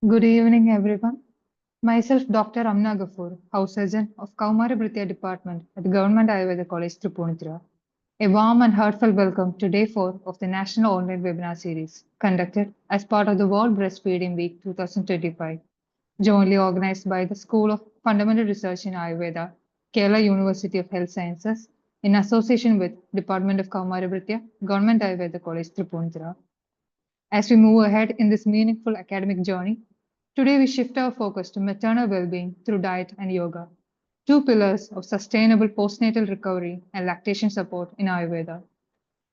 Good evening, everyone. Myself, Dr. Amna Gafur, House Surgeon of Kaumara Britya Department at the Government Ayurveda College, Tripunithura. A warm and heartfelt welcome to Day 4 of the National Online Webinar Series, conducted as part of the World Breastfeeding Week 2025, jointly organized by the School of Fundamental Research in Ayurveda, Kerala University of Health Sciences, in association with Department of Kaumara Britya, Government Ayurveda College, Tripunithura. As we move ahead in this meaningful academic journey, today we shift our focus to maternal well-being through diet and yoga, two pillars of sustainable postnatal recovery and lactation support in Ayurveda.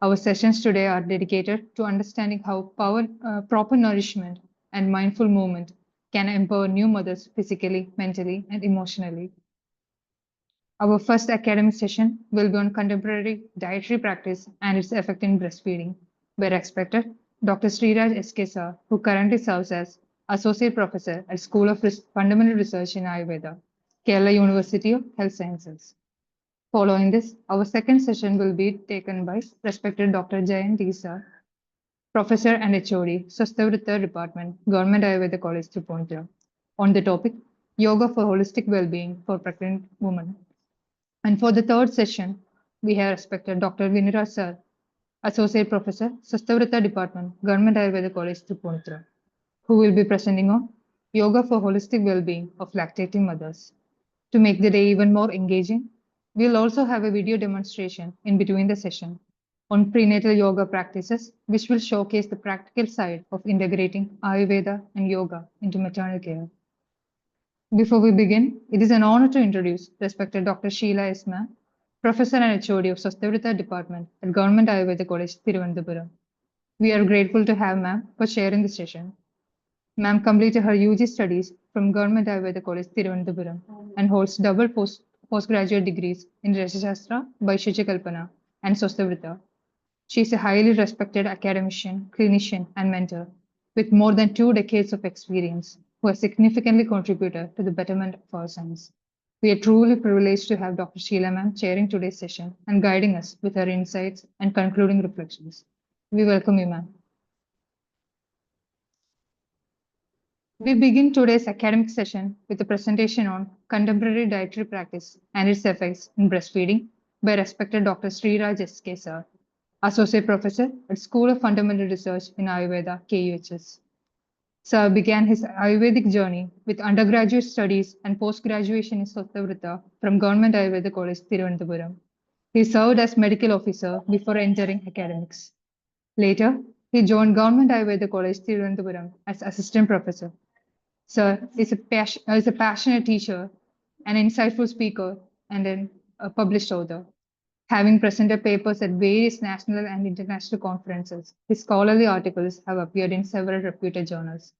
Our sessions today are dedicated to understanding how proper nourishment and mindful movement can empower new mothers physically, mentally, and emotionally. Our first academic session will be on contemporary dietary practice and its effect in breastfeeding, where expected Dr. Sriraj Eskesa, who currently serves as Associate Professor at School of Fundamental Research in Ayurveda, Kerala University of Health Sciences. Following this, our second session will be taken by respected Dr. Jayant Isa, Professor and HOD, Sastavrita Department, Government Ayurveda College, Tripunithura, on the topic Yoga for Holistic Well-being for Pregnant Women. And for the third session, we have respected Dr. Vinira Sir, Associate Professor, Sastavrita Department, Government Ayurveda College, Tripunithura, who will be presenting on Yoga for Holistic Well-being of Lactating Mothers. To make the day even more engaging, we'll also have a video demonstration in between the session on prenatal yoga practices, which will showcase the practical side of integrating Ayurveda and yoga into maternal care. Before we begin, it is an honor to introduce respected Dr. Sheila Isma, Professor and HOD of Sastavrita Department at Government Ayurveda College, Thiruvananthapuram. We are grateful to have ma'am for sharing this session. Ma'am completed her UG studies from Government Ayurveda College, Thiruvananthapuram and holds double postgraduate degrees in Rasashastra, Vaisheshya Kalpana, and Sastavrita. She is a highly respected academician, clinician, and mentor with more than 2 decades of experience who has significantly contributed to the betterment of our science. We are truly privileged to have Dr. Sheila ma'am chairing today's session and guiding us with her insights and concluding reflections. We welcome you, ma'am. We begin today's academic session with a presentation on contemporary dietary practice and its effects in breastfeeding by respected Dr. Sriraj S.K. Sir, Associate Professor at School of Fundamental Research in Ayurveda, KUHS. Sir began his Ayurvedic journey with undergraduate studies and post-graduation in Sattavrita from Government Ayurveda College, Thiruvananthapuram. He served as medical officer before entering academics. Later, he joined Government Ayurveda College, Thiruvananthapuram as assistant professor. Sir is a passionate teacher, an insightful speaker, and a published author. Having presented papers at various national and international conferences, his scholarly articles have appeared in several reputed journals.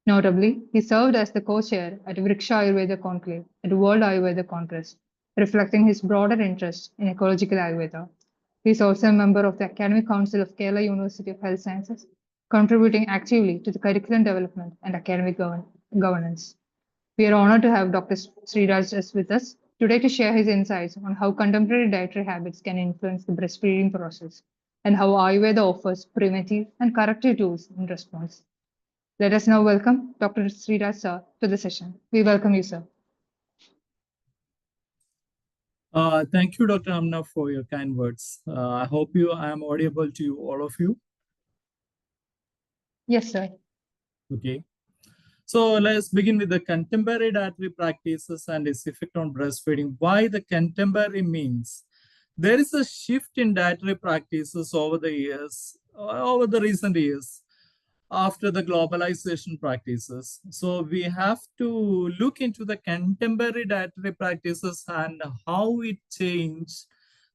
Notably, he served as the co-chair at Vriksha Ayurveda Conclave at World Ayurveda Congress, reflecting his broader interest in ecological Ayurveda. He is also a member of the Academic Council of Kerala University of Health Sciences, contributing actively to the curriculum development and academic governance. We are honored to have Dr. Sriraj with us today to share his insights on how contemporary dietary habits can influence the breastfeeding process and how Ayurveda offers preventive and corrective tools in response. Let us now welcome Dr. Sriraj sir to the session. We welcome you, sir. Thank you, Dr. Amna, for your kind words. I hope I am audible to all of you. Yes, sir. Okay. So let's begin with the contemporary dietary practices and its effect on breastfeeding. Why the contemporary means there is a shift in dietary practices over the recent years after the globalization practices. So we have to look into the contemporary dietary practices and how it changed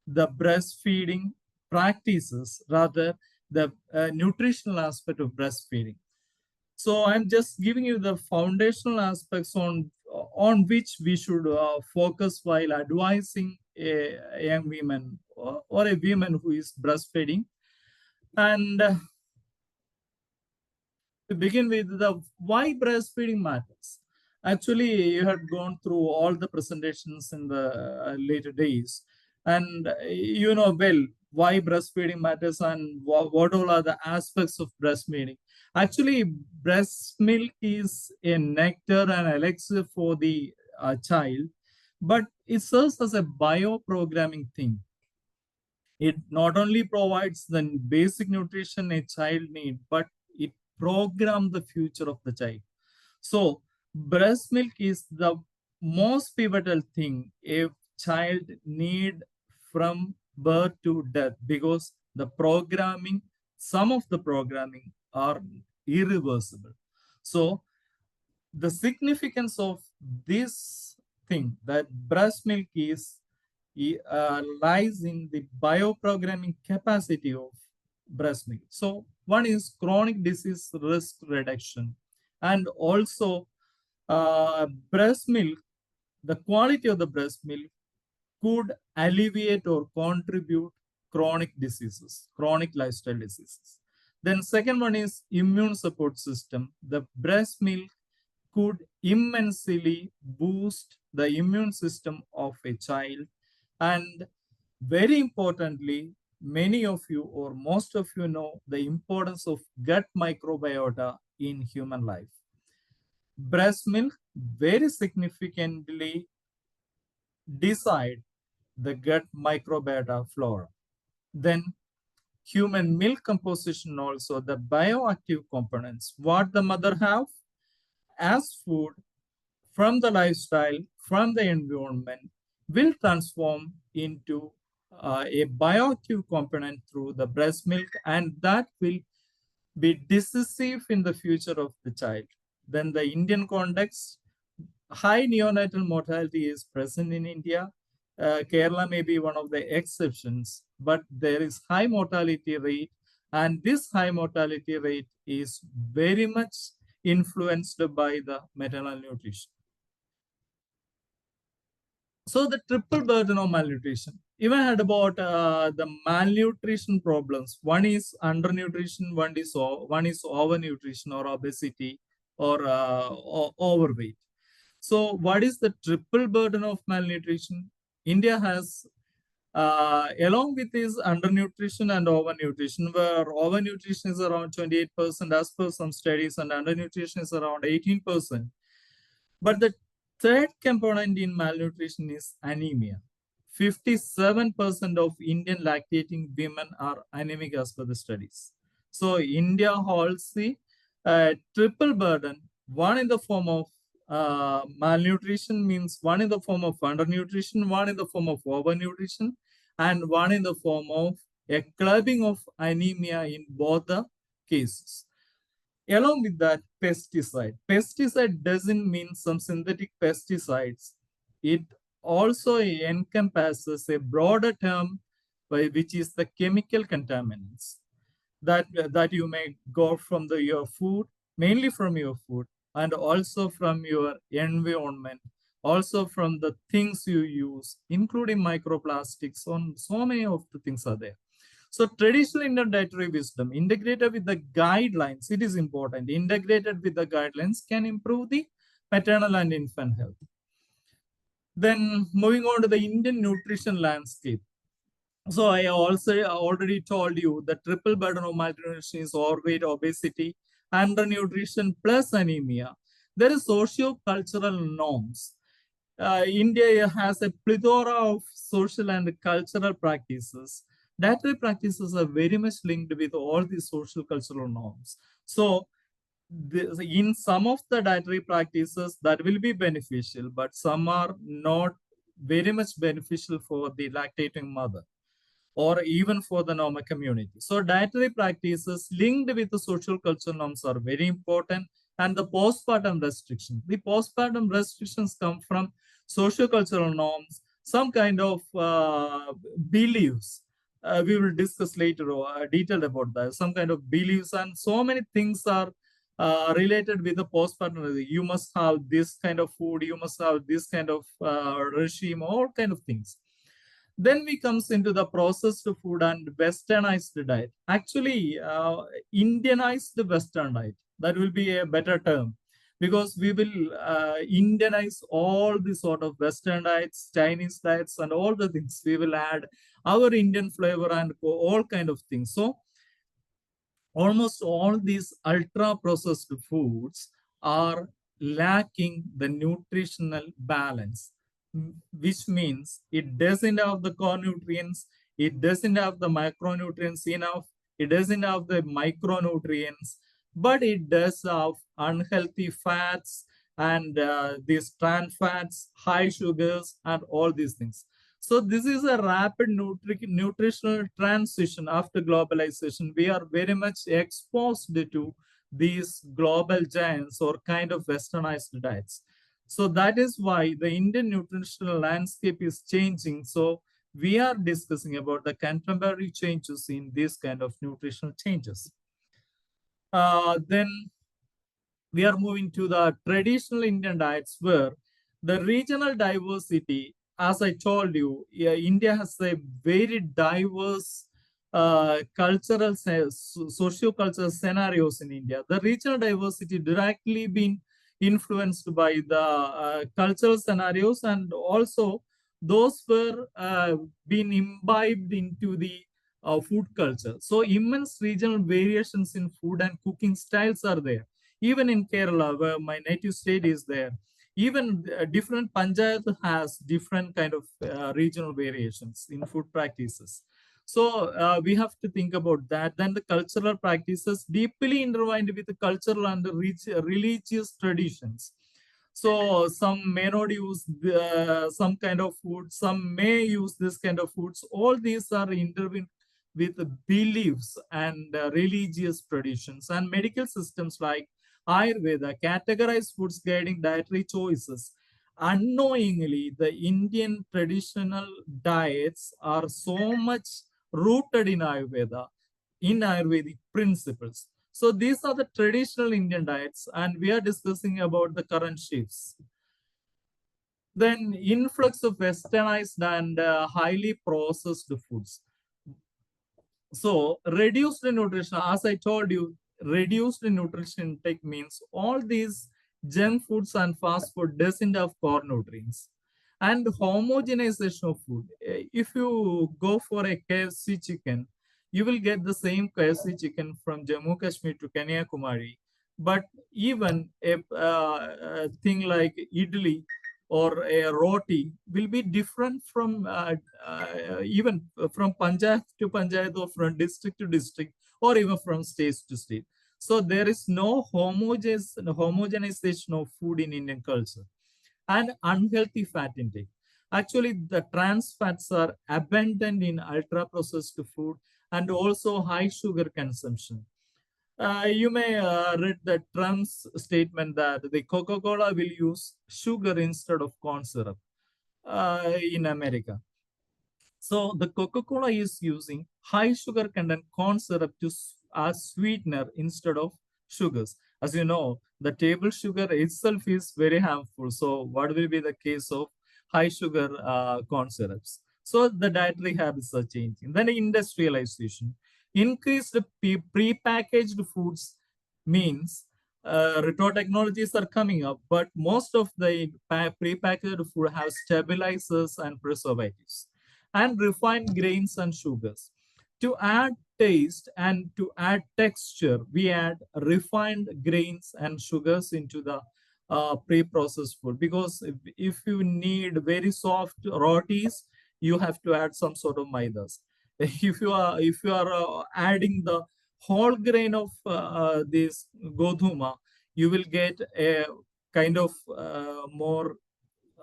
the breastfeeding practices, rather the nutritional aspect of breastfeeding. So I'm just giving you the foundational aspects on which we should focus while advising a young woman or a woman who is breastfeeding. And to begin with, the why breastfeeding matters. Actually, you had gone through all the presentations in the later days. And you know well why breastfeeding matters and what all are the aspects of breastfeeding. Actually, breast milk is a nectar and elixir for the child, but it serves as a bioprogramming thing. It not only provides the basic nutrition a child needs, but it programs the future of the child. So, breast milk is the most pivotal thing a child need from birth to death, because the programming, some of the programming are irreversible. So, the significance of this thing that breast milk is lies in the bioprogramming capacity of breast milk. So one is chronic disease risk reduction, and also breast milk, the quality of the breast milk could alleviate or contribute chronic diseases, chronic lifestyle diseases. Then second one is immune support system. The breast milk could immensely boost the immune system of a child. And very importantly, many of you or most of you know the importance of gut microbiota in human life. Breast milk very significantly decide the gut microbiota flora. Then human milk composition also, the bioactive components, what the mother have as food from the lifestyle, from the environment, will transform into a bioactive component through the breast milk, and that will be decisive in the future of the child. Then the Indian context, high neonatal mortality is present in India. Kerala may be one of the exceptions, but there is high mortality rate, and this high mortality rate is very much influenced by the maternal nutrition. So the triple burden of malnutrition. Even had about the malnutrition problems. One is undernutrition, one is overnutrition or obesity or overweight. So what is the triple burden of malnutrition? India has, along with this undernutrition and overnutrition, where overnutrition is around 28% as per some studies, and undernutrition is around 18%. But the third component in malnutrition is anemia. 57% of Indian lactating women are anemic as per the studies. So India holds the triple burden, one in the form of malnutrition, means one in the form of undernutrition, one in the form of overnutrition, and one in the form of a clubbing of anemia in both the cases. Along with that, pesticide. Pesticide doesn't mean some synthetic pesticides. It also encompasses a broader term, which is the chemical contaminants that you may go from your food, mainly from your food, and also from your environment, also from the things you use, including microplastics. On so many of the things are there. So traditional Indian dietary wisdom integrated with the guidelines, it is important. Integrated with the guidelines can improve the maternal and infant health. Then moving on to the Indian nutrition landscape. So I also already told you the triple burden of malnutrition is overweight, obesity, undernutrition plus anemia. There is socio-cultural norms. India has a plethora of social and cultural practices. Dietary practices are very much linked with all these social cultural norms. So in some of the dietary practices that will be beneficial, but some are not very much beneficial for the lactating mother or even for the normal community. So dietary practices linked with the social cultural norms are very important. And the postpartum restrictions. The postpartum restrictions come from social cultural norms, some kind of beliefs. We will discuss later detailed about that. Some kind of beliefs, and so many things are related with the postpartum. You must have this kind of food, you must have this kind of regime, all kind of things. Then we comes into the processed food and westernized diet. Actually, Indianized Western diet, that will be a better term, because we will Indianize all the sort of Western diets, Chinese diets, and all the things. We will add our Indian flavor and all kind of things. So almost all these ultra processed foods are lacking the nutritional balance, which means it doesn't have the core nutrients, it doesn't have the macronutrients enough, it doesn't have the micronutrients, but it does have unhealthy fats and these trans fats, high sugars, and all these things. So this is a rapid nutritional transition after globalization. We are very much exposed to these global giants or kind of westernized diets. So that is why the Indian nutritional landscape is changing. So we are discussing about the contemporary changes in these kind of nutritional changes. Then we are moving to the traditional Indian diets where the regional diversity, as I told you, yeah, India has a very diverse cultural, socio-cultural scenarios in India. The regional diversity directly been influenced by the cultural scenarios, and also those were being imbibed into the food culture. So immense regional variations in food and cooking styles are there. Even in Kerala, where my native state is there, even different panchayat has different kind of regional variations in food practices. So we have to think about that. Then the cultural practices deeply intertwined with the cultural and the religious traditions. So some may not use some kind of food, some may use this kind of foods. All these are intertwined with the beliefs and religious traditions, and medical systems like Ayurveda categorize foods guiding dietary choices. Unknowingly, the Indian traditional diets are so much rooted in Ayurvedic principles. So these are the traditional Indian diets, and we are discussing about the current shifts. Then influx of westernized and highly processed foods. So reduced nutrition, as I told you, reduced nutrition intake means all these junk foods and fast food doesn't have core nutrients. And homogenization of food. If you go for a KFC chicken, you will get the same KFC chicken from Jammu Kashmir to Kanyakumari. But even a thing like idli or a roti will be different from even from panchayat to panchayat, or from district to district, or even from state to state. So there is no homogenization of food in Indian culture. And unhealthy fat intake. Actually, the trans fats are abundant in ultra processed food and also high sugar consumption. You may read the Trump's statement that the Coca-Cola will use sugar instead of corn syrup in America. So the Coca-Cola is using high sugar content corn syrup to as sweetener instead of sugars. As you know, the table sugar itself is very harmful. So what will be the case of high sugar corn syrups? So the dietary habits are changing. Then industrialization. Increased pre-packaged foods means retro technologies are coming up, but most of the pre-packaged food have stabilizers and preservatives and refined grains and sugars. To add taste and to add texture, we add refined grains and sugars into the pre-processed food, because if you need very soft rotis, you have to add some sort of maidas. If you are adding the whole grain of this godhuma, you will get a kind of more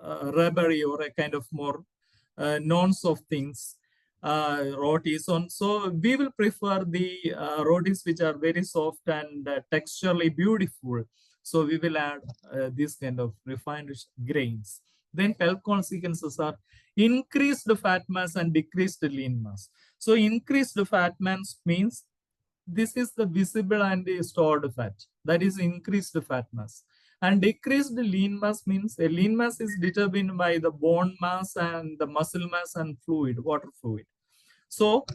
rubbery or a kind of more non-soft things, rotis on. So we will prefer the rotis which are very soft and texturally beautiful. So we will add this kind of refined grains. Then health consequences are increased fat mass and decreased lean mass. So increased fat mass means this is the visible and the stored fat. That is increased fat mass. And decreased lean mass means a lean mass is determined by the bone mass and the muscle mass and fluid, water fluid. So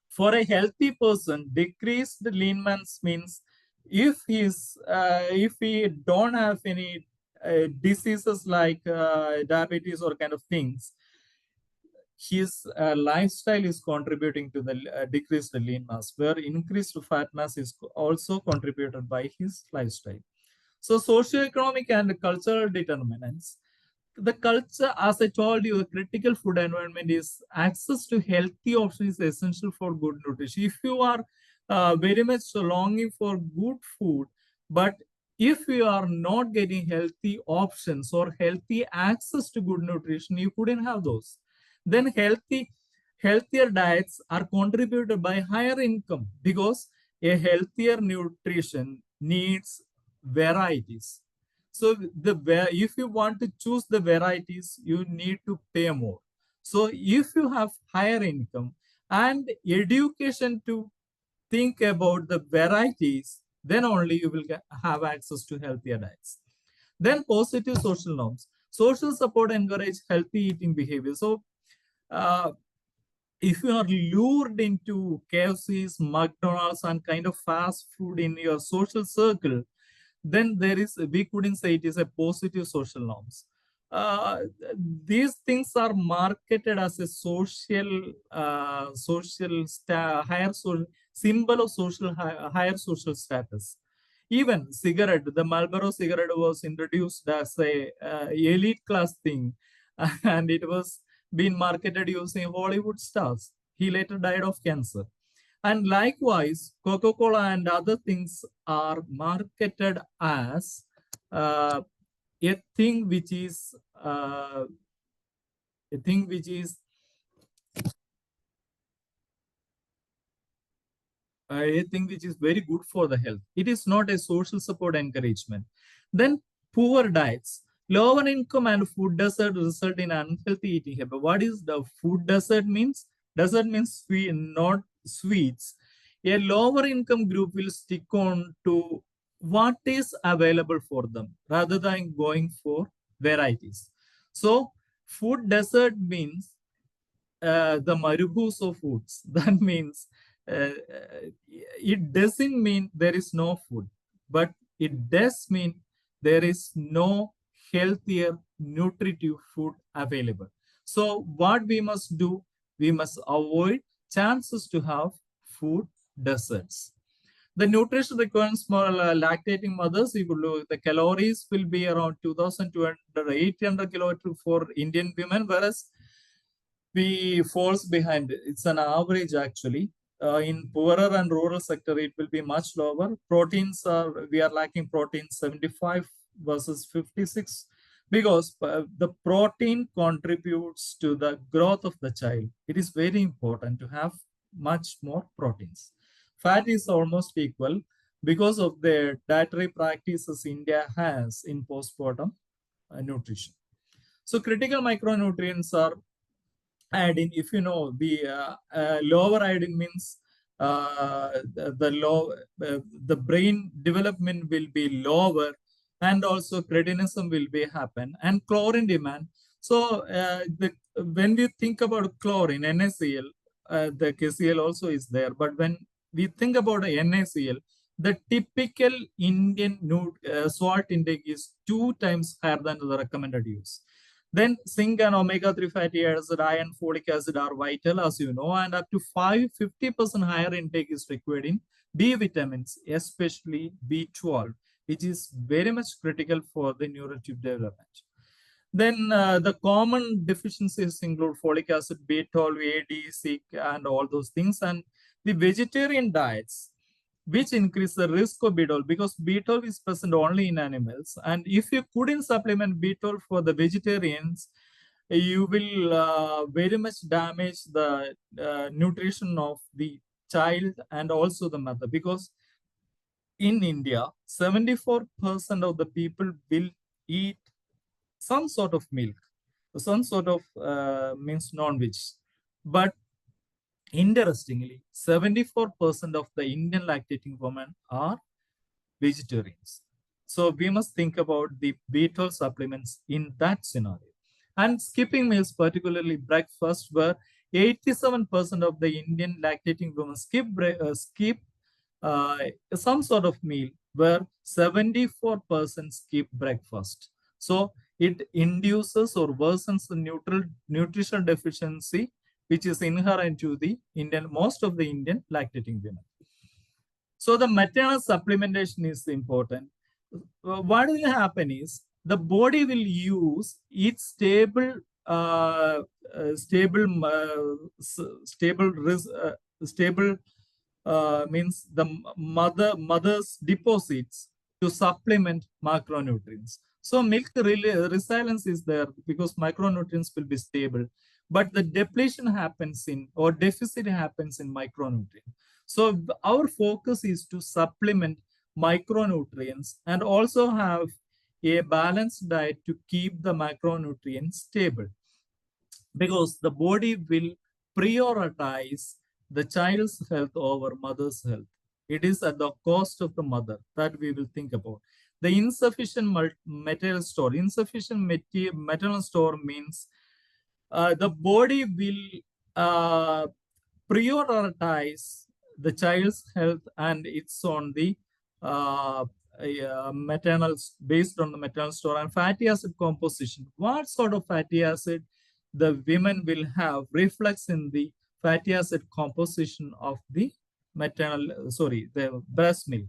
for a healthy person, decreased lean mass means if he don't have any diseases like diabetes or kind of things, his lifestyle is contributing to the decreased lean mass, where increased fat mass is also contributed by his lifestyle. So socioeconomic and cultural determinants. The culture, as I told you, the critical food environment is access to healthy options is essential for good nutrition. If you are very much longing for good food, but if you are not getting healthy options or healthy access to good nutrition, you couldn't have those. Then healthier diets are contributed by higher income, because a healthier nutrition needs varieties. So if you want to choose the varieties, you need to pay more. So if you have higher income and education to think about the varieties, then only you will have access to healthier diets. Then positive social norms. Social support encourage healthy eating behavior. So uh, if you are lured into KFC's, McDonald's, and kind of fast food in your social circle, then we couldn't say it is a positive social norms. Uh, these things are marketed as a higher social symbol of higher social status. Even cigarette, the Marlboro cigarette was introduced as a elite class thing, and it was being marketed using Hollywood stars. He later died of cancer. And likewise, Coca-Cola and other things are marketed as a thing which is a thing which is a thing which is very good for the health. It is not a social support encouragement. Then poor diets. Lower income and food desert result in unhealthy eating habit. What is the food desert means? Desert means sweet, not sweets. A lower income group will stick on to what is available for them rather than going for varieties. So food desert means the marubus of foods. That means it doesn't mean there is no food, but it does mean there is no healthier, nutritive food available. So what we must do, we must avoid chances to have food deserts. The nutrition requirements for lactating mothers, if you look, the calories will be around 2,200, 800 calories for Indian women, whereas we falls behind. It's an average actually. In poorer and rural sector, it will be much lower. We are lacking protein 75 versus 56, because the protein contributes to the growth of the child. It is very important to have much more proteins. Fat is almost equal because of the dietary practices India has in postpartum nutrition. So critical micronutrients are iodine. If you know, the lower iodine means the brain development will be lower, and also cretinism will be happen, and chlorine demand. So when we think about chlorine, NaCl, the KCl also is there, but when we think about NaCl, the typical Indian salt intake is 2 times higher than the recommended use. Then zinc and omega-3 fatty acids, iron, folic acid are vital, as you know, and up to 50% higher intake is required in B vitamins, especially B12, which is very much critical for the neurotive development. Then the common deficiencies include folic acid, B12, A, D, zinc, and all those things. And the vegetarian diets, which increase the risk of B12, because B12 is present only in animals. And if you couldn't supplement B12 for the vegetarians, you will very much damage the nutrition of the child and also the mother, because in India, 74% of the people will eat some sort of milk, some sort of means non-veg. But interestingly, 74% of the Indian lactating women are vegetarians. So we must think about the B12 supplements in that scenario. And skipping meals, particularly breakfast, where 87% of the Indian lactating women skip some sort of meal where 74% skip breakfast. So it induces or worsens the nutritional deficiency, which is inherent to the most of the Indian lactating women. So the maternal supplementation is important. What will happen is the body will use its uh, stable, stable means the mother's deposits to supplement macronutrients. So milk resilience is there because micronutrients will be stable, but the depletion happens in or deficit happens in micronutrient. So our focus is to supplement micronutrients and also have a balanced diet to keep the macronutrients stable, because the body will prioritize the child's health over mother's health. It is at the cost of the mother that we will think about. The insufficient material store. Insufficient maternal store means the body will prioritize the child's health, and it's on the uh, maternal, based on the maternal store. And fatty acid composition. What sort of fatty acid the women will have reflects in the fatty acid composition of the the breast milk.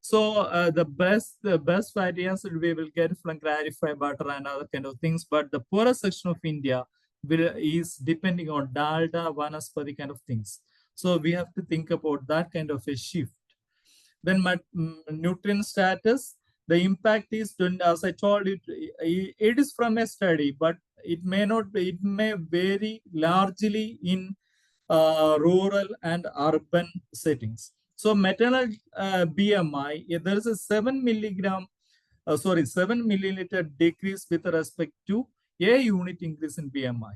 So the best fatty acid we will get from clarified butter and other kind of things, but the poorest section of India is depending on dalda, vanaspati kind of things. So we have to think about that kind of a shift. Then nutrient status, the impact is, as I told you, it is from a study, but it may not be, it may vary largely in rural and urban settings. So maternal BMI, there is a 7 milligram, 7 milliliter decrease with respect to a unit increase in BMI.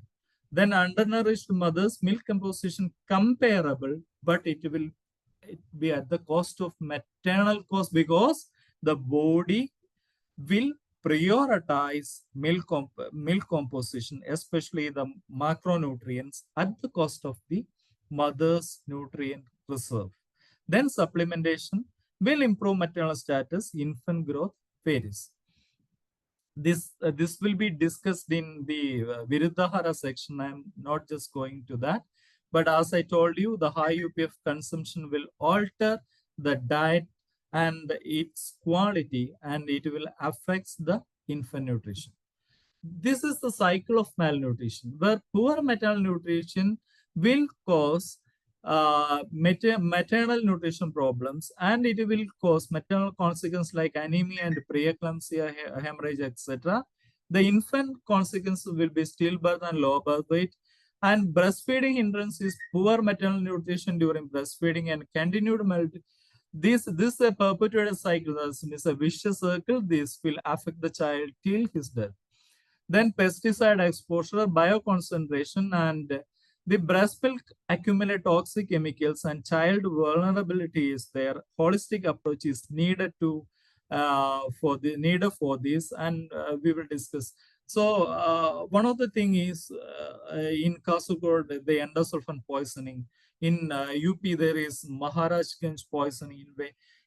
Then undernourished mothers, milk composition comparable, but it will be at the cost of maternal cost, because the body will prioritize milk composition, especially the macronutrients, at the cost of the mother's nutrient reserve. Then supplementation will improve maternal status, infant growth varies. This will be discussed in the Viruddhahara section. I'm not just going to that. But as I told you, the high UPF consumption will alter the diet and its quality, and it will affect the infant nutrition. This is the cycle of malnutrition, where poor maternal nutrition will cause maternal nutrition problems, and it will cause maternal consequences like anemia and preeclampsia, hemorrhage, etc. The infant consequences will be stillbirth and low birth weight. And breastfeeding hindrance is poor maternal nutrition during breastfeeding and continued malnutrition. This is a perpetuated cycle. This is a vicious circle. This will affect the child till his death. Then pesticide exposure, bioconcentration, and the breast milk accumulate toxic chemicals, and child vulnerability is there. Holistic approach is needed to for this, and we will discuss. So one of the thing is in Kasaragod, the endosulfan poisoning. In UP, there is Maharajganj poisoning,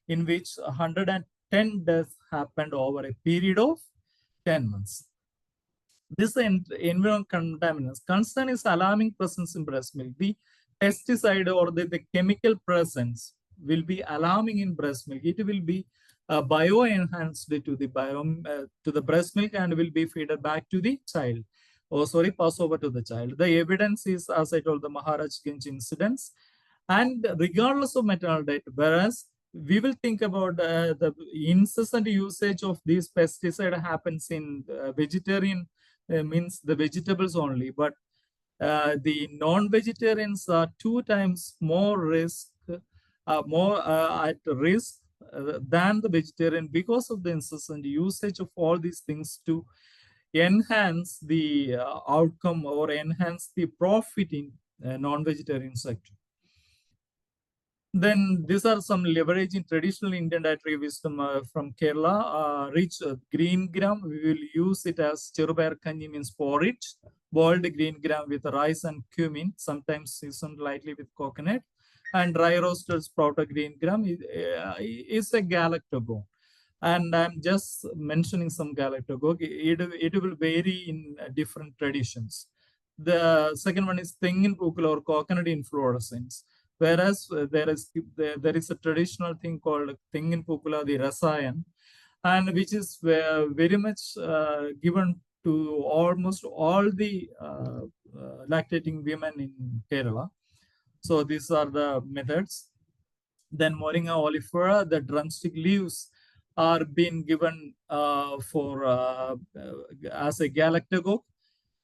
in which 110 deaths happened over a period of 10 months. This environmental contaminants. Concern is alarming presence in breast milk. The pesticide or the chemical presence will be alarming in breast milk. It will be bio-enhanced to the breast milk and will be fed back to the child. Pass over to the child. The evidence is, as I told, the Maharajganj incidents. And regardless of maternal diet, whereas we will think about the incessant usage of these pesticide happens in vegetarian, means the vegetables only, but the non-vegetarians are 2 times more at risk than the vegetarian, because of the incessant usage of all these things to enhance the outcome or enhance the profit in non-vegetarian sector. Then these are some leveraging traditional Indian dietary wisdom from Kerala. Rich green gram, we will use it as cherubayar kanji, means porridge. Boiled green gram with rice and cumin, sometimes seasoned lightly with coconut. and dry roasted sprouted green gram is a galactogone. And I'm just mentioning some galactogone. It will vary in different traditions. The second one is Tengin Pukul or coconut inflorescence. Whereas there is a traditional thing called Tengin Pukula, the Rasayan, and which is very much given to almost all the lactating women in Kerala. So these are the methods. Then Moringa oleifera, the drumstick leaves are being given as a galactagogue.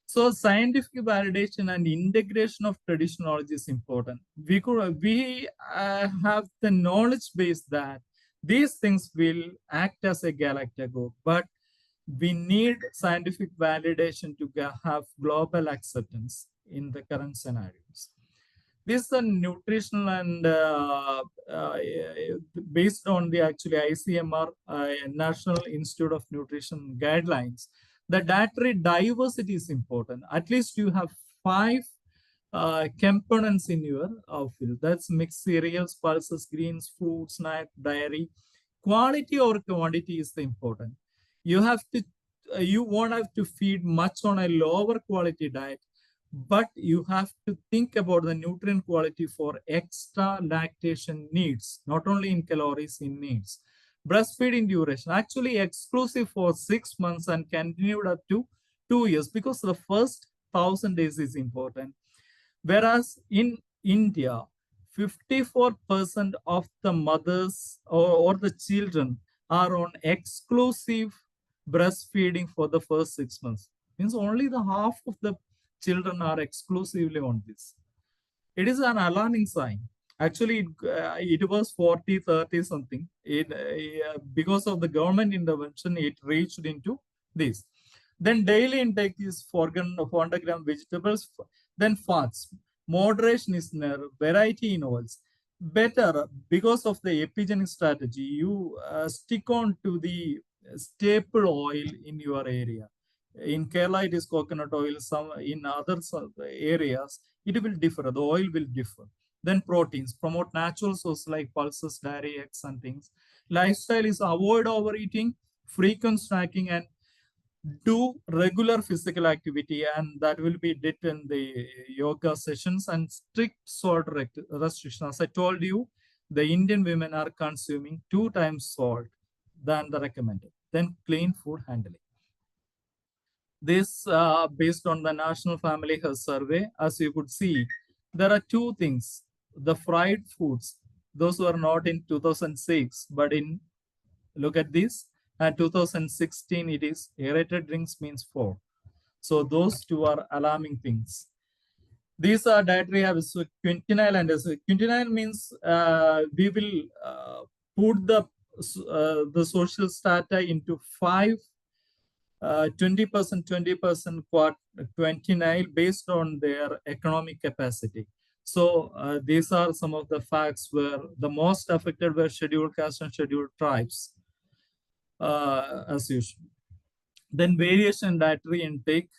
So scientific validation and integration of traditional knowledge is important. We have the knowledge base that these things will act as a galactagogue, but we need scientific validation to have global acceptance in the current scenarios. This is a nutritional and based on the actually ICMR, National Institute of Nutrition guidelines. The dietary diversity is important. At least you have 5 components in your outfield. That's mixed cereals, pulses, greens, fruits, nuts, dairy. Quality or quantity is the important. You have to, you won't have to feed much on a lower quality diet, but you have to think about the nutrient quality for extra lactation needs, not only in calories, in needs. Breastfeeding duration, actually exclusive for 6 months and continued up to 2 years, because the first 1,000 days is important. Whereas in India, 54% of the mothers or the children are on exclusive breastfeeding for the first 6 months. Means only the half of the children are exclusively on this. It is an alarming sign. Actually, it was 40, 30 something. Because of the government intervention, it reached into this. Then daily intake is 400 gram vegetables. Then fats. Moderation is near, variety in oils. Better, because of the epigenic strategy, you stick on to the staple oil in your area. In Kerala, it is coconut oil. Some in other areas, it will differ. The oil will differ. Then proteins, promote natural sources like pulses, dairy, eggs, and things. Lifestyle is avoid overeating, frequent snacking, and do regular physical activity, and that will be did in the yoga sessions, and strict salt restriction. As I told you, the Indian women are consuming 2 times salt than the recommended. Then clean food handling. This based on the National Family Health Survey. As you could see, there are 2 things. The fried foods, those were not in 2006, but in, look at this, 2016 it is aerated drinks means 4. So those 2 are alarming things. These are dietary habits. So quintinyl and quintinyl means we will put the social strata into 5 20%, 20% quintinyl based on their economic capacity. So these are some of the facts where the most affected were scheduled caste and scheduled tribes, as usual. Then variation dietary intake,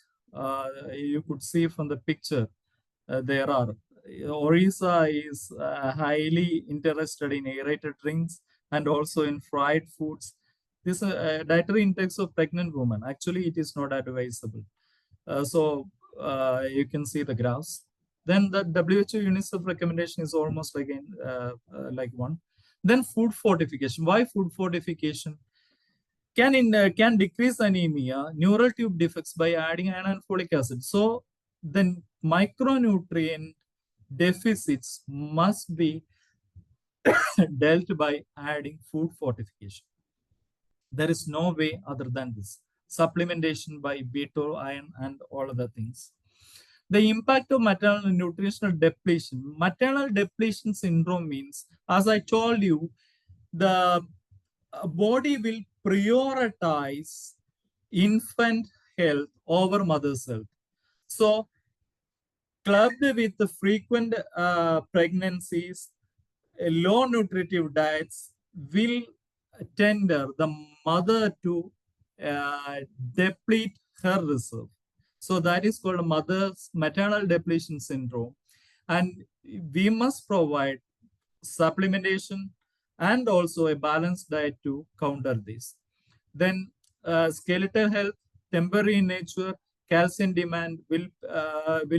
you could see from the picture, there are. Orissa is highly interested in aerated drinks and also in fried foods. This dietary intakes of pregnant women, actually it is not advisable. You can see the graphs. Then the WHO UNICEF recommendation is almost again like one. Then food fortification. Why food fortification? Can decrease anemia, neural tube defects by adding iron and folic acid. So the micronutrient deficits must be dealt by adding food fortification. There is no way other than this. Supplementation by B12, iron, and all other things. The impact of maternal nutritional depletion. Maternal depletion syndrome means, as I told you, the body will prioritize infant health over mother's health. So, clubbed with the frequent pregnancies, low nutritive diets will tender the mother to deplete her reserve. So that is called maternal depletion syndrome. And we must provide supplementation, and also a balanced diet to counter this. Then skeletal health, temporary in nature, calcium demand will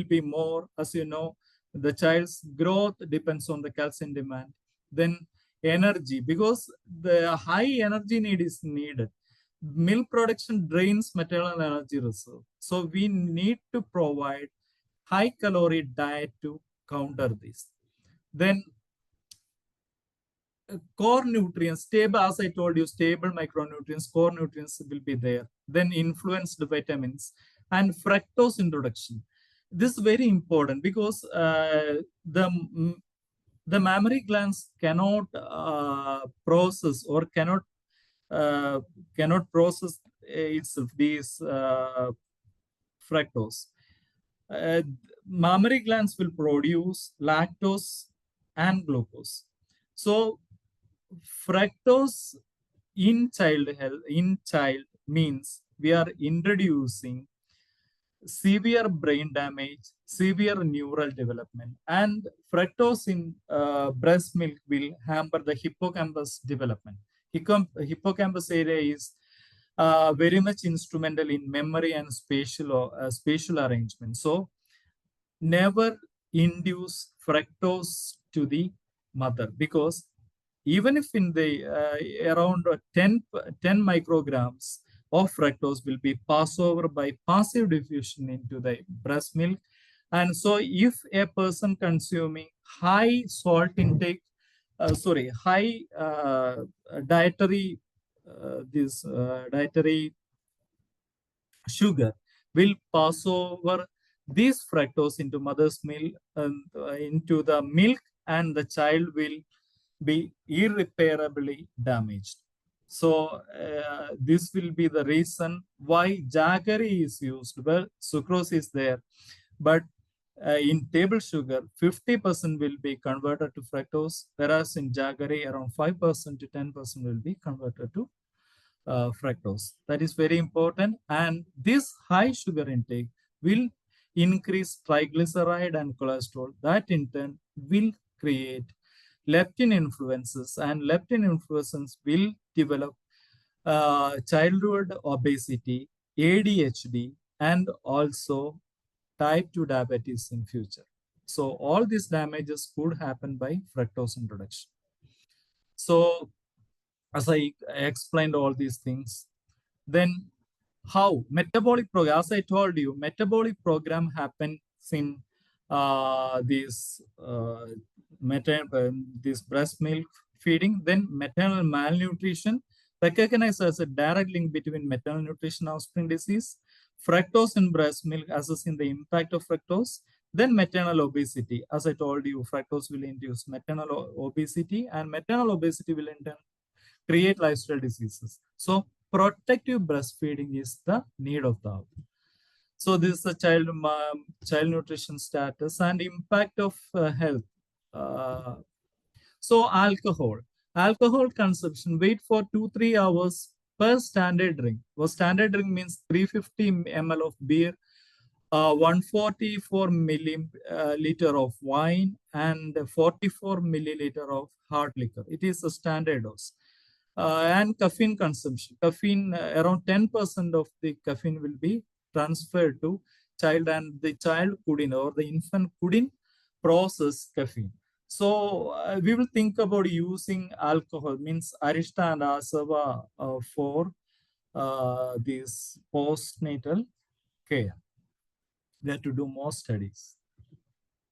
be more. As you know, the child's growth depends on the calcium demand. Then energy, because the high energy need is needed. Milk production drains maternal energy reserve. So we need to provide high calorie diet to counter this. Then core nutrients, stable, as I told you, stable micronutrients, core nutrients will be there. Then influenced vitamins and fructose introduction. This is very important because the mammary glands cannot process or uh, cannot process itself these fructose. Uh, Mammary glands will produce lactose and glucose. So fructose in child means we are introducing severe brain damage, severe neural development, and fructose in breast milk will hamper the hippocampus development. Hippocampus area is very much instrumental in memory and spatial arrangement. So never induce fructose to the mother, because even if in the around 10 micrograms of fructose will be passed over by passive diffusion into the breast milk. And so if a person consuming high salt intake, high dietary dietary sugar will pass over this fructose into mother's milk and into the milk, and the child will be irreparably damaged. So this will be the reason why jaggery is used. Well, sucrose is there, but in table sugar, 50% will be converted to fructose, whereas in jaggery, around 5% to 10% will be converted to fructose. That is very important. And this high sugar intake will increase triglyceride and cholesterol. That in turn will create leptin influences, and leptin influences will develop childhood obesity, ADHD, and also type 2 diabetes in future. So all these damages could happen by fructose introduction. So as I explained all these things, then how metabolic program, as I told you, metabolic program happens in this this breast milk feeding. Then maternal malnutrition, recognized as a direct link between maternal nutrition and offspring disease. Fructose in breast milk, assessing the impact of fructose. Then maternal obesity, as I told you, fructose will induce maternal obesity, and maternal obesity will in turn create lifestyle diseases. So protective breastfeeding is the need of the hour. So this is the child nutrition status and impact of health. Uh, so alcohol consumption, wait for 2-3 hours per standard drink. Well, standard drink means 350 ml of beer, 144 milliliter of wine, and 44 milliliter of hard liquor. It is a standard dose. And caffeine consumption. Caffeine, around 10% of the caffeine will be transferred to child, and the child couldn't, or the infant couldn't process caffeine. So we will think about using alcohol, means Arista and Asava for this postnatal care. We have to do more studies.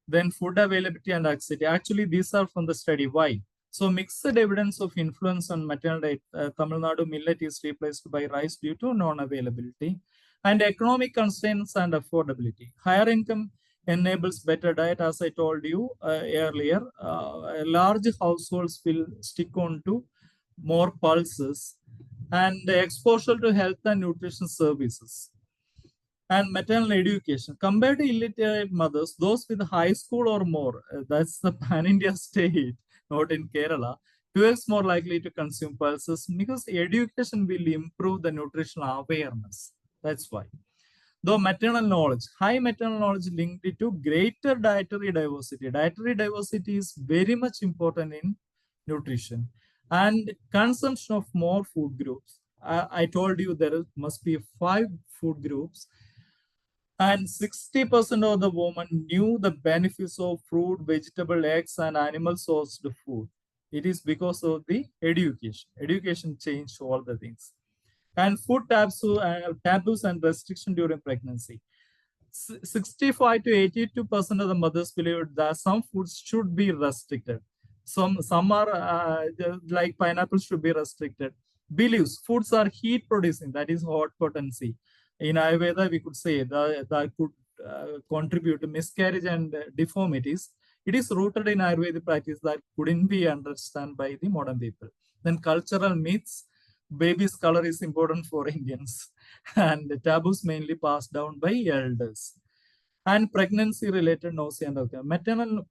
Then food availability and accessibility. Actually, these are from the study. Why? So mixed evidence of influence on maternal diet. Tamil Nadu millet is replaced by rice due to non-availability. And economic constraints and affordability. Higher income enables better diet, as I told you earlier. Large households will stick on to more pulses, and exposure to health and nutrition services. And maternal education. Compared to illiterate mothers, those with high school or more, that's the pan-India state, not in Kerala, 2x more likely to consume pulses, because education will improve the nutritional awareness. That's why. Though maternal knowledge, high maternal knowledge linked to greater dietary diversity. Dietary diversity is very much important in nutrition and consumption of more food groups. I told you must be 5 food groups, and 60% of the women knew the benefits of fruit, vegetable, eggs, and animal sourced food. It is because of the education. Education changed all the things. And food taboos and restriction during pregnancy. 65 to 82% of the mothers believe that some foods should be restricted. Some are like pineapple should be restricted. Believes foods are heat producing, that is hot potency. In Ayurveda, we could say that could contribute to miscarriage and deformities. It is rooted in Ayurvedic practice that couldn't be understood by the modern people. Then cultural myths, baby's color is important for Indians, and the taboos mainly passed down by elders. And pregnancy related nausea and okay. Maternal,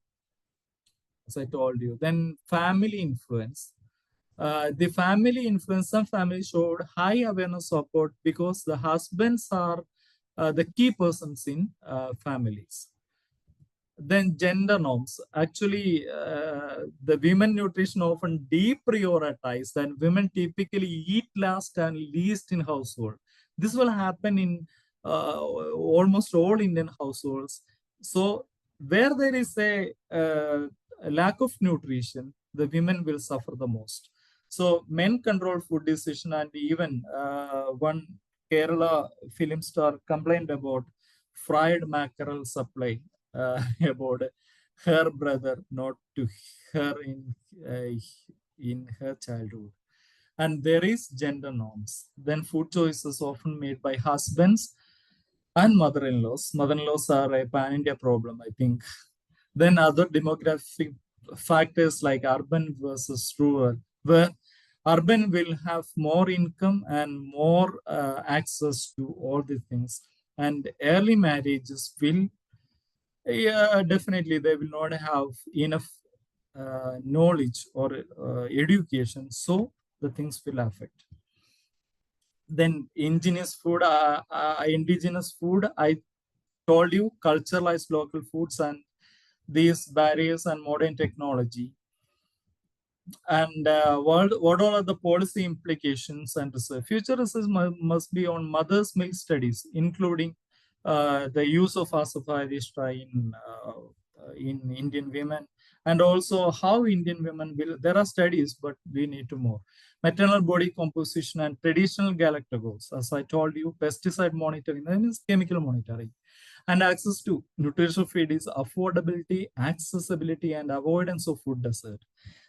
as I told you. Then family influence. The family influence, some families showed high awareness support because the husbands are the key persons in families. Then gender norms. Actually, the women nutrition often deprioritized, and women typically eat last and least in household. This will happen in almost all Indian households. So where there is a lack of nutrition, the women will suffer the most. So men control food decision, and even one Kerala film star complained about fried mackerel supply about her brother, not to her in her childhood. And there is gender norms. Then food choices often made by husbands and mother-in-laws. Mother-in-laws are a pan-India problem, I think. Then other demographic factors like urban versus rural, where urban will have more income and more access to all the things. And early marriages will, yeah, definitely they will not have enough knowledge or education, so the things will affect. Then indigenous food, I told you, culturalized local foods and these barriers and modern technology. And what all are the policy implications and research? Future research must be on mother's milk studies, including the use of asafoetida in Indian women, and also how Indian women will. There are studies, but we need to more. Maternal body composition and traditional galactose. As I told you, pesticide monitoring, that means chemical monitoring. And access to nutritional feed is affordability, accessibility, and avoidance of food desert.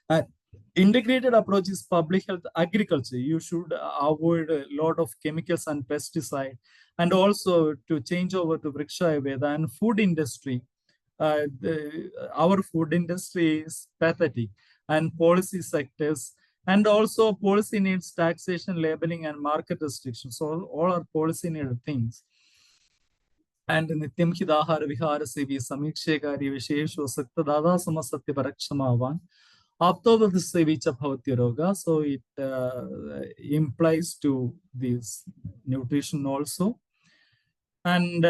And integrated approach is public health agriculture. You should avoid a lot of chemicals and pesticide, and also to change over to Vriksha Ayurveda. And food industry, our food industry is pathetic, and policy sectors, and also policy needs taxation, labeling, and market restrictions. So all are policy needed things. And Nityam Hidahara Vihara Sevi Samikshekari Vishesho Saktadada Samasatya Parakshamavan. After the Sevicha Bhavati, so it implies to this nutrition also. And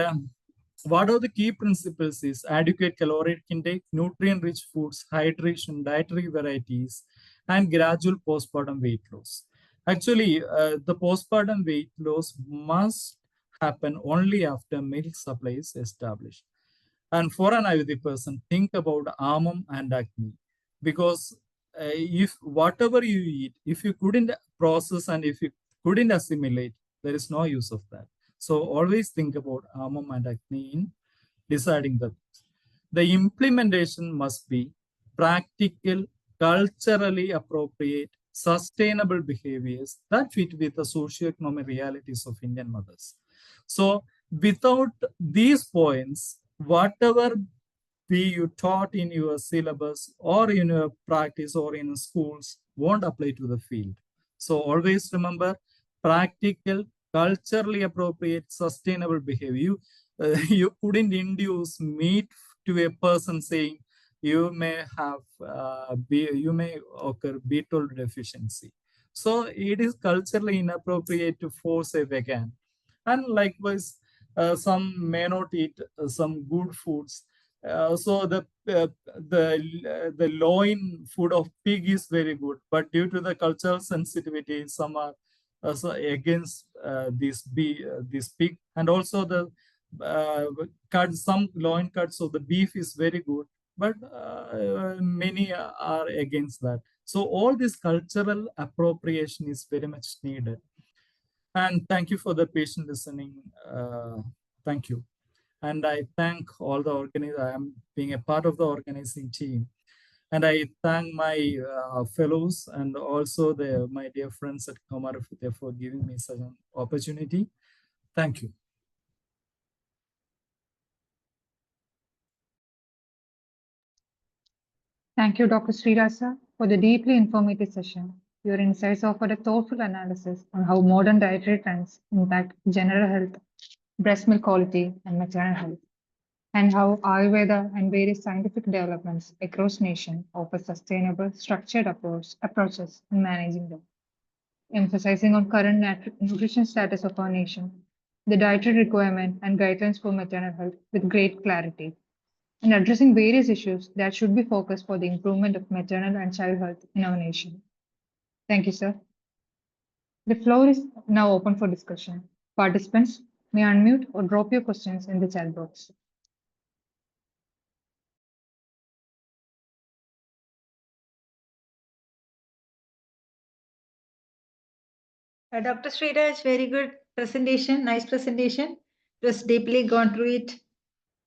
what are the key principles is adequate caloric intake, nutrient-rich foods, hydration, dietary varieties, and gradual postpartum weight loss. Actually, the postpartum weight loss must happen only after milk supply is established. And for an Ayurvedic person, think about amam and acne, because if whatever you eat, if you couldn't process and if you couldn't assimilate, there is no use of that. So always think about amam and acne in deciding that. The implementation must be practical, culturally appropriate, sustainable behaviors that fit with the socioeconomic realities of Indian mothers. So without these points, whatever be you taught in your syllabus or in your practice or in schools won't apply to the field. So always remember practical, culturally appropriate, sustainable behavior. You couldn't induce meat to a person saying you may have you may occur B12 deficiency. So it is culturally inappropriate to force a vegan. And likewise, some may not eat some good foods. So the loin food of pig is very good, but due to the cultural sensitivity, some are so against this pig, and also the cut, some loin cuts of the beef is very good, but many are against that. So all this cultural appropriation is very much needed. And thank you for the patient listening. Thank you. And I thank all the organizers. I am being a part of the organizing team. And I thank my fellows and also my dear friends at Kamarafute for giving me such an opportunity. Thank you. Thank you, Dr. Srirasa, for the deeply informative session. Your insights offered a thoughtful analysis on how modern dietary trends impact general health, breast milk quality, and maternal health, and how Ayurveda and various scientific developments across nations offer sustainable, structured approaches in managing them, emphasizing on current nutrition status of our nation, the dietary requirement and guidelines for maternal health with great clarity, and addressing various issues that should be focused for the improvement of maternal and child health in our nation. Thank you, sir. The floor is now open for discussion. Participants may unmute or drop your questions in the chat box. Dr. Sriraj, very good presentation, nice presentation. It was deeply gone through it.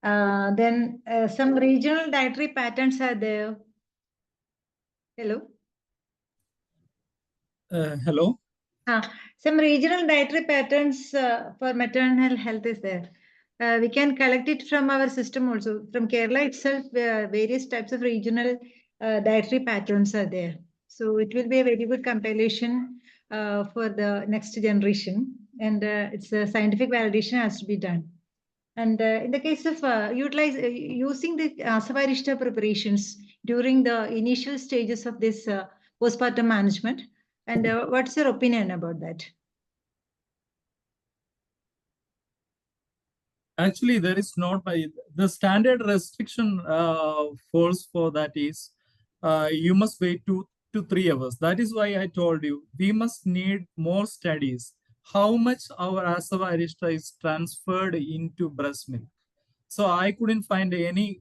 Then some regional dietary patterns are there. Hello. Hello. Some regional dietary patterns for maternal health is there. We can collect it from our system also. From Kerala itself, various types of regional dietary patterns are there. So it will be a very good compilation for the next generation. And it's a scientific validation has to be done. And in the case of using the Asavarishta preparations during the initial stages of this postpartum management, and what's your opinion about that? Actually, there is not the standard restriction force for that is you must wait 2 to 3 hours. That is why I told you we must need more studies. How much our Asava Arista is transferred into breast milk. So I couldn't find any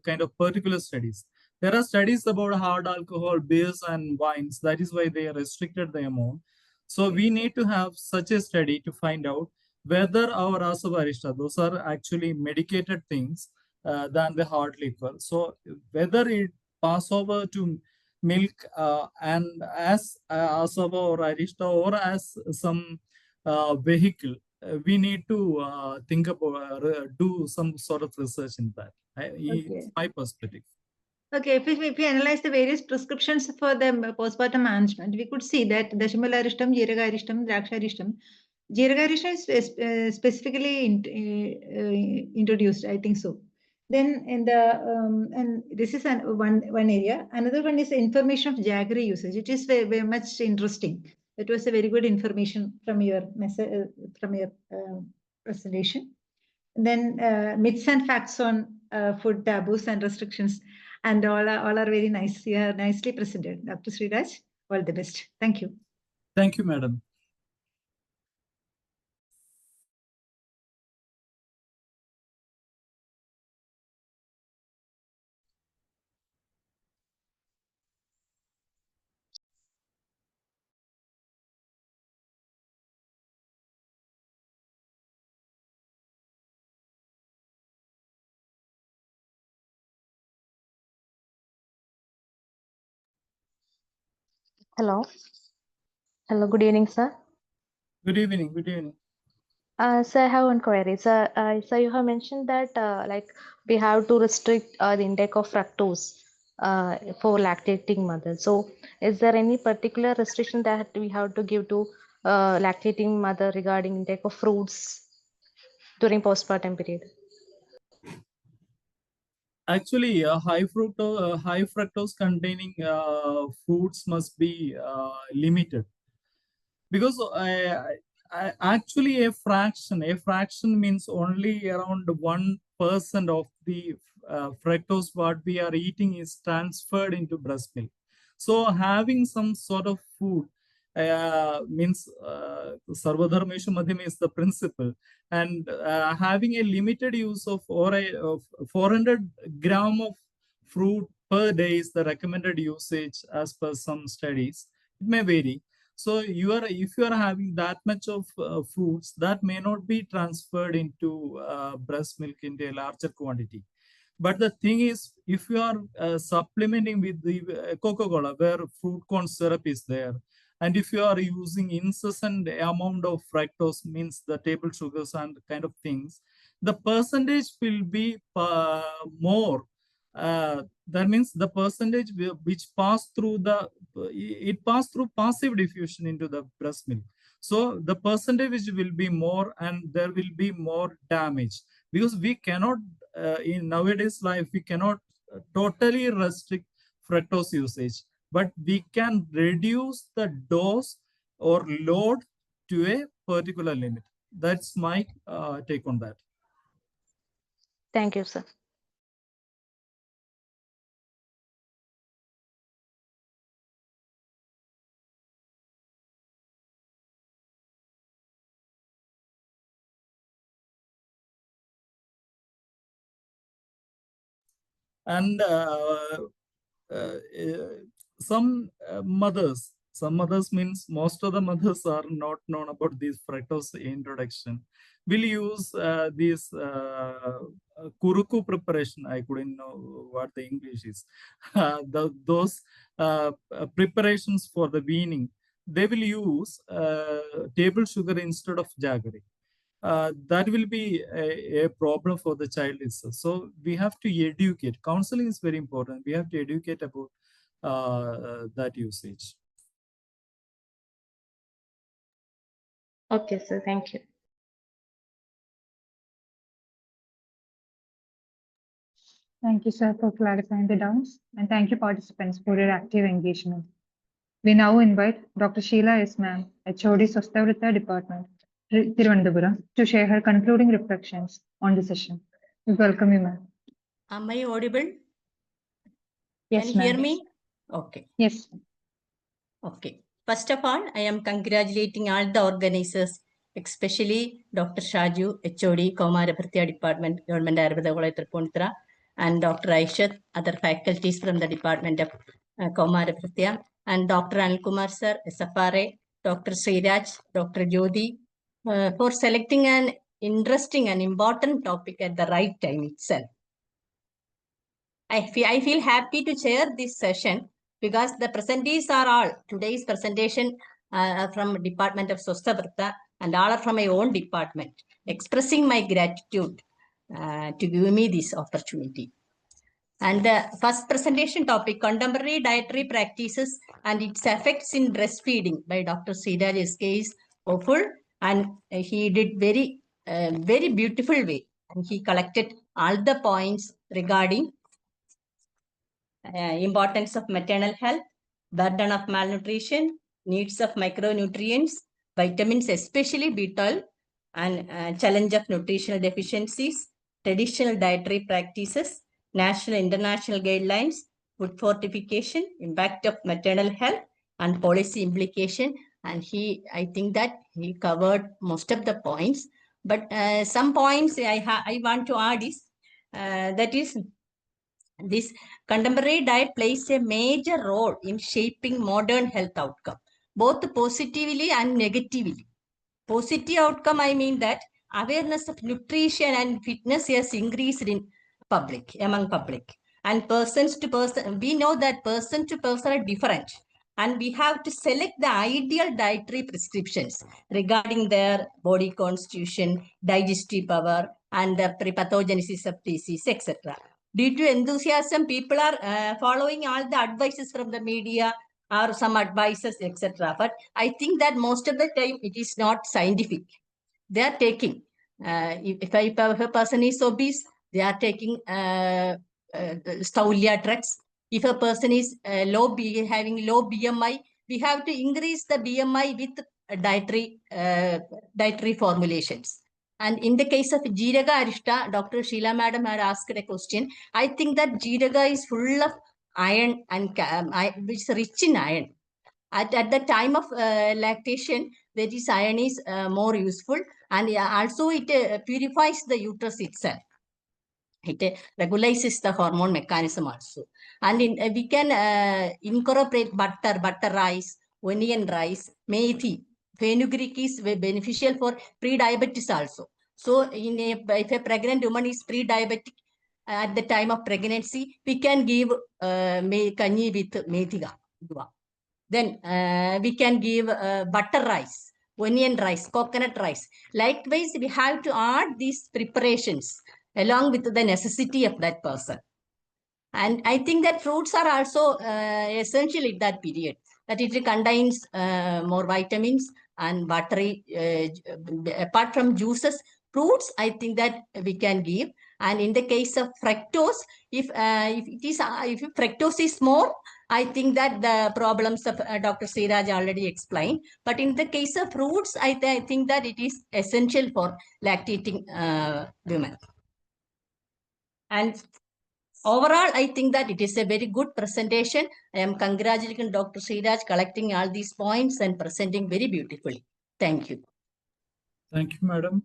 kind of particular studies. There are studies about hard alcohol, beers, and wines. That is why they restricted the amount. So we need to have such a study to find out whether our asavarishta, those are actually medicated things than the hard liquor. So whether it pass over to milk and as asava or arishta or as some vehicle, we need to think about do some sort of research in that. It's my perspective. Okay, if we analyze the various prescriptions for the postpartum management, we could see that Dashimalarishtam, Jeeragarishtam, Draksharishtam. Jeeragarishtam is specifically introduced, I think so. Then in the and this is one area. Another one is information of jaggery usage. It is very, very much interesting. It was a very good information from your message from your presentation. Then myths and facts on food taboos and restrictions, and all are very nice. You are nicely presented, Dr. Sriraj. All the best. Thank you. Thank you, madam. Hello. Hello, good evening, sir. Good evening. Good evening. Sir, I have one query. So you have mentioned that like we have to restrict the intake of fructose for lactating mothers. So is there any particular restriction that we have to give to lactating mother regarding intake of fruits during postpartum period? Actually, high fructose containing fruits must be limited because actually a fraction. A fraction means only around 1% of the fructose what we are eating is transferred into breast milk. So having some sort of food means Sarvadharmeshu Madhyam is the principle, and having a limited use of of 400 gram of fruit per day is the recommended usage as per some studies. It may vary. So if you are having that much of fruits, that may not be transferred into breast milk into a larger quantity. But the thing is, if you are supplementing with the Coca-Cola, where fruit corn syrup is there, and if you are using incessant amount of fructose, means the table sugars and kind of things, the percentage will be more. That means the percentage which pass through it pass through passive diffusion into the breast milk. So the percentage will be more, and there will be more damage, because we cannot in nowadays life we cannot totally restrict fructose usage, but we can reduce the dose or load to a particular limit. That's my take on that. Thank you, sir. And some mothers means most of the mothers are not known about this fructose introduction, will use this kuruku preparation. I couldn't know what the English is. Those preparations for the weaning, they will use table sugar instead of jaggery. That will be a problem for the child itself. So we have to educate. Counseling is very important. We have to educate about that usage. Okay, sir. Thank you. Thank you, sir, for clarifying the doubts, and thank you, participants, for your active engagement. We now invite Dr. Sheila S. Ma'am, HOD Swasthavrita Department, Thiruvananthapuram, to share her concluding reflections on the session. We welcome you, ma'am. Am I audible? Yes, Can you hear ma'am. me? Okay. Yes. Okay. First of all, I am congratulating all the organizers, especially Dr. Shaju, HOD, Kaumaraprathya Department, Government Ayurveda College, Tripunithura, and Dr. Aishat, other faculties from the Department of Kaumaraprathya, and Dr. Anilkumar sir, SFRA, Dr. Sriraj, Dr. Jyoti, for selecting an interesting and important topic at the right time itself. I feel happy to chair this session because the presentees are all today's presentation from Department of Swasthavrita, and all are from my own department, expressing my gratitude to give me this opportunity. And the first presentation topic, contemporary dietary practices and its effects in breastfeeding, by Dr. Sriraj SK, is hopeful, and he did very beautiful way, and he collected all the points regarding importance of maternal health, burden of malnutrition, needs of micronutrients, vitamins, especially B12, and challenge of nutritional deficiencies, traditional dietary practices, national international guidelines, food fortification, impact of maternal health, and policy implication. And I think that he covered most of the points. But some points I want to add is that is, this contemporary diet plays a major role in shaping modern health outcome, both positively and negatively. Positive outcome, I mean that awareness of nutrition and fitness has increased in among public. And persons to person, we know that person to person are different. And we have to select the ideal dietary prescriptions regarding their body constitution, digestive power, and the pathogenesis of disease, etc. Due to enthusiasm, people are following all the advices from the media or some advices, etc. But I think that most of the time it is not scientific. They are taking, if a person is obese, they are taking Staulia drugs. If a person is having low BMI, we have to increase the BMI with dietary formulations. And in the case of Jeeraga Arishta, Dr. Sheila Madam had asked a question. I think that Jeeraga is full of iron and which is rich in iron. At the time of lactation, where this iron is more useful, and also it purifies the uterus itself. It regulates the hormone mechanism also. And we can incorporate butter rice, onion rice, methi. Fenugreek is beneficial for pre-diabetes also. So if a pregnant woman is pre-diabetic at the time of pregnancy, we can give kanji with methiga. Then we can give butter rice, onion rice, coconut rice. Likewise, we have to add these preparations along with the necessity of that person. And I think that fruits are also essential in that period, that it contains more vitamins and buttery, apart from juices, fruits, I think that we can give. And in the case of fructose, if fructose is more, I think that the problems of Dr. Siraj already explained. But in the case of fruits, I think that it is essential for lactating women. And overall, I think that it is a very good presentation. I am congratulating Dr. Siraj collecting all these points and presenting very beautifully. Thank you. Thank you, Madam.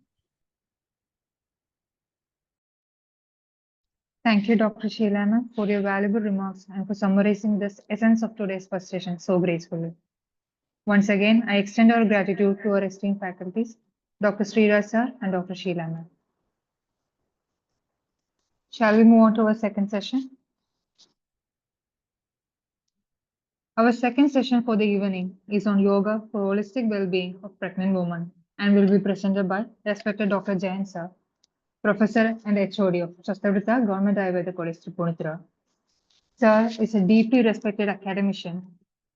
Thank you, Dr. Sheila, for your valuable remarks and for summarizing this essence of today's first session so gracefully. Once again, I extend our gratitude to our esteemed faculties, Dr. Sriraj sir and Dr. Sheila ma'am. Shall we move on to our second session? Our second session for the evening is on yoga for holistic well-being of pregnant women and will be presented by respected Dr. Jain sir, Professor and HOD of Shastavrita Government Ayurveda College, Tripunithura. Sir is a deeply respected academician,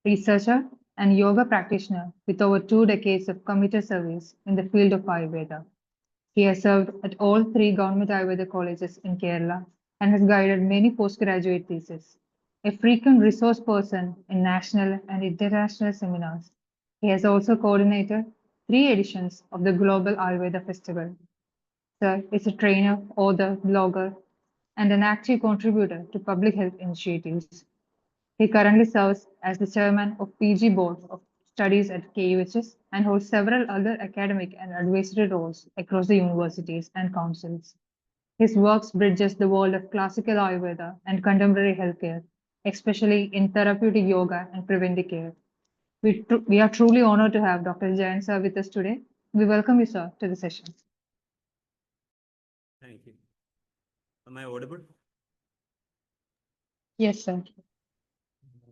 researcher, and yoga practitioner with over 2 decades of committed service in the field of Ayurveda. He has served at all 3 government Ayurveda colleges in Kerala and has guided many postgraduate theses. A frequent resource person in national and international seminars, he has also coordinated 3 editions of the Global Ayurveda Festival. Sir is a trainer, author, blogger, and an active contributor to public health initiatives. He currently serves as the chairman of PG Board of Studies at KUHS and holds several other academic and advisory roles across the universities and councils. His works bridges the world of classical Ayurveda and contemporary healthcare, especially in therapeutic yoga and preventive care. We are truly honored to have Dr. Jain sir with us today. We welcome you, sir, to the session. Thank you. Am I audible? Yes, sir.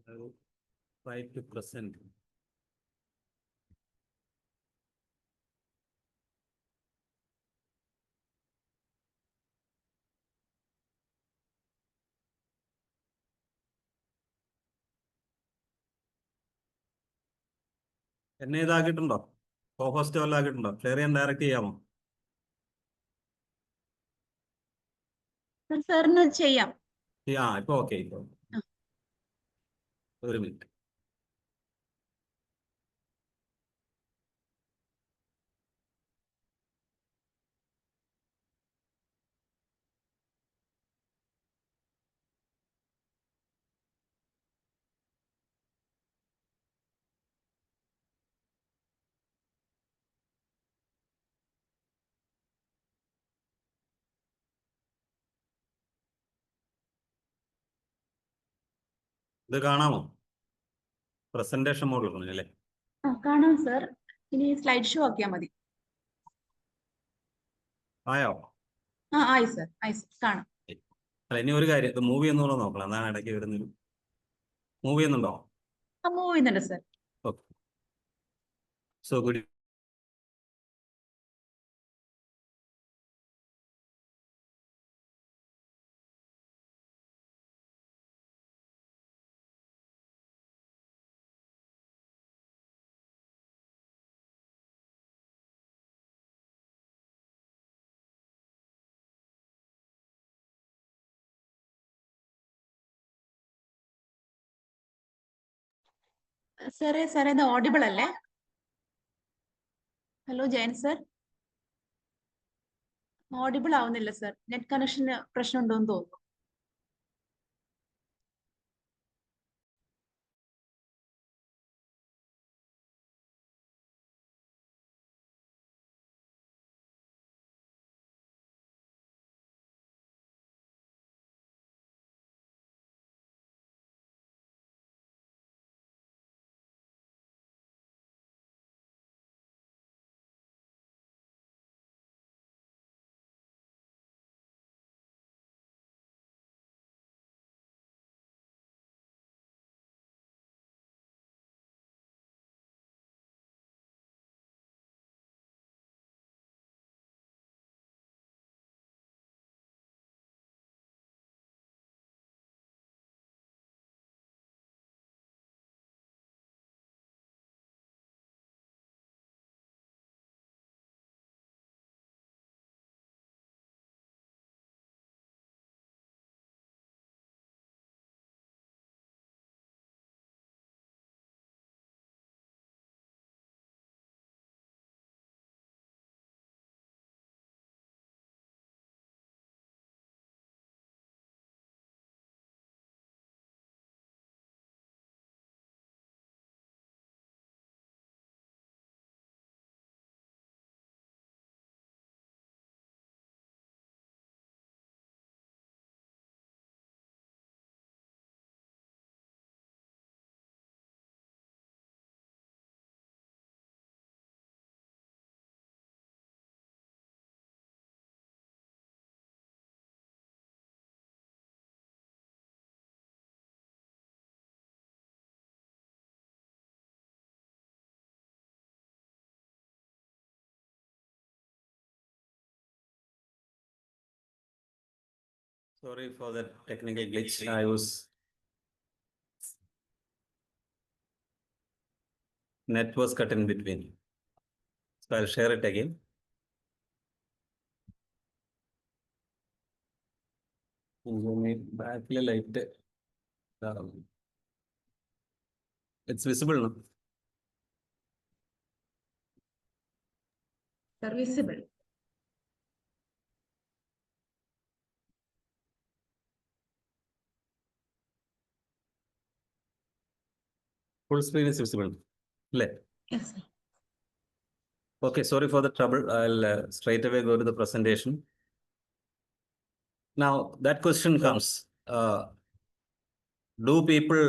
I will try to present. എന്നെ ഇതാക്കിയിട്ടുണ്ടോ? Co-host വല്ല ആക്കിയിട്ടുണ്ടോ? Share ചെയ്യാൻ direct ചെയ്യാമോ? സാറിന് ചെയ്യാം. ഇപ്പൊ okay. ഒരു minute. ഇത് കാണാമോ? Presentation മോഡിൽ അല്ലേ? കാണാം സർ. ഇനി സ്ലൈഡ് ഷോ ആക്കിയാൽ മതി. ആയോ? ആയി സർ, കാണാം. അല്ല, ഇനി ഒരു കാര്യം, ഇത് മൂവ് ചെയ്യുന്നുണ്ടോ നോക്കണം. എന്താണ് ഇടയ്ക്ക് വരുന്നത്? മൂവ് ചെയ്യുന്നുണ്ടോ? മൂവ് ചെയ്യുന്നുണ്ട് സർ. ഓക്കെ. So good. സാറേ ഇത് ഓഡിബിൾ അല്ലേ? ഹലോ ജയൻ സർ, ഓഡിബിൾ ആവുന്നില്ല സർ. നെറ്റ് കണക്ഷന് പ്രശ്നമുണ്ടോന്ന് തോന്നുന്നു. Sorry for that technical glitch. I was net was cut in between. So I'll share it again. Back light. It's visible now. Sir, visible. Full screen is visible. Yes, sir. Okay, sorry for the trouble. I'll straight away go to the presentation. Now, that question comes, do people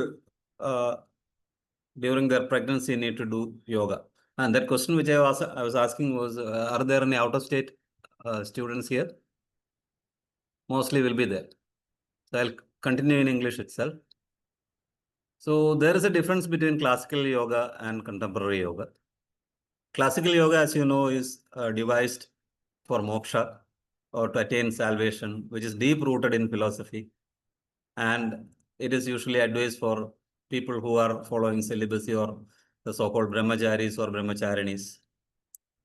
during their pregnancy need to do yoga? And that question which I was asking was, are there any out-of-state students here? Mostly will be there. So I'll continue in English itself. So there is a difference between classical yoga and contemporary yoga. Classical yoga, as you know, is devised for moksha or to attain salvation, which is deep rooted in philosophy. And it is usually advised for people who are following celibacy or the so-called brahmacharis or brahmacharinis.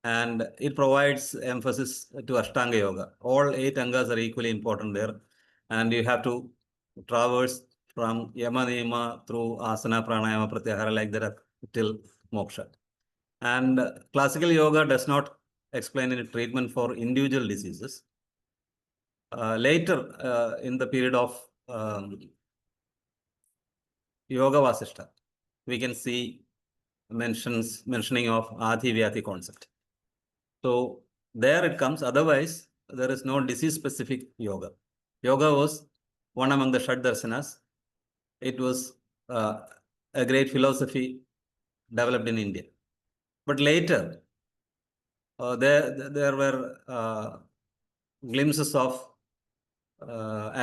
And it provides emphasis to Ashtanga yoga. All 8 angas are equally important there. And you have to traverse from yama niyama through asana, pranayama, pratyahara like that till moksha. And classical yoga does not explain any treatment for individual diseases. Later, in the period of Yoga Vasishta, we can see mentioning of Adi Vyati concept. So there it comes. Otherwise, there is no disease-specific yoga. Yoga was one among the Shad Darsanas. It was a great philosophy developed in India. But later, there were glimpses of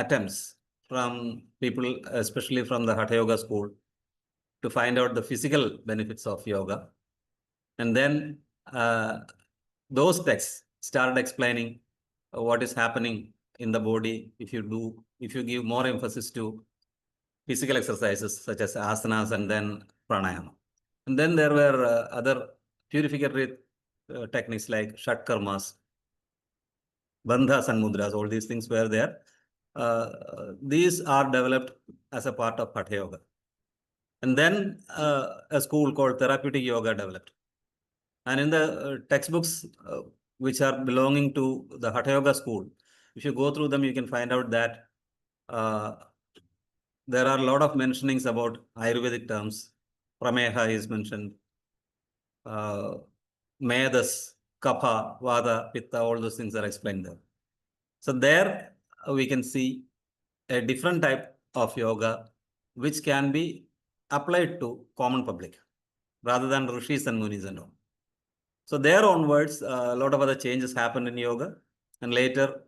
attempts from people, especially from the Hatha Yoga school, to find out the physical benefits of yoga. And then those texts started explaining what is happening in the body if you give more emphasis to physical exercises such as asanas and then pranayama. And then there were other purificatory techniques like shat karmas, bandhas and mudras, all these things were there. These are developed as a part of Hatha Yoga. And then a school called therapeutic yoga developed. And in the textbooks which are belonging to the Hatha Yoga school, if you go through them, you can find out that there are a lot of mentionings about Ayurvedic terms. Prameha is mentioned. Medas, Kapha, Vada, Pitta, all those things are explained there. So there we can see a different type of yoga which can be applied to common public rather than rishis and munis and all. So there onwards, a lot of other changes happened in yoga. And later,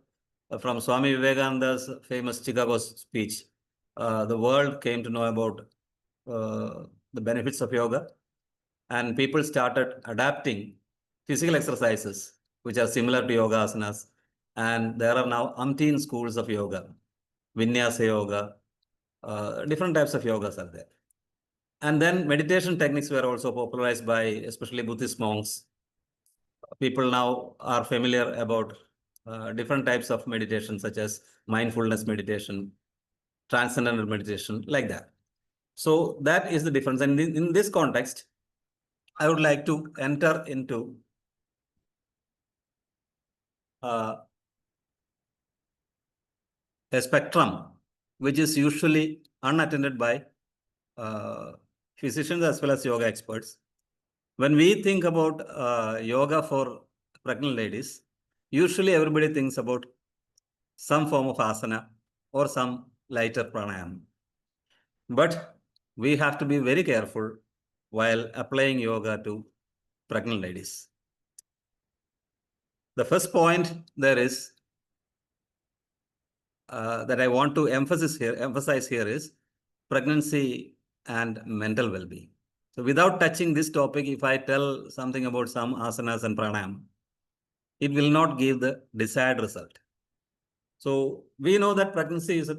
from Swami Vivekananda's famous Chicago speech, the world came to know about the benefits of yoga. And people started adapting physical exercises, which are similar to yoga asanas. And there are now umpteen schools of yoga, vinyasa yoga, different types of yogas are there. And then meditation techniques were also popularized by especially Buddhist monks. People now are familiar about different types of meditation, such as mindfulness meditation, transcendental meditation, like that. So that is the difference. And in this context, I would like to enter into a spectrum which is usually unattended by physicians as well as yoga experts. When we think about yoga for pregnant ladies, usually everybody thinks about some form of asana or some lighter pranayama. But we have to be very careful while applying yoga to pregnant ladies. The first point there is that I want to emphasize here is pregnancy and mental well-being. So without touching this topic, if I tell something about some asanas and pranayama, it will not give the desired result. So we know that pregnancy is a...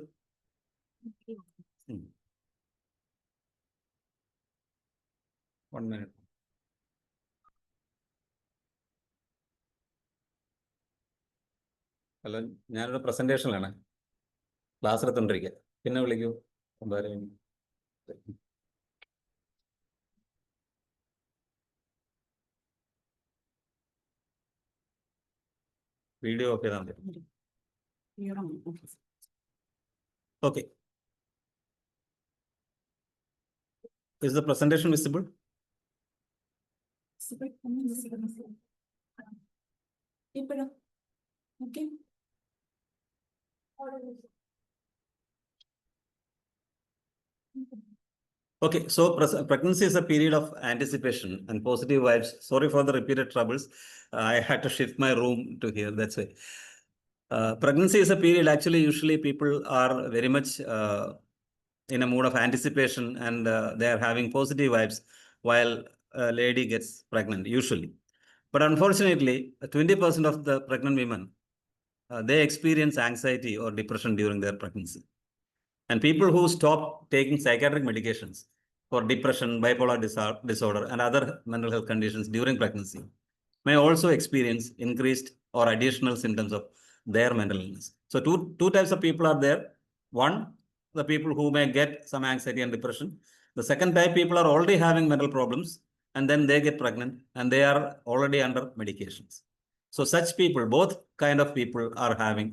One minute. Hello, ഞാനൊരു പ്രസന്റേഷനിലാണ് class എടുത്തോണ്ടിരിക്കുക പിന്നെ വിളിക്കൂ video of ചെയ്താൽ മതി. Okay. Is the presentation visible? Okay. Okay, so pregnancy is a period of anticipation and positive vibes. Sorry for the repeated troubles. I had to shift my room to here, that's why. Pregnancy is a period, actually, usually people are very much in a mood of anticipation and they are having positive vibes while a lady gets pregnant, usually. But unfortunately, 20% of the pregnant women, they experience anxiety or depression during their pregnancy. And people who stop taking psychiatric medications for depression, bipolar disorder, and other mental health conditions during pregnancy may also experience increased or additional symptoms of their mental illness. So two types of people are there. One, the people who may get some anxiety and depression. The second type, people are already having mental problems and then they get pregnant and they are already under medications. So such people, both kind of people are having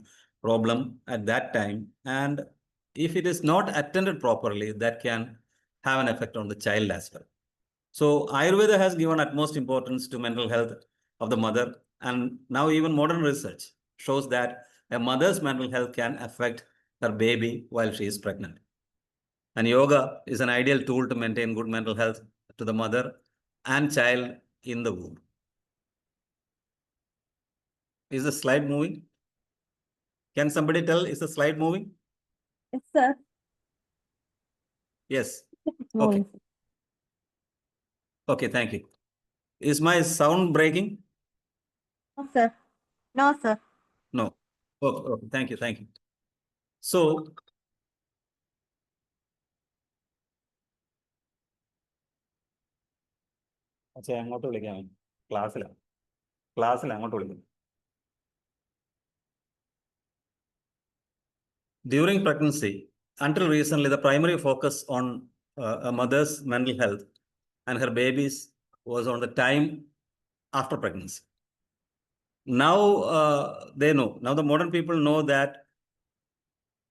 problem at that time. And if it is not attended properly, that can have an effect on the child as well. So Ayurveda has given utmost importance to mental health of the mother. And now even modern research shows that a mother's mental health can affect her baby while she is pregnant. And yoga is an ideal tool to maintain good mental health to the mother and child in the womb. Is the slide moving? Can somebody tell, is the slide moving? Yes, sir. Yes. Okay. Okay, thank you. Is my sound breaking? No, sir. No, sir. No. Okay, okay. Thank you. Thank you. So, അങ്ങോട്ട് വിളിക്കാം ക്ലാസ്സിൽ അങ്ങോട്ട് വിളിക്കാം. During pregnancy, until recently, the primary focus on a mother's mental health and her babies was on the time after pregnancy. Now they know. Now the modern people know that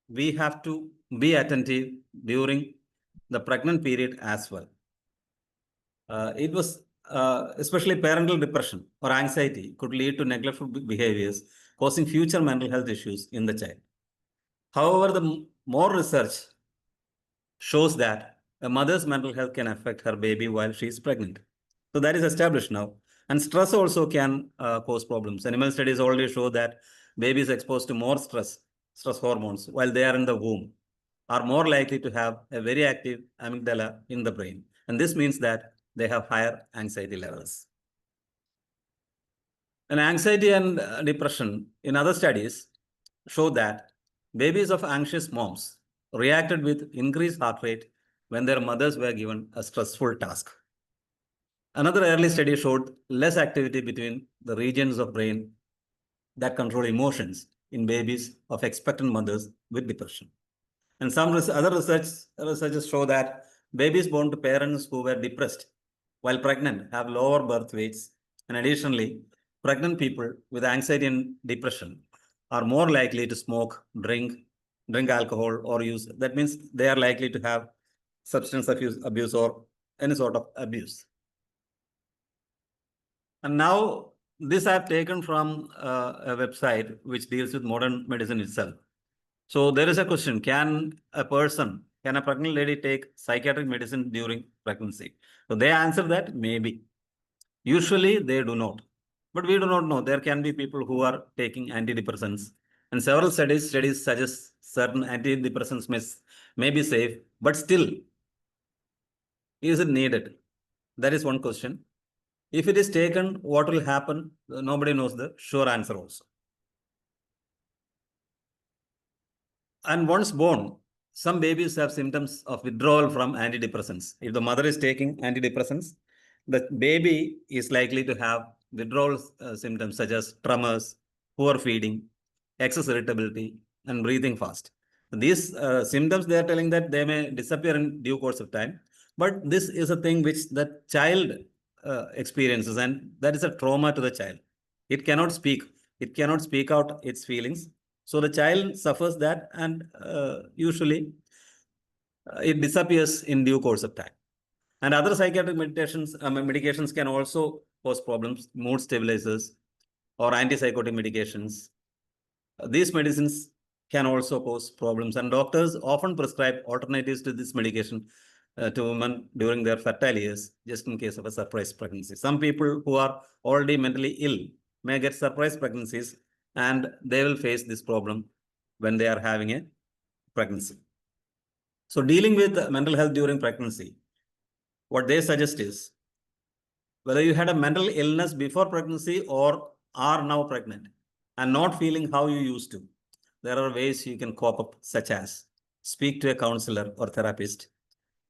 we have to be attentive during the pregnant period as well. It was especially parental depression or anxiety could lead to neglectful behaviors, causing future mental health issues in the child. However, the more research shows that a mother's mental health can affect her baby while she is pregnant. So that is established now. And stress also can cause problems. Animal studies already show that babies exposed to more stress hormones while they are in the womb are more likely to have a very active amygdala in the brain. And this means that they have higher anxiety levels. And anxiety and depression in other studies show that babies of anxious moms reacted with increased heart rate when their mothers were given a stressful task. Another early study showed less activity between the regions of brain that control emotions in babies of expectant mothers with depression. And some other researchers show that babies born to parents who were depressed while pregnant have lower birth weights. And additionally, pregnant people with anxiety and depression are more likely to smoke, drink alcohol, or use. That means they are likely to have substance abuse or any sort of abuse. And now this I have taken from a website which deals with modern medicine itself. So there is a question, can a pregnant lady take psychiatric medicine during pregnancy? So they answer that maybe. Usually they do not. But we do not know. There can be people who are taking antidepressants. And several studies suggest certain antidepressants may be safe, but still, is it needed? That is one question. If it is taken, what will happen? Nobody knows the sure answer also. And once born, some babies have symptoms of withdrawal from antidepressants. If the mother is taking antidepressants, the baby is likely to have withdrawal symptoms such as tremors, poor feeding, excess irritability, and breathing fast. These symptoms, they are telling that they may disappear in due course of time. But this is a thing which the child experiences, and that is a trauma to the child. It cannot speak. It cannot speak out its feelings. So the child suffers that, and usually it disappears in due course of time. And other psychiatric medications can also cause problems, mood stabilizers or antipsychotic medications. These medicines can also cause problems, and doctors often prescribe alternatives to this medication to women during their fertile years, just in case of a surprise pregnancy. Some people who are already mentally ill may get surprise pregnancies, and they will face this problem when they are having a pregnancy. So dealing with mental health during pregnancy, what they suggest is, whether you had a mental illness before pregnancy or are now pregnant and not feeling how you used to, there are ways you can cope up, such as speak to a counselor or therapist,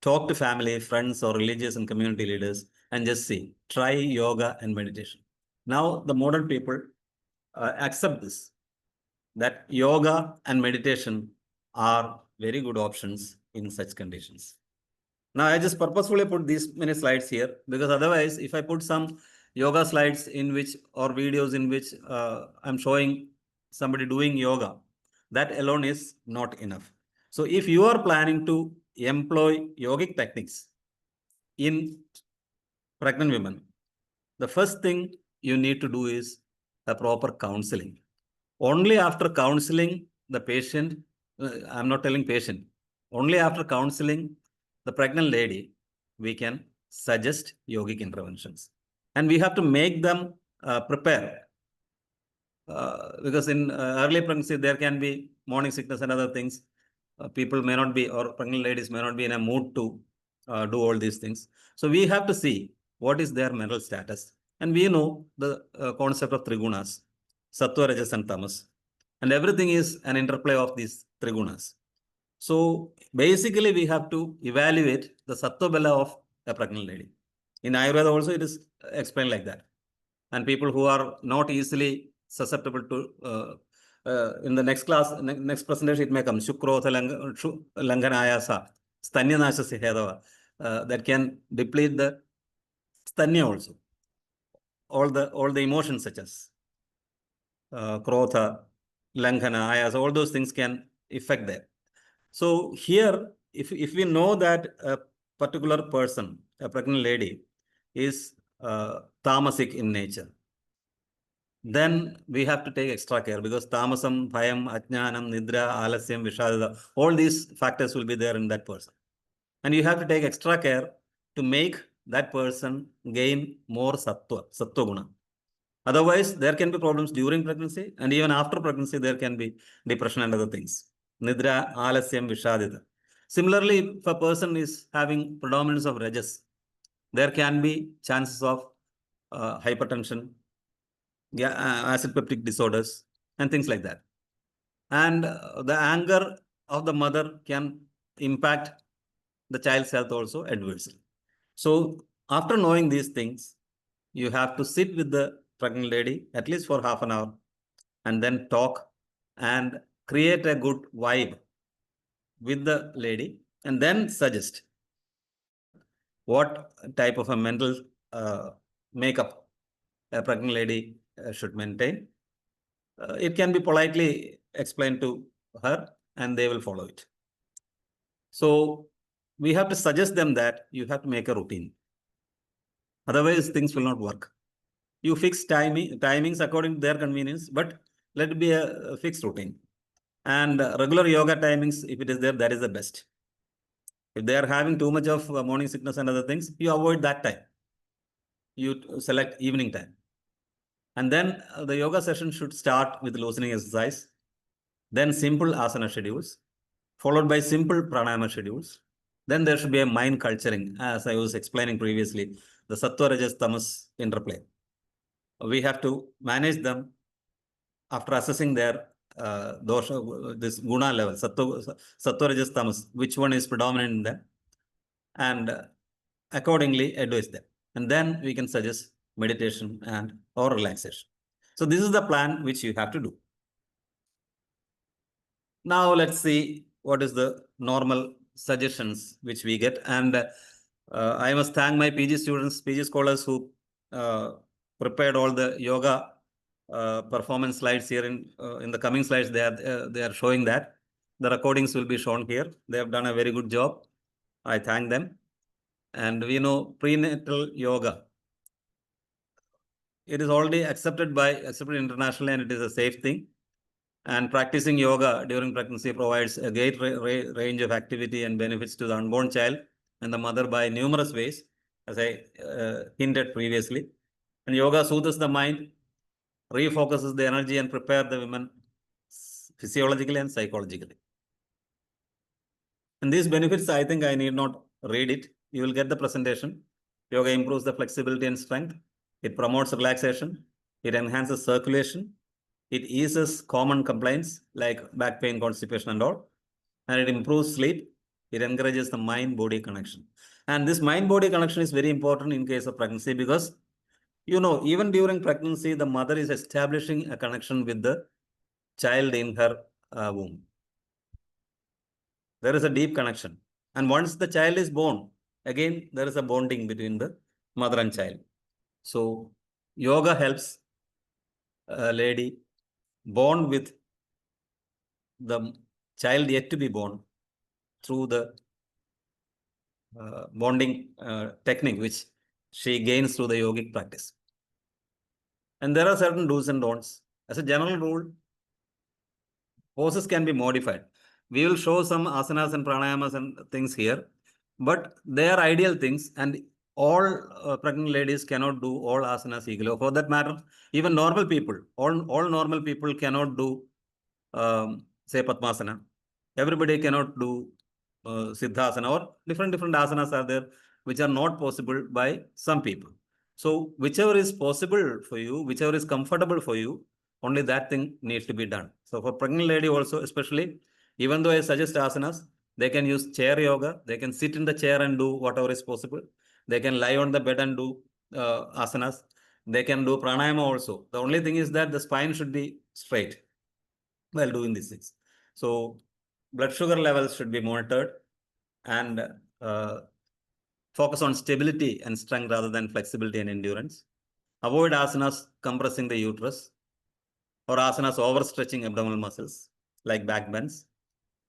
talk to family, friends, or religious and community leaders, and just see, try yoga and meditation. Now, the modern people accept this, that yoga and meditation are very good options in such conditions. Now, I just purposefully put these many slides here because otherwise, if I put some yoga slides in which, or videos in which I'm showing somebody doing yoga, that alone is not enough. So if you are planning to employ yogic techniques in pregnant women, the first thing you need to do is a proper counseling. Only after counseling the patient, I'm not telling patient, only after counseling the pregnant lady, we can suggest yogic interventions. And we have to make them prepare. Because in early pregnancy, there can be morning sickness and other things. People may not be, or pregnant ladies may not be in a mood to do all these things. So we have to see what is their mental status. And we know the concept of trigunas, sattva, rajas, and tamas. And everything is an interplay of these trigunas. So basically, we have to evaluate the sattva bala of a pregnant lady. In Ayurveda also, it is explained like that. And people who are not easily susceptible to, in the next class, next presentation, it may come, Shukrotha Langanayasa, Stanyanasha Hedava, that can deplete the stanya also. all the emotions such as krodha, langhana, ayas, all those things can affect there. So here, if we know that a particular person, a pregnant lady, is tamasic in nature, then we have to take extra care because tamasam, bhayam, ajnanam, nidra, alasyam, vishadha, all these factors will be there in that person. And you have to take extra care to make that person gain more sattva guna. Otherwise, there can be problems during pregnancy, and even after pregnancy, there can be depression and other things. Nidra, alasyam, vishadita. Similarly, if a person is having predominance of rajas, there can be chances of hypertension, acid peptic disorders, and things like that. And the anger of the mother can impact the child's health also adversely. So after knowing these things, you have to sit with the pregnant lady at least for half an hour and then talk and create a good vibe with the lady and then suggest what type of a mental makeup a pregnant lady should maintain. It can be politely explained to her and they will follow it. So we have to suggest them that you have to make a routine. Otherwise, things will not work. You fix timings according to their convenience, but let it be a fixed routine. And regular yoga timings, if it is there, that is the best. If they are having too much of morning sickness and other things, you avoid that time. You select evening time. And then the yoga session should start with loosening exercise, then simple asana schedules, followed by simple pranayama schedules. Then there should be a mind culturing, as I was explaining previously, the sattva, rajas, tamas interplay. We have to manage them after assessing their dosha, this guna level, sattva, rajas, tamas, which one is predominant in them, and accordingly advise them. And then we can suggest meditation and or relaxation. So this is the plan which you have to do. Now let's see what is the normal suggestions which we get. And I must thank my PG students, PG scholars who prepared all the yoga performance slides here. In the coming slides, they are showing that. The recordings will be shown here. They have done a very good job. I thank them. And we know prenatal yoga. It is already accepted internationally, and it is a safe thing. And practicing yoga during pregnancy provides a great range of activity and benefits to the unborn child and the mother by numerous ways, as I hinted previously. And yoga soothes the mind, refocuses the energy, and prepares the women physiologically and psychologically. And these benefits, I think I need not read it. You will get the presentation. Yoga improves the flexibility and strength. It promotes relaxation. It enhances circulation. It eases common complaints like back pain, constipation, and all. And it improves sleep. It encourages the mind-body connection. And this mind-body connection is very important in case of pregnancy because, you know, even during pregnancy, the mother is establishing a connection with the child in her womb. There is a deep connection. And once the child is born, again, there is a bonding between the mother and child. So yoga helps a lady born with the child yet to be born through the bonding technique which she gains through the yogic practice. And there are certain do's and don'ts. As a general rule, poses can be modified. We will show some asanas and pranayamas and things here, but they are ideal things, and all pregnant ladies cannot do all asanas equally. For that matter, even normal people, all normal people cannot do, say, Padmasana. Everybody cannot do Siddhasana, or different asanas are there which are not possible by some people. So whichever is possible for you, whichever is comfortable for you, only that thing needs to be done. So for pregnant lady also, especially, even though I suggest asanas, they can use chair yoga. They can sit in the chair and do whatever is possible. They can lie on the bed and do asanas. They can do pranayama also. The only thing is that the spine should be straight while doing these things. So blood sugar levels should be monitored and focus on stability and strength rather than flexibility and endurance. Avoid asanas compressing the uterus or asanas overstretching abdominal muscles like back bends.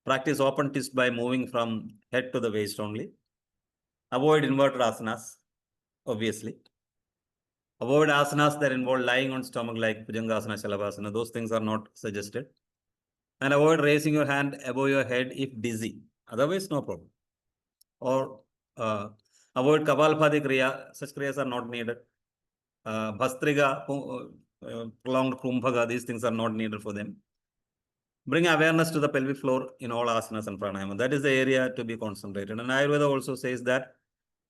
Practice open twist by moving from head to the waist only. Avoid inverted asanas, obviously. Avoid asanas that involve lying on stomach like Bhujangasana, Shalabhasana. Those things are not suggested. And avoid raising your hand above your head if dizzy. Otherwise, no problem. Or avoid Kapalabhati Kriya. Such Kriyas are not needed. Bhastriga, prolonged Kumbhaga, these things are not needed for them. Bring awareness to the pelvic floor in all asanas and pranayama. That is the area to be concentrated. And Ayurveda also says that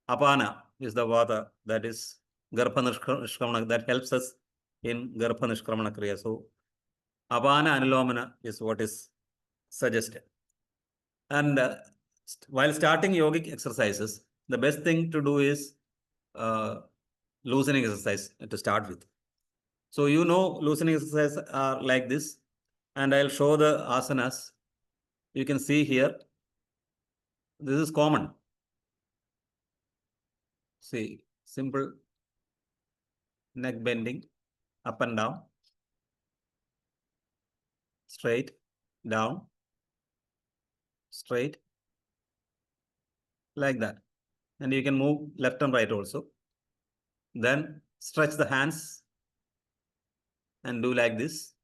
apana is the vata, that is Garbha Nishkramana, that helps us in Garbha Nishkramana Kriya. So apana anulomana is what is suggested. And while starting yogic exercises, the best thing to do is loosening exercise to start with. So you know loosening exercises are like this, and I'll show the asanas. You can see here, this is common. See, simple neck bending, up and down, straight, down, straight, like that. And you can move left and right also. Then stretch the hands and do like this.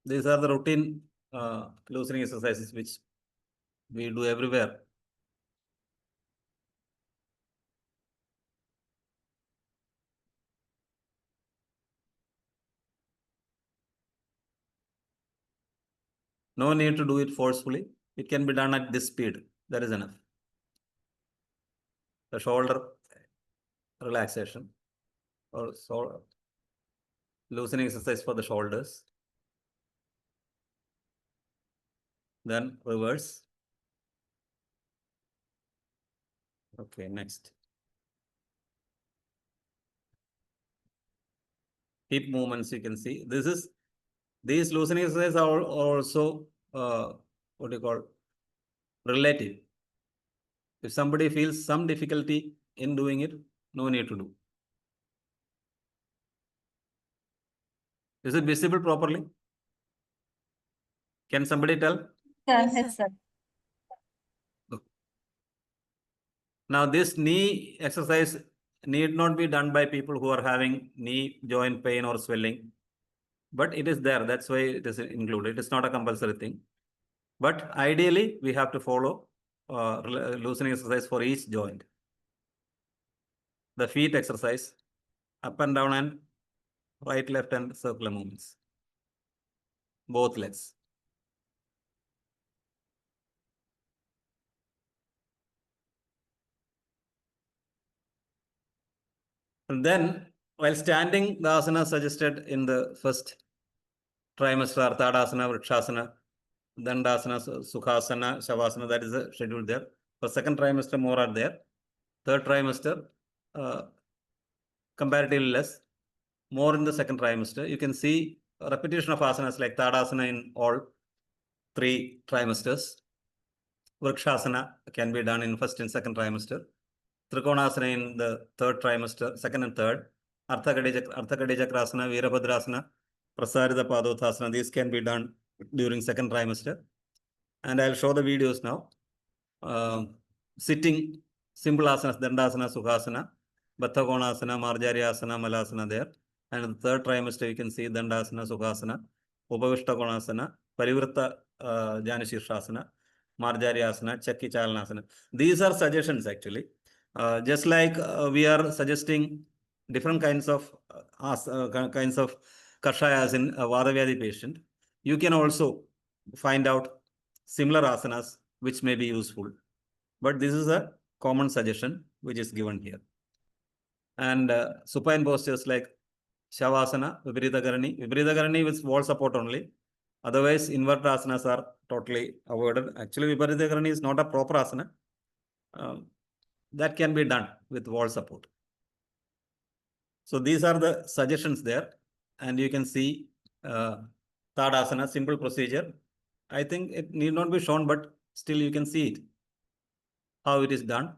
These are the routine loosening exercises which we do everywhere. No need to do it forcefully. It can be done at this speed. That is enough. The shoulder relaxation or loosening exercise for the shoulders. Then reverse. Okay, next. Hip movements you can see. These loosening exercises are also what do you call, relative. If somebody feels some difficulty in doing it, no need to do. Is it visible properly? Can somebody tell? Yes, sir. Now this knee exercise need not be done by people who are having knee joint pain or swelling, but it is there. That's why it is included. It is not a compulsory thing. But ideally, we have to follow loosening exercise for each joint. The feet exercise, up and down and right, left and circular movements. Both legs. And then, while standing, the asana suggested in the first trimester are Tadasana, Vrikshasana, Dandasana, Sukhasana, Shavasana, that is a schedule there. For second trimester, more are there. Third trimester, comparatively less. More in the second trimester. You can see a repetition of asanas like Tadasana in all 3 trimesters. Vrikshasana can be done in first and second trimester. Trikonasana in the third trimester, second and third. Arthakadichakrasana, Virabhadrasana, Prasarita Padothasana, these can be done during second trimester. And I'll show the videos now. Sitting, simple asanas, Dandasana, Sukhasana, Batthakonasana, Marjaryasana, Malasana there. And in the third trimester, you can see Dandasana, Sukhasana, Upavishtakonasana, Parivritta Janashirshasana, Marjaryasana, Chakki Chalanasana. These are suggestions actually. Just like we are suggesting different kinds of kashayas in a Vadavyadi patient, you can also find out similar asanas which may be useful. But this is a common suggestion which is given here. And supine postures like Shavasana, Viparita Karani with wall support only. Otherwise, invert asanas are totally avoided. Actually, Viparita Karani is not a proper asana. That can be done with wall support. So these are the suggestions there. And you can see Tadasana, simple procedure. I think it need not be shown, but still you can see it, how it is done.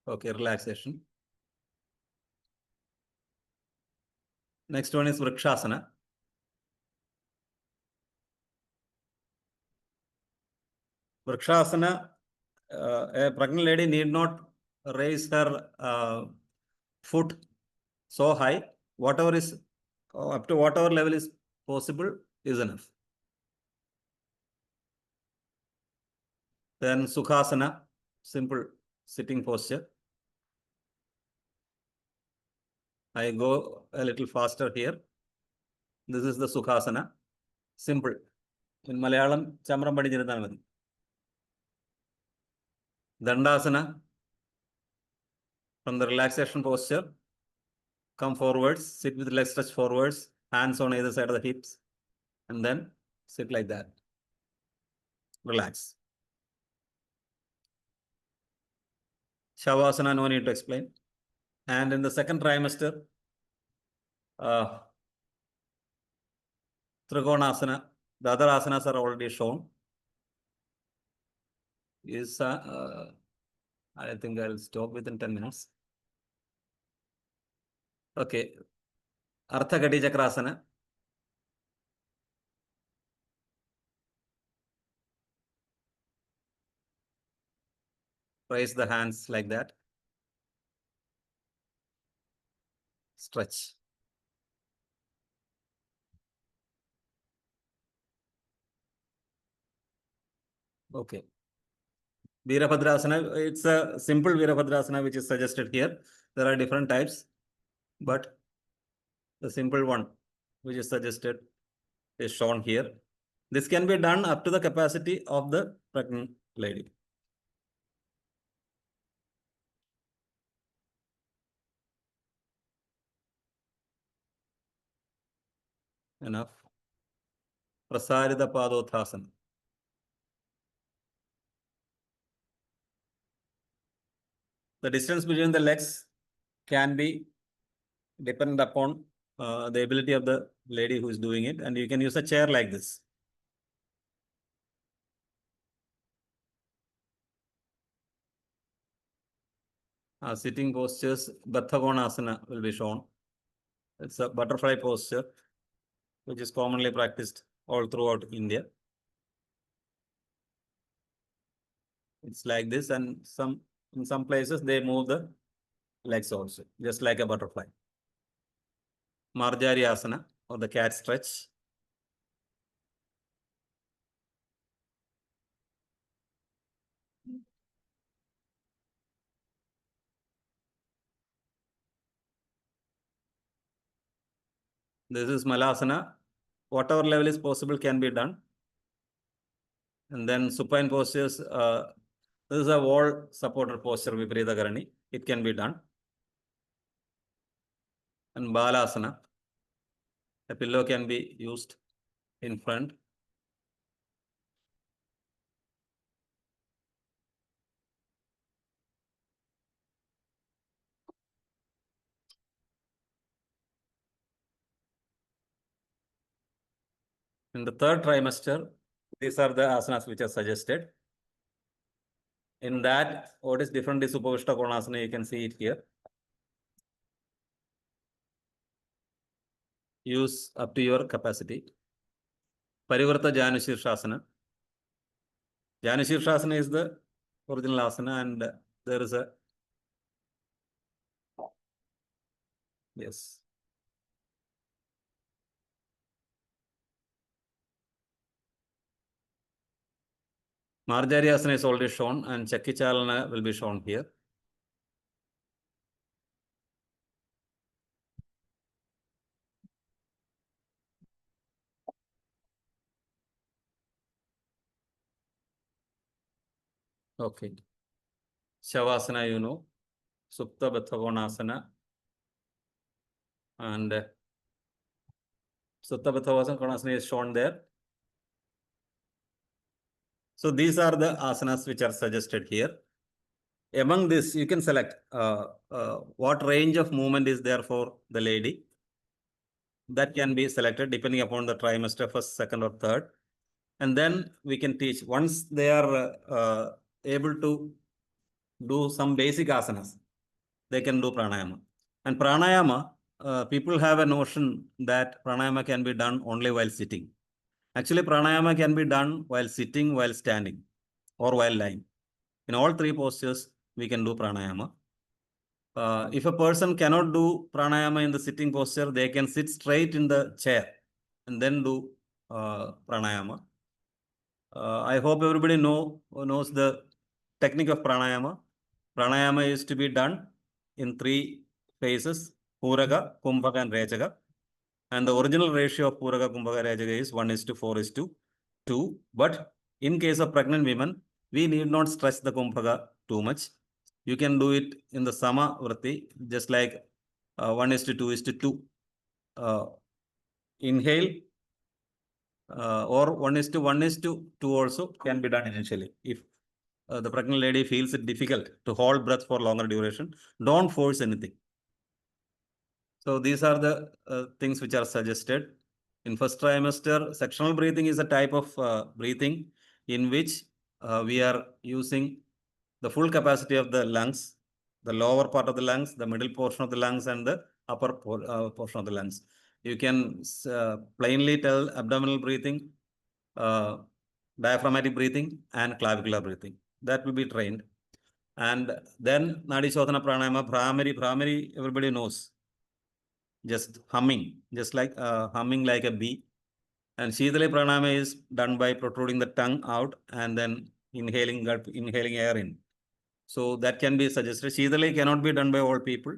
Okay, relaxation. Next one is Vrikshasana. Vrikshasana, a pregnant lady need not raise her foot so high. Whatever is up to whatever level is possible is enough. Then Sukhasana, simple sitting posture. I go a little faster here. This is the Sukhasana. Simple. In Malayalam, Chamram Padinirthan Madi. Dandasana. From the relaxation posture, come forwards, sit with legs stretched forwards, hands on either side of the hips, and then sit like that. Relax. Shavasana, no need to explain. And in the second trimester, Trikonasana, the other asanas are already shown. Is I think I'll stop within 10 minutes. Okay. Ardha Kati Chakrasana. Raise the hands like that. Stretch. Okay. Virabhadrasana, it's a simple Virabhadrasana which is suggested here. There are different types, but the simple one which is suggested is shown here. This can be done up to the capacity of the pregnant lady. Enough. Prasarita Padothasana. The distance between the legs can be dependent upon the ability of the lady who is doing it, and you can use a chair like this. Sitting postures, Batthakonasana will be shown. It's a butterfly posture, which is commonly practiced all throughout India. It's like this, and in some places they move the legs also, just like a butterfly. Marjari Asana, or the cat stretch. This is Malasana. Whatever level is possible can be done. And then supine postures. This is a wall supported posture, Viparita Karani. It can be done. And Balasana. A pillow can be used in front. In the third trimester, these are the asanas which are suggested. In that, what is different is Upavishta Konasana. You can see it here. Use up to your capacity. Parivarta Janushirshasana. Janushirshasana is the original asana, and there is a yes. Marjari asana is already shown, and Chakichalana will be shown here. Okay. Shavasana, you know. Supta Batthakonasana. And Supta Batthakonasana is shown there. So these are the asanas which are suggested here. Among this, you can select what range of movement is there for the lady. That can be selected depending upon the trimester, first, second, or third. And then we can teach. Once they are able to do some basic asanas, they can do pranayama. And pranayama, people have a notion that pranayama can be done only while sitting. Actually, pranayama can be done while sitting, while standing, or while lying. In all three postures, we can do pranayama. If a person cannot do pranayama in the sitting posture, they can sit straight in the chair and then do pranayama. I hope everybody knows the technique of pranayama. Pranayama is to be done in three phases: Puraka, Kumbhaka, and Rechaka. And the original ratio of Puraka, Kumbhaka, Rechaka is 1:4:2. But in case of pregnant women, we need not stretch the Kumbhaka too much. You can do it in the Sama Vrati, just like 1:2:2. Inhale, or 1:1:2 also can be done initially. If the pregnant lady feels it difficult to hold breath for longer duration, don't force anything. So these are the things which are suggested. In first trimester, sectional breathing is a type of breathing in which we are using the full capacity of the lungs, the lower part of the lungs, the middle portion of the lungs, and the upper portion of the lungs. You can plainly tell abdominal breathing, diaphragmatic breathing, and clavicular breathing. That will be trained. And then Nadi Shodhana Pranayama, Brahmari, everybody knows. Just humming, just like humming like a bee. And Shidali Pranayama is done by protruding the tongue out and then inhaling air in. So that can be suggested. Shidali cannot be done by all people.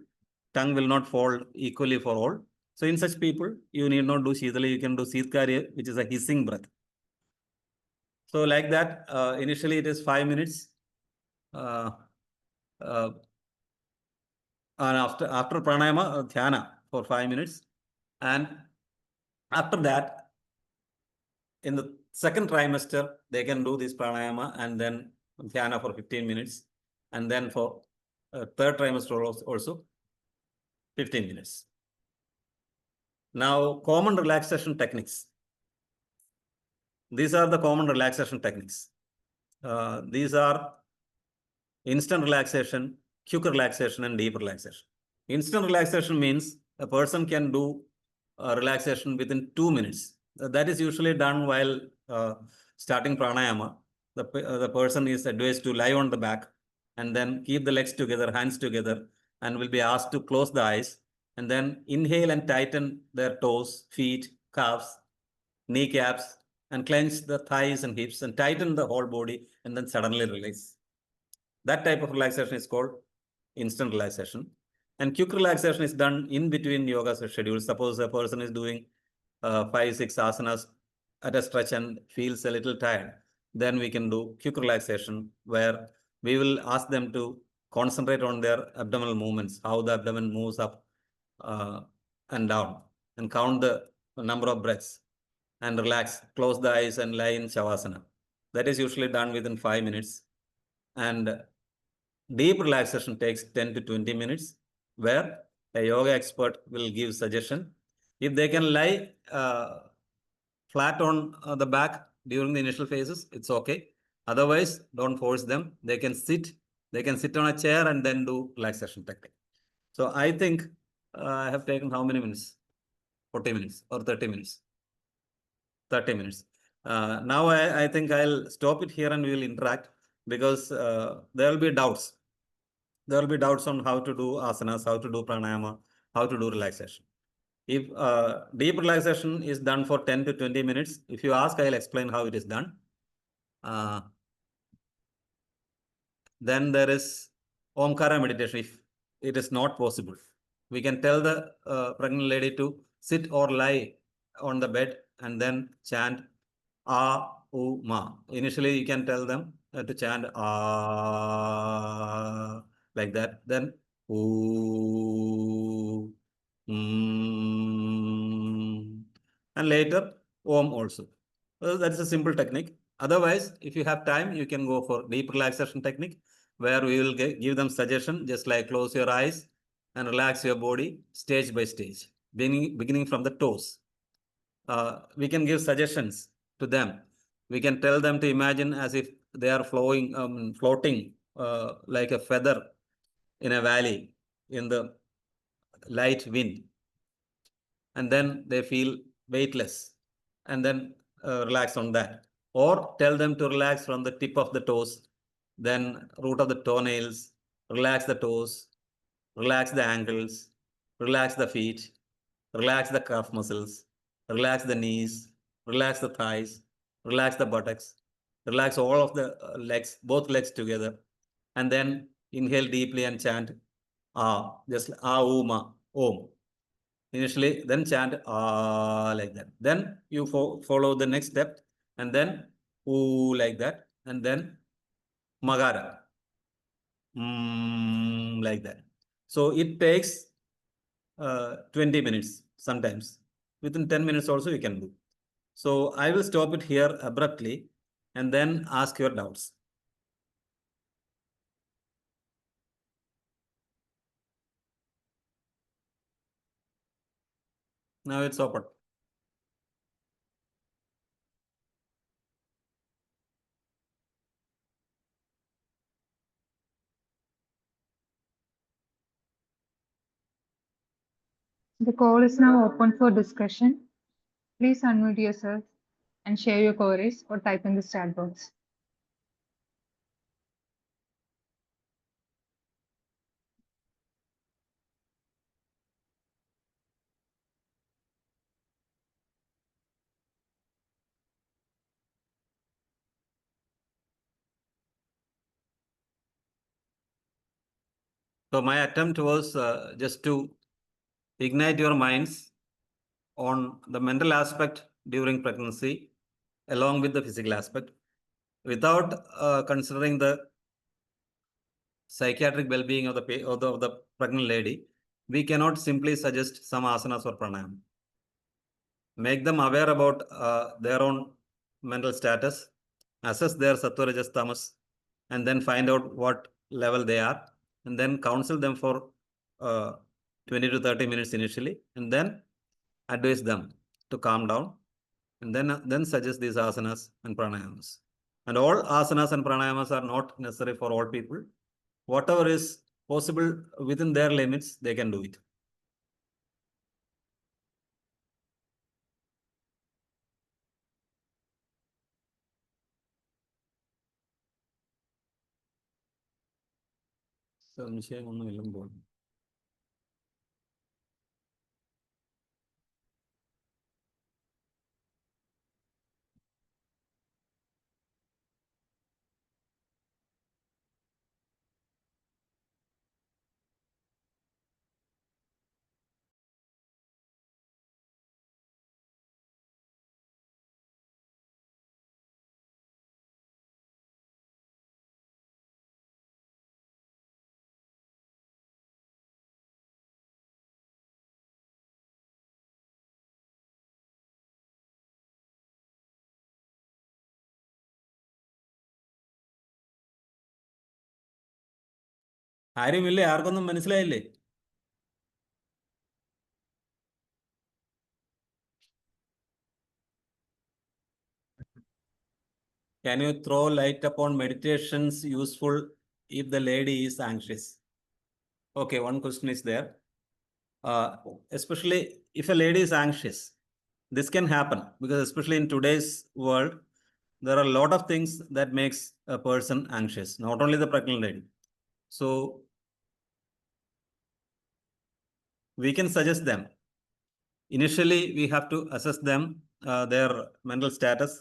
Tongue will not fall equally for all. So in such people, you need not do Shidali, you can do Shidkarya, which is a hissing breath. So like that, initially it is 5 minutes. And after pranayama, dhyana for 5 minutes. And after that, in the second trimester, they can do this pranayama and then dhyana for 15 minutes. And then for third trimester also 15 minutes. Now, common relaxation techniques. These are the common relaxation techniques. These are instant relaxation, quick relaxation, and deep relaxation. Instant relaxation means a person can do relaxation within 2 minutes. That is usually done while starting pranayama. The person is advised to lie on the back and then keep the legs together, hands together, and will be asked to close the eyes and then inhale and tighten their toes, feet, calves, kneecaps, and clench the thighs and hips and tighten the whole body and then suddenly release. That type of relaxation is called instant relaxation. And quick relaxation is done in between yoga schedules. Suppose a person is doing 5-6 asanas at a stretch and feels a little tired. Then we can do quick relaxation where we will ask them to concentrate on their abdominal movements, how the abdomen moves up and down, and count the number of breaths and relax, close the eyes and lie in Shavasana. That is usually done within 5 minutes. And deep relaxation takes 10 to 20 minutes, where a yoga expert will give suggestion. If they can lie flat on the back during the initial phases, it's okay. Otherwise, don't force them. They can sit on a chair and then do relaxation technique. So I think I have taken how many minutes? 40 minutes or 30 minutes? 30 minutes. Now I think I'll stop it here and we will interact because there will be doubts. There will be doubts on how to do asanas, how to do pranayama, how to do relaxation. If deep relaxation is done for 10 to 20 minutes, if you ask, I'll explain how it is done. Then there is Omkara meditation. If it is not possible, we can tell the pregnant lady to sit or lie on the bed and then chant A, U, Ma. Initially, you can tell them to chant A like that. Then U, and later Om also. That is a simple technique. Otherwise, if you have time, you can go for deep relaxation technique. where we will give them suggestion, just like close your eyes and relax your body stage by stage, beginning from the toes. We can give suggestions to them. We can tell them to imagine as if they are floating like a feather in a valley in the light wind, and then they feel weightless, and then relax on that. Or tell them to relax from the tip of the toes, then root of the toenails, relax the toes, relax the ankles, relax the feet, relax the calf muscles, relax the knees, relax the thighs, relax the buttocks, relax all of the legs, both legs together, and then inhale deeply and chant ah, just ah, ma, om. Initially, then chant ah like that. Then you follow the next step, and then oo like that, and then magara like that. So it takes 20 minutes sometimes. Within 10 minutes also you can do. So I will stop it here abruptly and then ask your doubts. Now it's open. The call is now open for discussion. Please unmute yourself and share your queries or type in the chat box. So my attempt was just to ignite your minds on the mental aspect during pregnancy along with the physical aspect without considering the psychiatric well-being of the pregnant lady. We cannot simply suggest some asanas or pranayam. Make them aware about their own mental status, assess their sattva, rajas, tamas, and then find out what level they are, and then counsel them for 20 to 30 minutes initially, and then advise them to calm down, and then suggest these asanas and pranayamas. And all asanas and pranayamas are not necessary for all people. Whatever is possible within their limits, they can do it. സംശയമൊന്നുമില്ലെന്ന് തോന്നുന്നു. ആരുമില്ലേ? ആർക്കൊന്നും മനസ്സിലായില്ലേ? Can you throw light upon meditations useful if the lady is anxious? Okay, one question is there. Especially if a lady is anxious, this can happen because especially in today's world, there are a lot of things that makes a person anxious, not only the pregnant lady. So we can suggest them. Initially, we have to assess them, their mental status.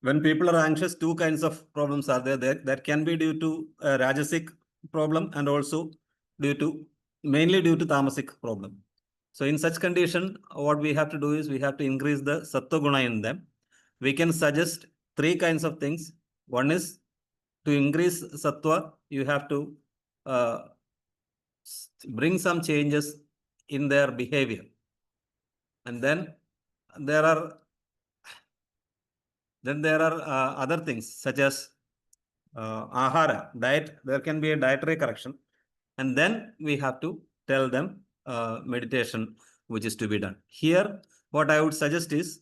When people are anxious, two kinds of problems are there. That can be due to a rajasic problem and also mainly due to tamasic problem. So in such condition, what we have to do is we have to increase the sattva guna in them. We can suggest three kinds of things. One is to increase sattva, you have to bring some changes in their behavior. And then there are other things such as ahara, diet, there can be a dietary correction. And then we have to tell them meditation which is to be done. Here, what I would suggest is,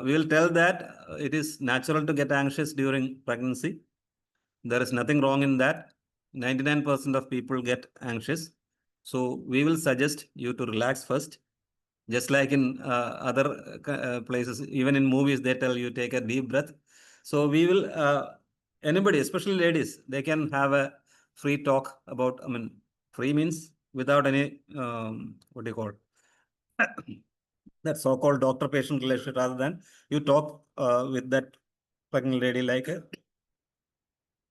we will tell that it is natural to get anxious during pregnancy. There is nothing wrong in that. 99% of people get anxious. So we will suggest you to relax first. Just like in other places, even in movies, they tell you take a deep breath. So we will, anybody, especially ladies, they can have a free talk about, I mean, free means without any, what do you call it? That so-called doctor-patient relationship, rather than you talk with that pregnant lady like a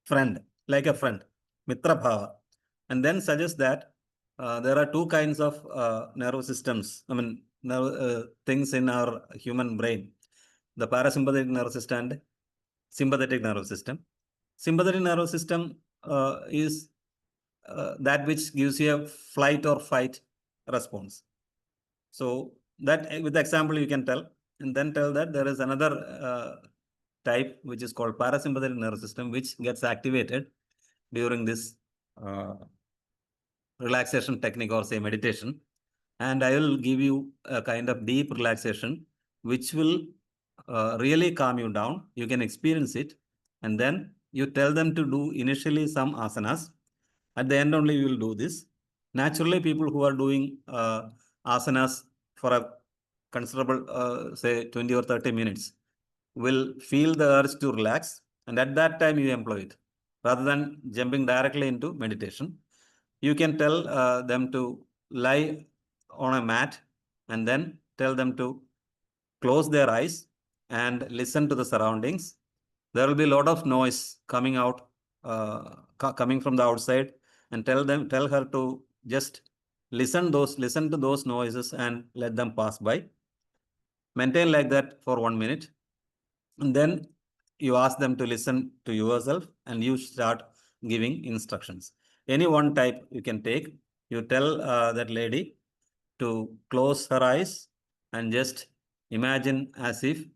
friend, Mitra Bhava, and then suggest that there are two kinds of nervous systems, I mean, things in our human brain, the parasympathetic nervous system and sympathetic nervous system. Sympathetic nervous system is that which gives you a flight or fight response. So that with the example you can tell, and then tell that there is another type which is called parasympathetic nervous system, which gets activated during this relaxation technique or say meditation. And I will give you a kind of deep relaxation which will really calm you down. You can experience it, and then you tell them to do initially some asanas. At the end only you will do this. Naturally, people who are doing asanas for a considerable, say 20 or 30 minutes, will feel the urge to relax, and at that time you employ it rather than jumping directly into meditation. You can tell them to lie on a mat and then tell them to close their eyes and listen to the surroundings. There will be a lot of noise coming out, coming from the outside, and tell her to just listen to those noises and let them pass by. Maintain like that for 1 minute, and then you ask them to listen to yourself and you start giving instructions. Any one type you can take. You tell that lady to close her eyes and just imagine as if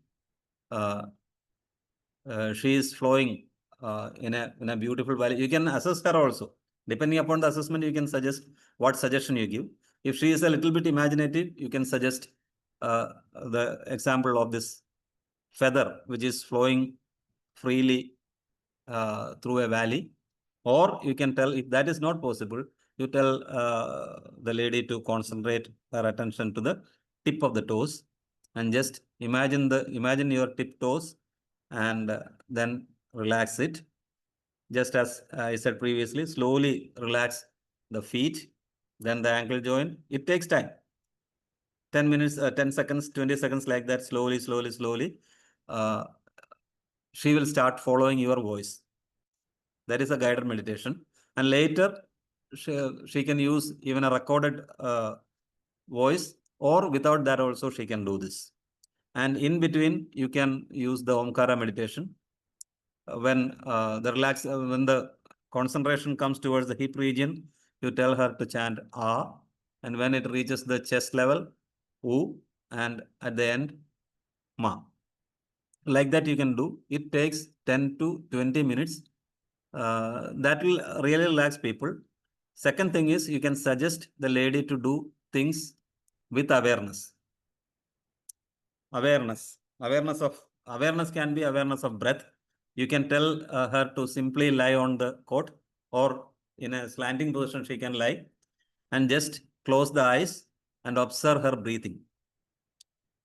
she is flowing in a beautiful valley. You can assess her also. Depending upon the assessment, you can suggest what suggestion you give. If she is a little bit imaginative, you can suggest the example of this feather which is flowing freely through a valley. Or you can tell, if that is not possible, you tell the lady to concentrate her attention to the tip of the toes and just imagine your tip toes, and then relax it. Just as I said previously, slowly relax the feet, then the ankle joint. It takes time. 10 minutes, 10 seconds, 20 seconds, like that, slowly. Uh, she will start following your voice. That is a guided meditation. And later, she can use even a recorded voice, or without that also she can do this. And in between, you can use the Omkara meditation. When when the concentration comes towards the hip region, you tell her to chant Ah, and when it reaches the chest level, U, and at the end, Ma. Like that you can do. It takes 10 to 20 minutes. That will really relax people. Second thing is, you can suggest the lady to do things with awareness. Awareness can be awareness of breath. You can tell her to simply lie on the cot, or in a slanting position she can lie, and just close the eyes and observe her breathing.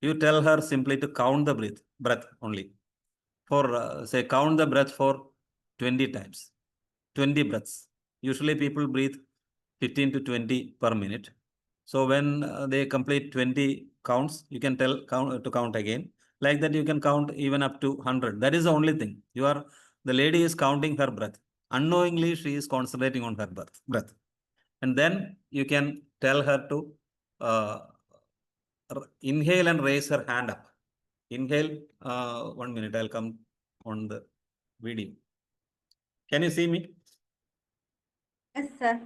You tell her simply to count the breath only. For say, count the breath for 20 times, 20 breaths. Usually people breathe 15 to 20 per minute. So when they complete 20 counts, you can tell to count again. Like that, you can count even up to 100. That is the only thing. The lady is counting her breath. Unknowingly, she is concentrating on her breath. And then you can tell her to inhale and raise her hand up. Inhale, 1 minute, I'll come on the video. Can you see me? Yes, sir.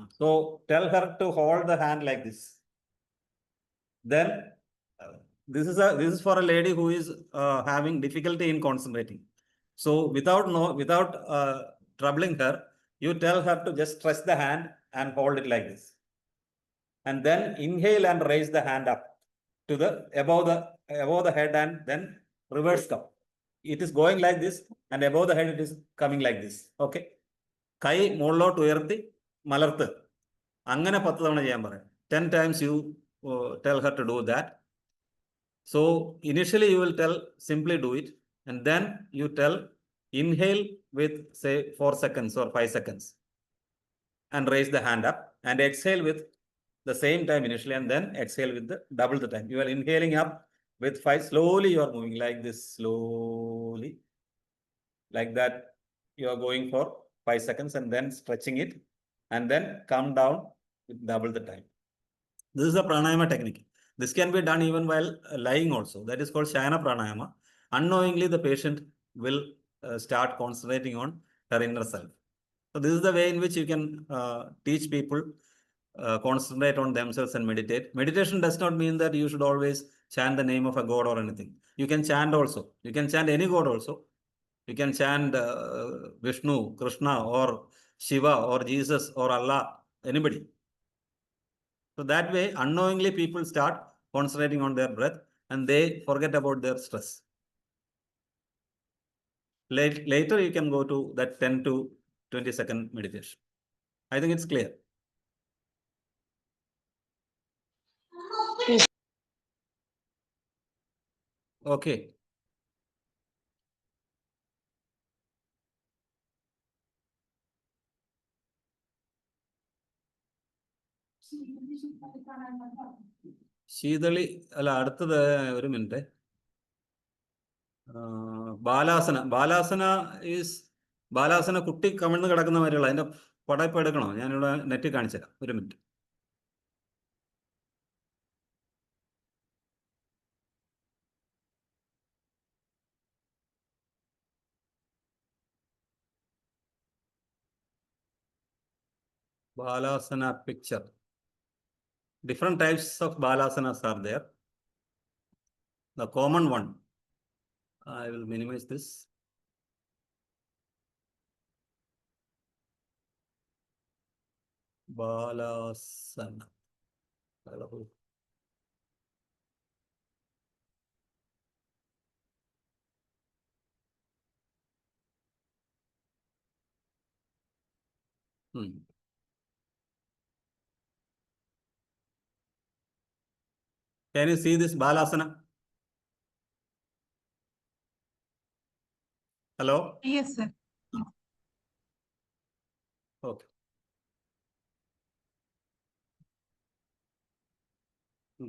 So tell her to hold the hand like this. Then this is for a lady who is having difficulty in concentrating. So without troubling her, you tell her to just stretch the hand and hold it like this. And then inhale and raise the hand up to the above the head and then reverse come. It is going like this and above the head it is coming like this. Okay. Kai mollo to uyrthi malarthu. Angane 10 തവണ ചെയ്യാൻ പറയാം. 10 times you tell her to do that. So initially you will tell simply do it, and then you tell inhale with say 4 seconds or 5 seconds and raise the hand up, and exhale with the same time initially, and then exhale with the double the time. You are inhaling up with 5, slowly you are moving like this, slowly like that. You are going for 5 seconds and then stretching it, and then come down with double the time. This is a pranayama technique. This can be done even while lying also. That is called Shayana pranayama. Unknowingly, the patient will start concentrating on her inner self. So this is the way in which you can teach people concentrate on themselves and meditate. Meditation does not mean that you should always chant the name of a god or anything. You can chant also. You can chant any god also. You can chant Vishnu, Krishna, or Shiva, or Jesus, or Allah, anybody. So that way, unknowingly, people start concentrating on their breath and they forget about their stress. Later, you can go to that 10 to 20-second meditation. I think it's clear. Okay. ശീതളി അല്ല അടുത്തത് ഒരു minute. ബാലാസന കുട്ടി കമിഴ്ന്ന് കിടക്കുന്ന മാതിരിയുള്ള അതിന്റെ പടം ഇപ്പൊ എടുക്കണോ? ഞാനിവിടെ നെറ്റിൽ കാണിച്ചു തരാം, ഒരു minute. Balasana picture. Different types of balasanas are there. The common one, I will minimize this. Balasana. Can you see this Balasana? Hello? Yes, sir. Okay.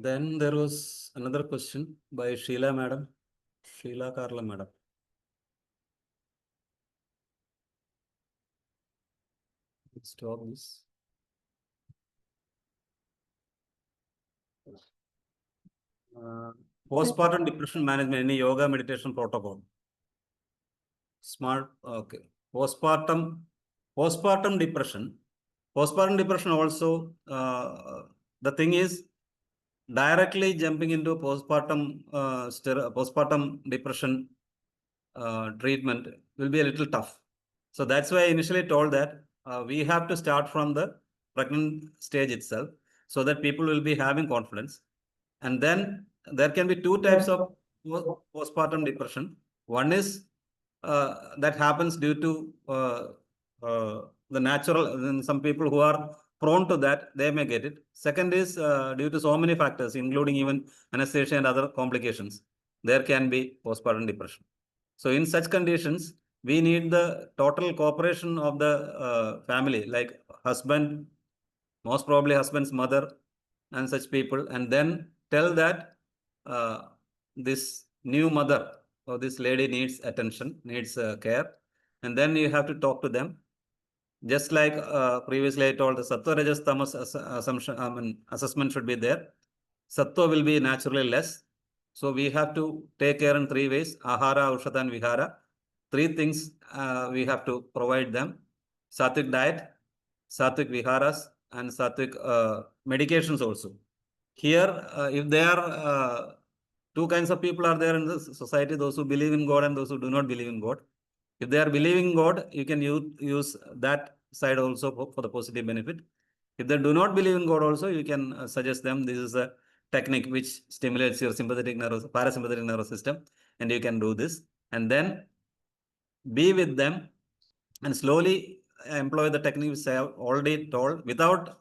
Then there was another question by Sheila Madam. Sheila Karla Madam. Stop this. Postpartum depression management, any yoga meditation protocol? Smart, okay. Postpartum depression. Postpartum depression also, the thing is, directly jumping into postpartum depression treatment will be a little tough. So that's why I initially told that we have to start from the pregnant stage itself, so that people will be having confidence. And then there can be two types of postpartum depression. One is that happens due to the natural, some people who are prone to that, they may get it. Second is due to so many factors, including even anesthesia and other complications. There can be postpartum depression. So in such conditions, we need the total cooperation of the family, like husband, most probably husband's mother and such people, and then tell that this new mother or this lady needs attention, needs care, and then you have to talk to them. Just like previously I told, the Sattva Rajas Tamas assessment should be there. Sattva will be naturally less. So we have to take care in 3 ways: Ahara, Aushadha, and Vihara. 3 things we have to provide them: Sattvic diet, Sattvic Viharas, and Sattvic medications also. Here, if there are 2 kinds of people are there in the society, those who believe in God and those who do not believe in God. If they are believing God, you can use that side also for the positive benefit. If they do not believe in God also, you can suggest them this is a technique which stimulates your parasympathetic nervous system, and you can do this. And then be with them and slowly employ the techniques I have already told without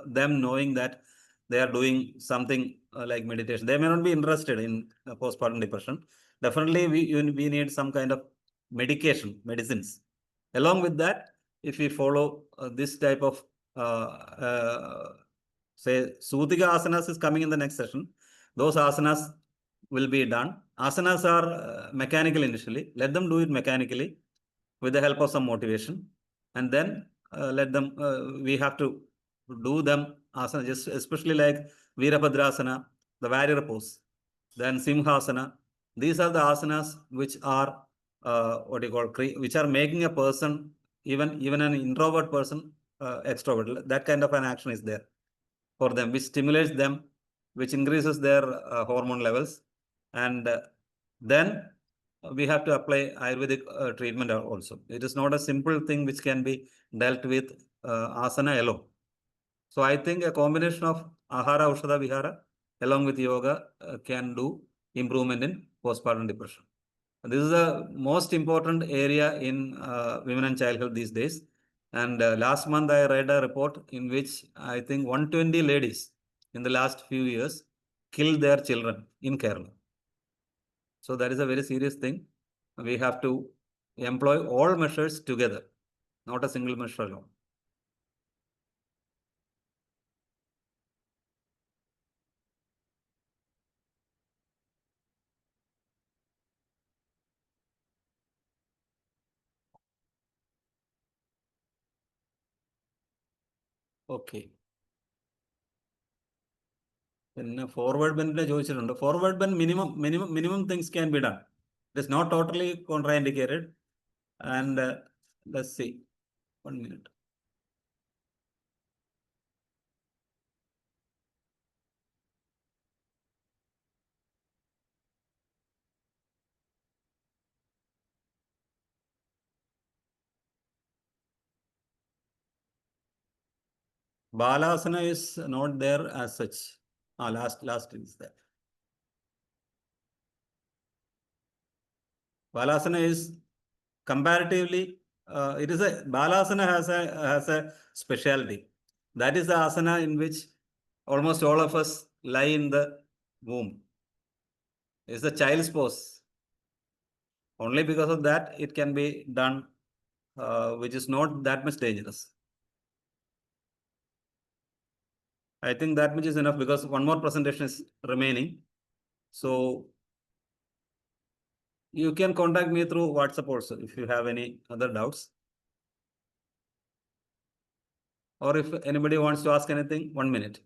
them knowing that they are doing something like meditation. They may not be interested in postpartum depression. Definitely, we need some kind of medicines. Along with that, if we follow this type of say Sudhika asanas is coming in the next session. Those asanas will be done. Asanas are mechanical initially. Let them do it mechanically with the help of some motivation, and then let them. We have to do them asana, just especially like Virabhadrasana, the warrior pose, then Simhasana. These are the asanas which are what you call which are making a person, even an introvert person, extrovert. That kind of an action is there for them, which stimulates them, which increases their hormone levels, and then we have to apply Ayurvedic treatment also. It is not a simple thing which can be dealt with asana alone. So I think a combination of Ahara, Aushadha, Vihara along with yoga can do improvement in postpartum depression. This is the most important area in women and child health these days. And last month I read a report in which I think 120 ladies in the last few years killed their children in Kerala. So that is a very serious thing. We have to employ all measures together, not a single measure alone. Okay. പിന്നെ forward ബെൻഡിനെ ചോദിച്ചിട്ടുണ്ട്. Forward bend minimum things can be done. It is not totally contraindicated. And let's see. 1 minute. Balasana is not there as such. Last is there. Balasana is comparatively, it is a Balasana has a specialty. That is the asana in which almost all of us lie in the womb. It's the child's pose. Only because of that it can be done, which is not that much dangerous. I think that much is enough because one more presentation is remaining. So you can contact me through WhatsApp also if you have any other doubts. Or if anybody wants to ask anything, 1 minute.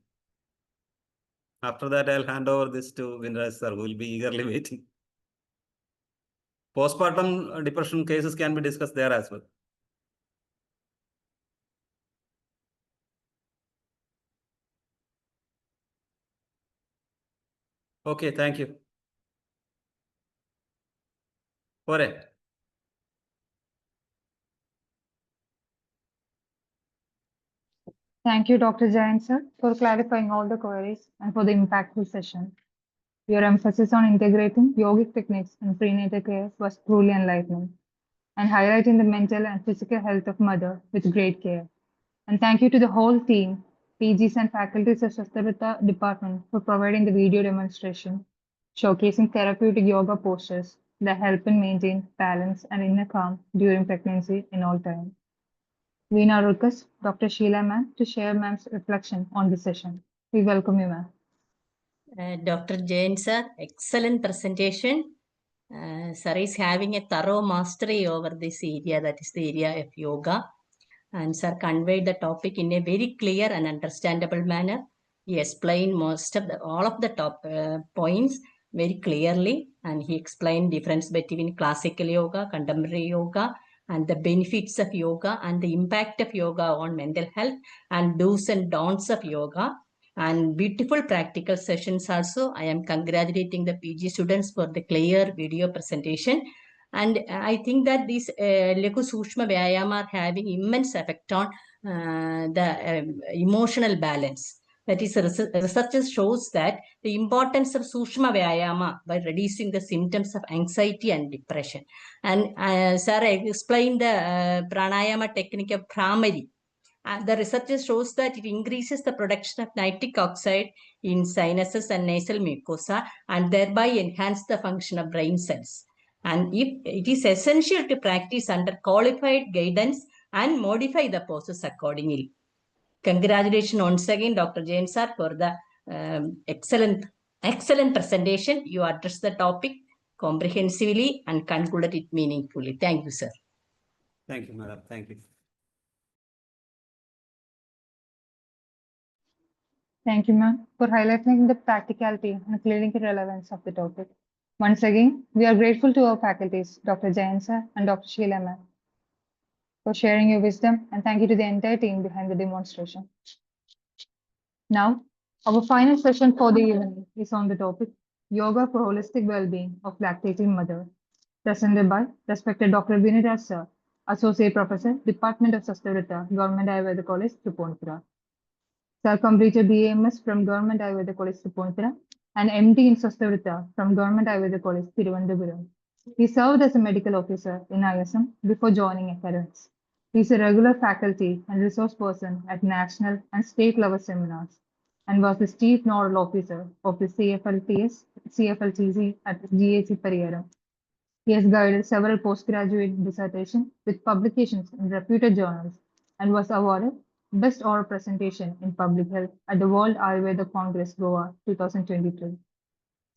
After that, I'll hand over this to Vinraj sir, who will be eagerly waiting. Postpartum depression cases can be discussed there as well. Okay, thank you. Ore. Thank you, Dr. Jain, sir, for clarifying all the queries and for the impactful session. Your emphasis on integrating yogic techniques in prenatal care was truly enlightening and highlighting the mental and physical health of mother with great care. And thank you to the whole team, PGs and faculties of Shastrata department for providing the video demonstration, showcasing therapeutic yoga postures that help in maintain balance and inner calm during pregnancy in all time. We now request Dr. Sheila ma'am to share ma'am's reflection on the session. We welcome you, ma'am. Dr. Jain sir, excellent presentation. Sir is having a thorough mastery over this area, that is the area of yoga. And sir conveyed the topic in a very clear and understandable manner. He explained all of the top points very clearly, and he explained difference between classical yoga, contemporary yoga, and the benefits of yoga and the impact of yoga on mental health and do's and don'ts of yoga. And beautiful practical sessions also. I am congratulating the PG students for the clear video presentation. And I think that these Leku Sushma Vyayama are having immense effect on the emotional balance. That is, research shows that the importance of Sushma Vyayama by reducing the symptoms of anxiety and depression. And Sir explained the pranayama technique of Bhramari. The research shows that it increases the production of nitric oxide in sinuses and nasal mucosa and thereby enhance the function of brain cells. And if it is essential to practice under qualified guidance and modify the poses accordingly. Congratulations once again, Dr. Jain sir, for the excellent presentation. You addressed the topic comprehensively and concluded it meaningfully. Thank you, sir. Thank you, madam. Thank you. Thank you, ma'am, for highlighting the practicality and clinical relevance of the topic. Once again, we are grateful to our faculties, Dr. Jain sir and Dr. Sheila ma'am, for sharing your wisdom, and thank you to the entire team behind the demonstration. Now, our final session for the evening is on the topic Yoga for Holistic Well-being of Lactating Mother, presented by respected Dr. Viniraj sir, Associate Professor, Department of Sastavrita, Government Ayurveda College, Tripunithura. Sir completed BAMS from Government Ayurveda College, Tripunithura, and MD in Sastavrita from Government Ayurveda College, Thiruvananthapuram. He served as a medical officer in ISM before joining academics. He is a regular faculty and resource person at national and state level seminars and was the chief nodal officer of the CFLTC at GAC Pariyaram. He has guided several postgraduate dissertations with publications in reputed journals and was awarded Best Oral Presentation in Public Health at the World Ayurveda Congress, Goa 2023.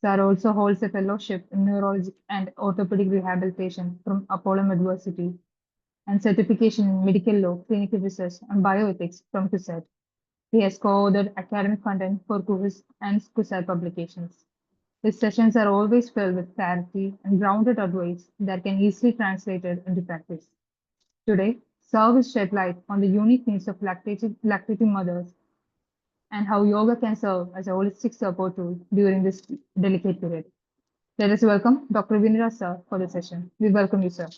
Sir also holds a fellowship in neurology and orthopedic rehabilitation from Apollo University and certification in medical law, clinical research, and bioethics from CUSAT. He has co-authored academic content for KUHIS and CUSAT publications. His sessions are always filled with clarity and grounded advice that can easily be translated into practice. Today, Sir will shed light on the unique needs of lactating mothers and how yoga can serve as a holistic support tool during this delicate period. Let us welcome Dr. Viniraj sir for the session. We welcome you, sir.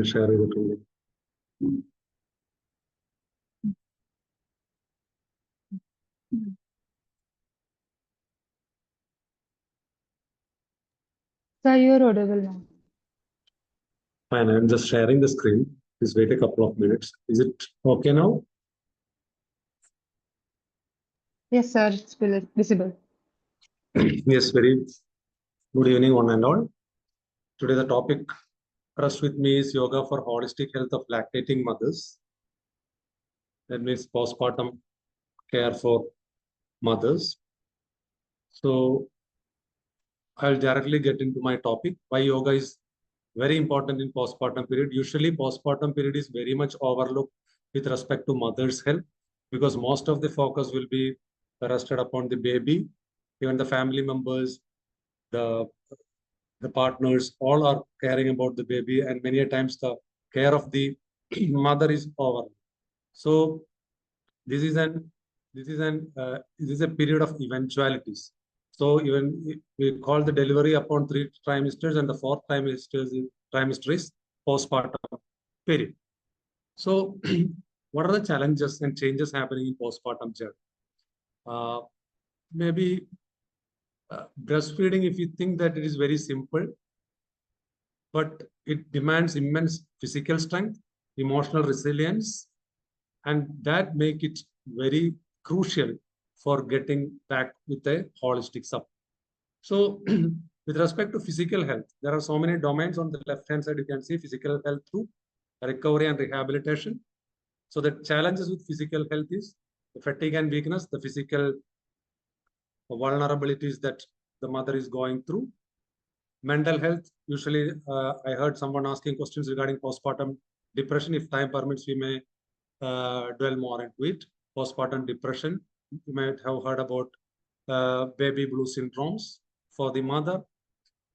Share ചെയ്തിട്ടുണ്ട്. Sir, you are audible now. Fine, I'm just sharing the screen. Please wait a couple of minutes. Is it okay now? Yes, sir, it's visible. Yes, very good evening, one and all. Today the topic trust with me is yoga for holistic health of lactating mothers. That means postpartum care for mothers. So I'll directly get into my topic. Why yoga is very important in postpartum period. Usually postpartum period is very much overlooked with respect to mother's health because most of the focus will be rested upon the baby, even the family members, the partners, all are caring about the baby, and many a times the care of the mother is over. So this is a period of eventualities. So even we call the delivery upon 3 trimesters, and the 4th trimester is postpartum period. So what are the challenges and changes happening in postpartum journey? Maybe breastfeeding, if you think that it is very simple, but it demands immense physical strength, emotional resilience, and that make it very crucial for getting back with a holistic support. So with respect to physical health, there are so many domains. On the left-hand side, you can see physical health through recovery and rehabilitation. So the challenges with physical health is the fatigue and weakness, the physical vulnerabilities that the mother is going through. Mental health, usually I heard someone asking questions regarding postpartum depression. If time permits, we may dwell more into it. Postpartum depression, you might have heard about baby blue syndromes for the mother.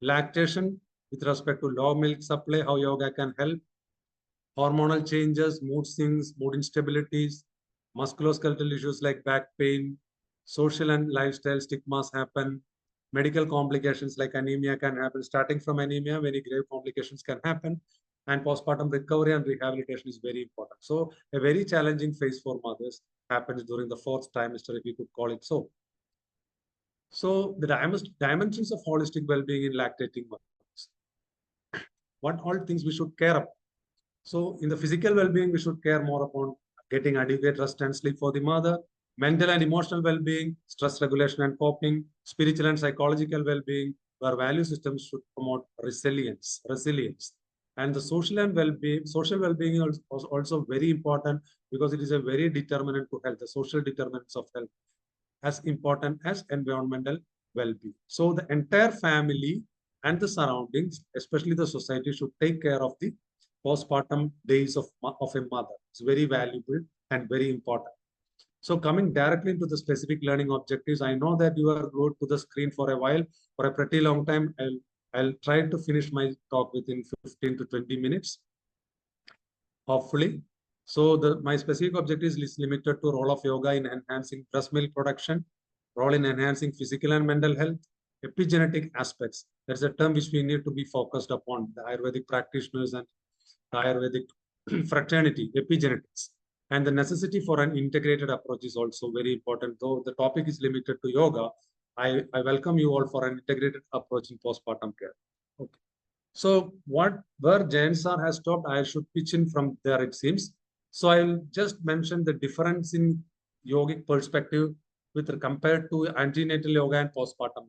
Lactation with respect to low milk supply, how yoga can help. Hormonal changes, mood swings, mood instabilities, musculoskeletal issues like back pain, social and lifestyle stigmas happen. Medical complications like anemia can happen. Starting from anemia, very grave complications can happen. And postpartum recovery and rehabilitation is very important. So a very challenging phase for mothers happens during the 4th trimester, if you could call it so. So the dimensions of holistic well-being in lactating mothers. What all things we should care about? So in the physical well-being, we should care more upon getting adequate rest and sleep for the mother. Mental and emotional well-being, stress regulation and coping, spiritual and psychological well-being, where value systems should promote resilience. And the social and well-being, social well-being is also very important because it is a very determinant to health, the social determinants of health, as important as environmental well-being. So the entire family and the surroundings, especially the society, should take care of the postpartum days of a mother. It's very valuable and very important. So coming directly into the specific learning objectives, I know that you are glued to the screen for a while, for a pretty long time. I'll try to finish my talk within 15 to 20 minutes, hopefully. So my specific objective is limited to role of yoga in enhancing breast milk production, role in enhancing physical and mental health, epigenetic aspects. That's a term which we need to be focused upon, the Ayurvedic practitioners and the Ayurvedic fraternity, epigenetics. And the necessity for an integrated approach is also very important. Though the topic is limited to yoga, I welcome you all for an integrated approach in postpartum care. Okay. So where Jain sir has stopped, I should pitch in from there, it seems. So I'll just mention the difference in yogic perspective with compared to antenatal yoga and postpartum.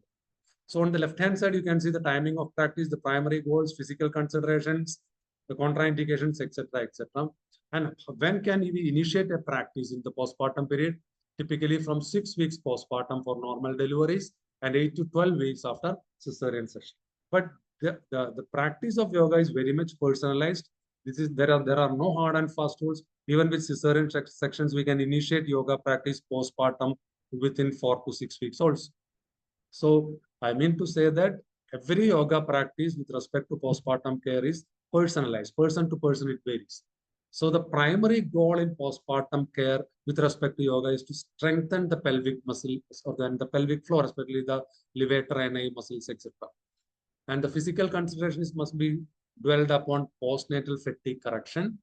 So on the left-hand side, you can see the timing of practice, the primary goals, physical considerations, the contraindications, etc., etc. And when can we initiate a practice in the postpartum period? Typically from 6 weeks postpartum for normal deliveries and 8 to 12 weeks after cesarean section. But the practice of yoga is very much personalized. There are no hard and fast rules. Even with cesarean sections, we can initiate yoga practice postpartum within 4 to 6 weeks also. So I mean to say that every yoga practice with respect to postpartum care is personalized. Person to person, it varies. So the primary goal in postpartum care with respect to yoga is to strengthen the pelvic muscle or then the pelvic floor, especially the levator ani muscles, etc. And the physical considerations must be dwelled upon postnatal fatigue correction.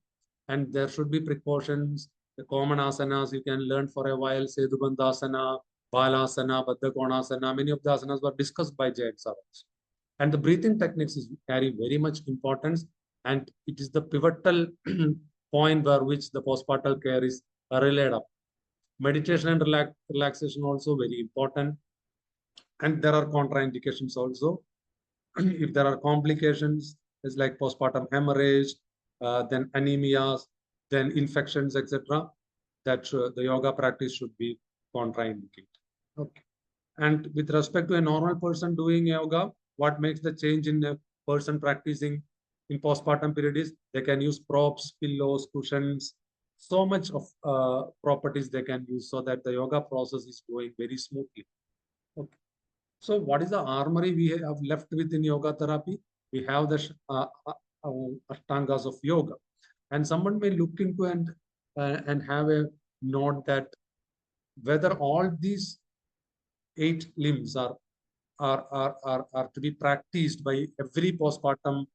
And there should be precautions. The common asanas you can learn for a while, Sedubandhasana, Balasana, Baddhakonasana, many of the asanas were discussed by Jayant sir. And the breathing techniques carry very much importance. And it is the pivotal point where which the postpartum care is relied up. Meditation and relaxation also very important. And there are contraindications also. If there are complications, it's like postpartum hemorrhage, then anemias, then infections, etc., that the yoga practice should be contraindicated. Okay. And with respect to a normal person doing yoga, what makes the change in a person practicing in postpartum period is they can use props, pillows, cushions, so much of properties they can use so that the yoga process is going very smoothly. Okay. So what is the armory we have left within yoga therapy? We have the Ashtangas of yoga. And someone may look into and have a note that whether all these 8 limbs are to be practiced by every postpartum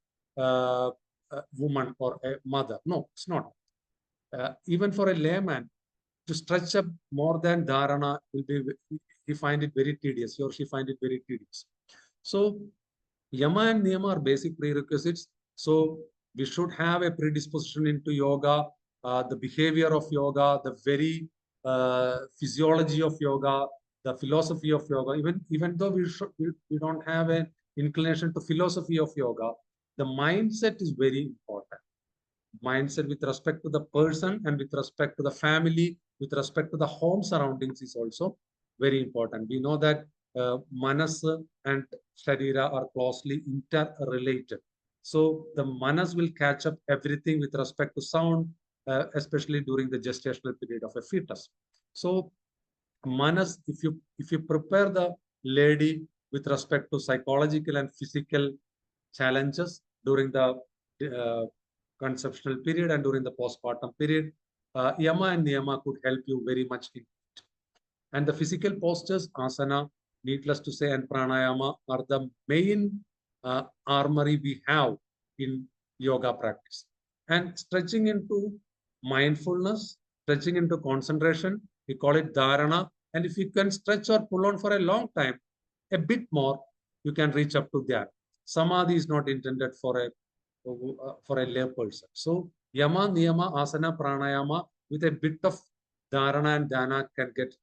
woman or a mother. No, it's not. Even for a layman, to stretch up more than dharana will be, he find it very tedious, he or she find it very tedious. So yama and niyama are basic prerequisites. So we should have a predisposition into yoga, the behavior of yoga, the very physiology of yoga, the philosophy of yoga. Even though we don't have an inclination to philosophy of yoga, the mindset is very important. Mindset with respect to the person and with respect to the family, with respect to the home surroundings is also very important. We know that manas and sharira are closely interrelated. So the manas will catch up everything with respect to sound, especially during the gestational period of a fetus. So manas, if you prepare the lady with respect to psychological and physical challenges during the conceptual period and during the postpartum period, yama and niyama could help you very much in it. And the physical postures, asana, needless to say, and pranayama are the main armory we have in yoga practice. And stretching into mindfulness, stretching into concentration, we call it dharana. And if you can stretch or pull on for a long time, a bit more, you can reach up to that. Samadhi is not intended for a lay person. So yama, niyama, asana, pranayama with a bit of dharana and dhyana can get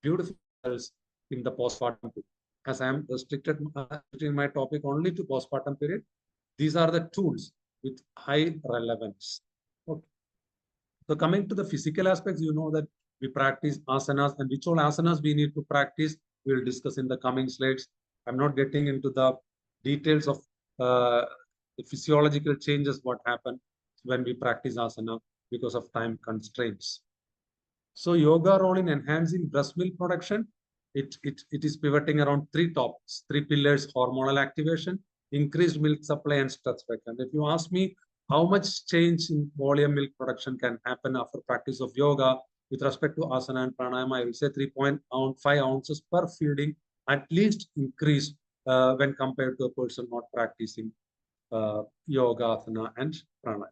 beautiful results in the postpartum period. As I am restricting my topic only to postpartum period, these are the tools with high relevance. Okay. So coming to the physical aspects, you know that we practice asanas, and which all asanas we need to practice, we will discuss in the coming slides. I'm not getting into the details of the physiological changes, what happen when we practice asana because of time constraints. So yoga role in enhancing breast milk production, it is pivoting around three topics, three pillars: hormonal activation, increased milk supply, and stress reduction. If you ask me how much change in volume milk production can happen after practice of yoga with respect to asana and pranayama, I will say 3.5 ounces per feeding at least increase when compared to a person not practicing yoga, asana, and pranayama.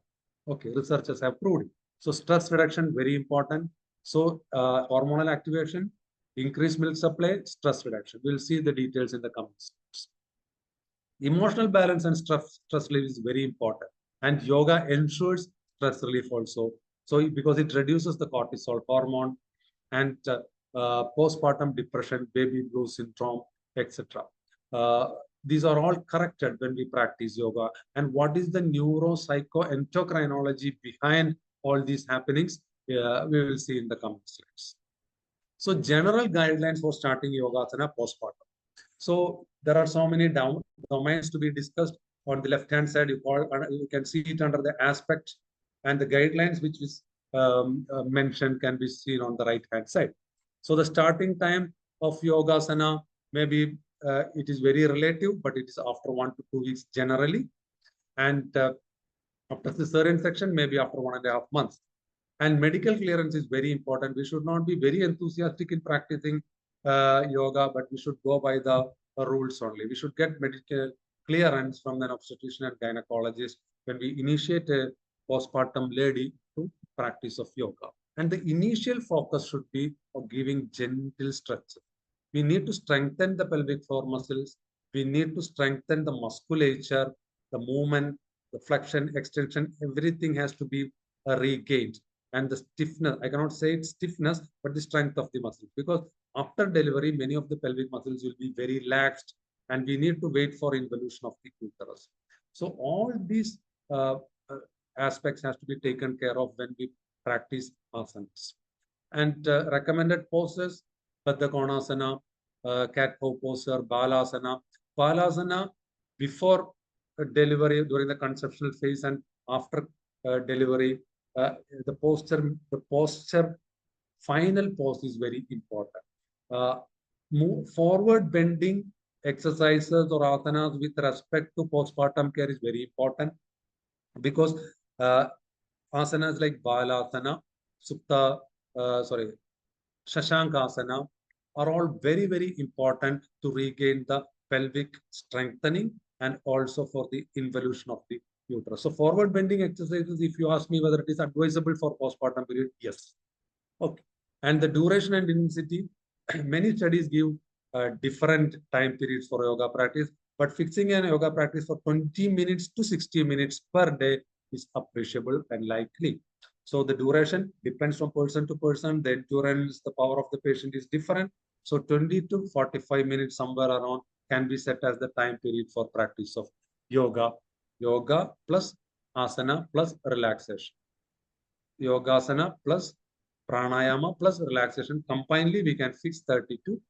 Okay, researchers have proved it. So stress reduction, very important. So hormonal activation, increased milk supply, stress reduction. We'll see the details in the coming slides. Emotional balance and stress relief is very important. And yoga ensures stress relief also. So because it reduces the cortisol hormone and postpartum depression, baby blues syndrome, etc. These are all corrected when we practice yoga. And what is the neuropsychoendocrinology behind all these happenings? We will see in the coming slides. So general guidelines for starting yogasana postpartum. So there are so many domains to be discussed. On the left-hand side, you can see it under the aspect, and the guidelines which is mentioned can be seen on the right-hand side. So the starting time of yogasana, maybe it is very relative, but it is after 1 to 2 weeks generally. And after the cesarean section, maybe after 1.5 months. And medical clearance is very important. We should not be very enthusiastic in practicing yoga, but we should go by the rules only. We should get medical clearance from an obstetrician and gynecologist when we initiate a postpartum lady to practice of yoga. And the initial focus should be on giving gentle stretches. We need to strengthen the pelvic floor muscles. We need to strengthen the musculature, the movement, the flexion, extension, everything has to be regained. And the stiffness, I cannot say it's stiffness, but the strength of the muscles. Because after delivery, many of the pelvic muscles will be very laxed, and we need to wait for involution of the uterus. So all these aspects has to be taken care of when we practice asanas. And recommended poses, Baddha Konasana, cat cow posture, Balasana. Balasana before delivery, during the conceptual phase, and after delivery, the posture, final pose is very important. Forward bending exercises or asanas with respect to postpartum care is very important, because asanas like Balasana, Supta, Shashankasana are all very, very important to regain the pelvic strengthening and also for the involution of the uterus. So forward bending exercises, if you ask me whether it is advisable for postpartum period, yes. Okay. And the duration and intensity, many studies give different time periods for yoga practice, but fixing an yoga practice for 20 minutes to 60 minutes per day is appreciable and likely. So the duration depends from person to person. The endurance, the power of the patient is different. So 20 to 45 minutes somewhere around can be set as the time period for practice of yoga. Yoga plus asana plus relaxation. Yogasana plus pranayama plus relaxation. Combinedly, we can fix 30 to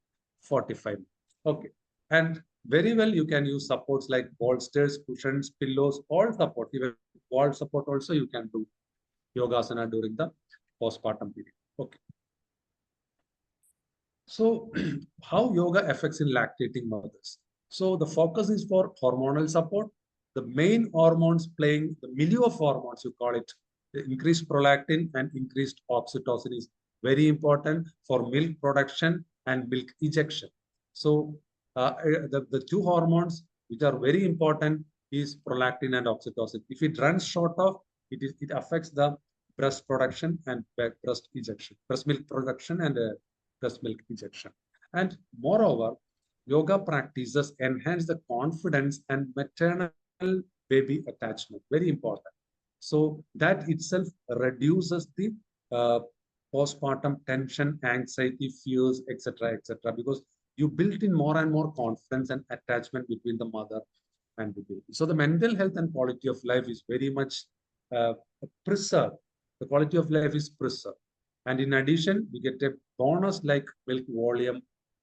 45 minutes. Okay. And very well, you can use supports like bolsters, cushions, pillows, all support. Even wall support also you can do yogasana during the postpartum period. Okay. So how yoga affects in lactating mothers? So the focus is for hormonal support. The main hormones playing, the milieu of hormones, you call it, the increased prolactin and increased oxytocin is very important for milk production and milk ejection. So the two hormones which are very important is prolactin and oxytocin. If it runs short of, it affects the breast production and breast ejection, breast milk production and breast milk ejection. And moreover, yoga practices enhance the confidence and maternal baby attachment. Very important. So that itself reduces the postpartum tension, anxiety, fears, etc., etc. Because you built in more and more confidence and attachment between the mother and the baby. So the mental health and quality of life is very much preserved. The quality of life is preserved. And in addition, we get a bonus like milk volume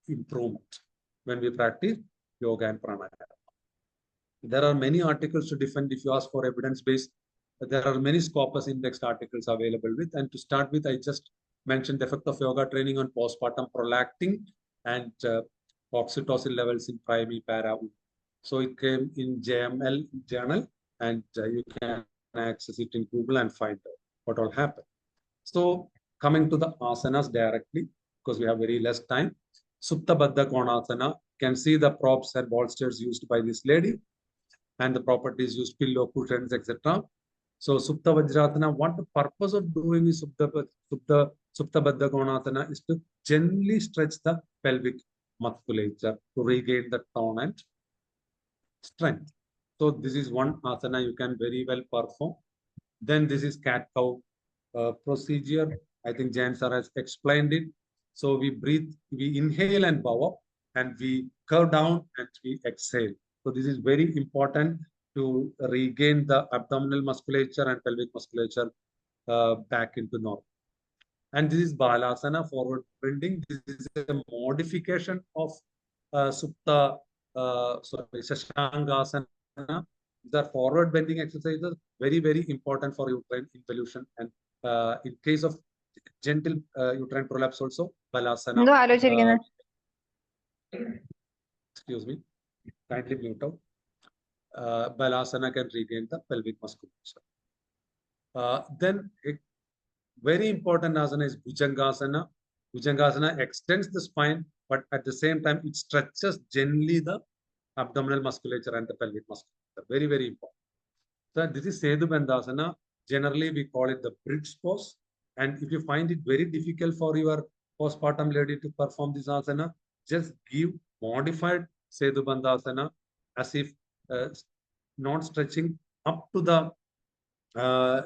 improvement when we practice yoga and pranayama. There are many articles to defend. If you ask for evidence-based, there are many Scopus indexed articles available with. And to start with, I just mentioned the effect of yoga training on postpartum prolactin and oxytocin levels in primary para. So it came in JML journal, and you can access it in Google and find out what all happened. So coming to the asanas directly, because we have very less time. Supta Baddha Konasana, can see the props and bolsters used by this lady and the properties used, pillow, cushions, etc. So Supta Vajratana, what the purpose of doing is Supta Baddha Konasana is to gently stretch the pelvic musculature to regain the tone and strength. So this is one asana you can very well perform. Then this is cat-cow procedure. I think Jain sir has explained it. So we breathe, we inhale and bow up, and we curve down and we exhale. So this is very important to regain the abdominal musculature and pelvic musculature back into normal. And this is Balasana, forward bending. This is a modification of Shashangasana. These are forward bending exercises, very, very important for uterine involution. And in case of gentle uterine prolapse also, Balasana. Excuse me, kindly mute out. Balasana can regain the pelvic musculature. Then a very important asana is Bhujangasana. Bhujangasana extends the spine, but at the same time, it stretches gently the abdominal musculature and the pelvic musculature. Very, very important. So this is Sedu Bandhasana. Generally, we call it the bridge pose. And if you find it very difficult for your postpartum lady to perform this asana, just give modified Sedu Bandhasana as if not stretching up to the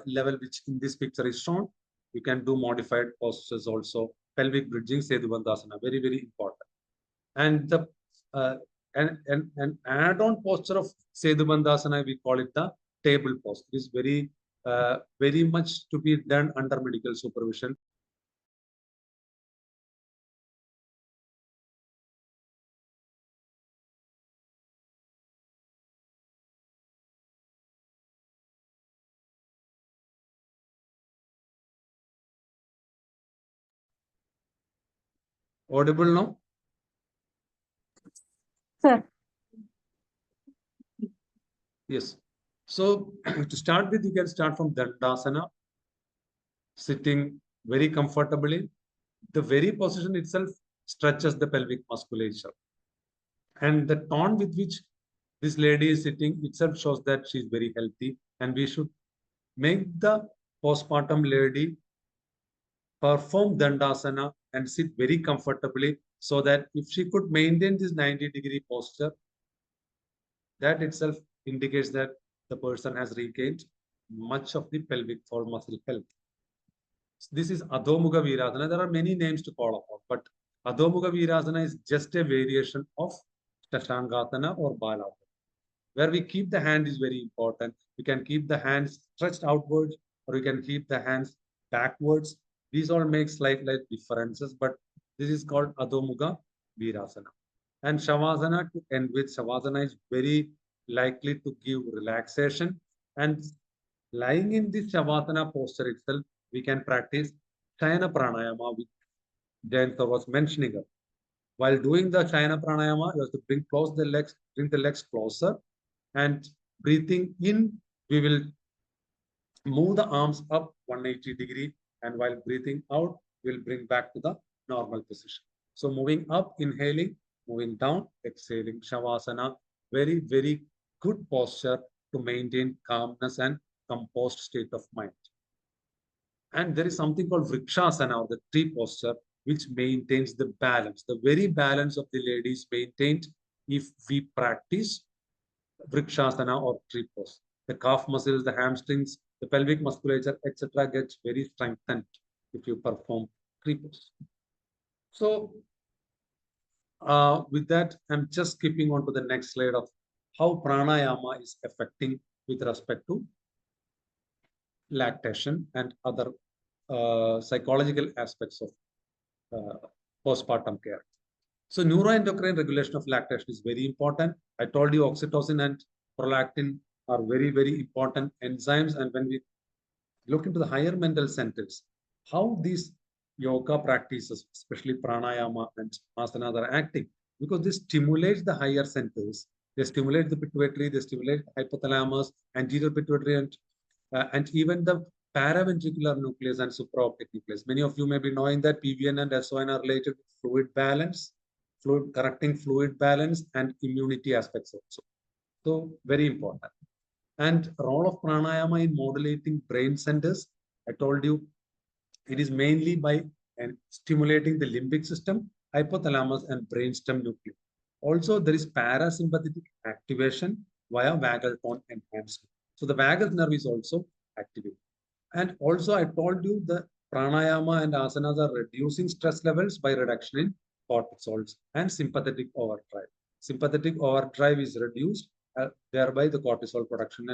level which in this picture is shown. You can do modified postures also. Pelvic bridging, Sedu Bandhasana, very, very important. And the an add-on posture of Sedu Bandhasana, we call it the table pose. It is very, very much to be done under medical supervision. Audible now? Sir. Yes. So to start with, you can start from Dandasana, sitting very comfortably. The very position itself stretches the pelvic musculature. And the tone with which this lady is sitting itself shows that she is very healthy. And we should make the postpartum lady perform Dandasana and sit very comfortably, so that if she could maintain this 90-degree posture, that itself indicates that the person has regained much of the pelvic floor muscle health. This is Adhomukha Virasana. There are many names to call upon, but Adhomukha Virasana is just a variation of Shashangasana or Balasana, where we keep the hand is very important. We can keep the hands stretched outwards, or we can keep the hands backwards. These all make slight differences, but this is called Adhomukha Virasana. And Shavasana to end with, Shavasana is very likely to give relaxation. And lying in this Shavasana posture itself, we can practice Shayana Pranayama, which Jayanta was mentioning. While doing the Shayana Pranayama, you have to bring the legs closer, and breathing in, we will move the arms up 180 degree, and while breathing out, we'll bring back to the normal position. So moving up, inhaling, moving down, exhaling. Shavasana, very, very good posture to maintain calmness and composed state of mind. And there is something called Vrikshasana, or the tree posture, which maintains the balance. The very balance of the lady is maintained if we practice Vrikshasana or tree pose. The calf muscles, the hamstrings, the pelvic musculature, etc. gets very strengthened if you perform tree pose. So with that, I'm just skipping on to the next slide of how pranayama is affecting with respect to lactation and other psychological aspects of postpartum care. So neuroendocrine regulation of lactation is very important. I told you oxytocin and prolactin are very, very important enzymes. And when we look into the higher mental centers, how these yoga practices, especially pranayama and asanas, are acting, because they stimulate the higher centers. They stimulate the pituitary, they stimulate the hypothalamus, anterior pituitary, and even the paraventricular nucleus and supraoptic nucleus. Many of you may be knowing that PVN and SON are related to fluid balance, correcting fluid balance, and immunity aspects also. So very important. And role of pranayama in modulating brain centers, I told you, it is mainly by stimulating the limbic system, hypothalamus, and brainstem nucleus. Also, there is parasympathetic activation via vagal tone enhancement. So the vagus nerve is also activated. And also, I told you the pranayama and asanas are reducing stress levels by reduction in cortisols and sympathetic overdrive. Sympathetic overdrive is reduced, thereby the cortisol production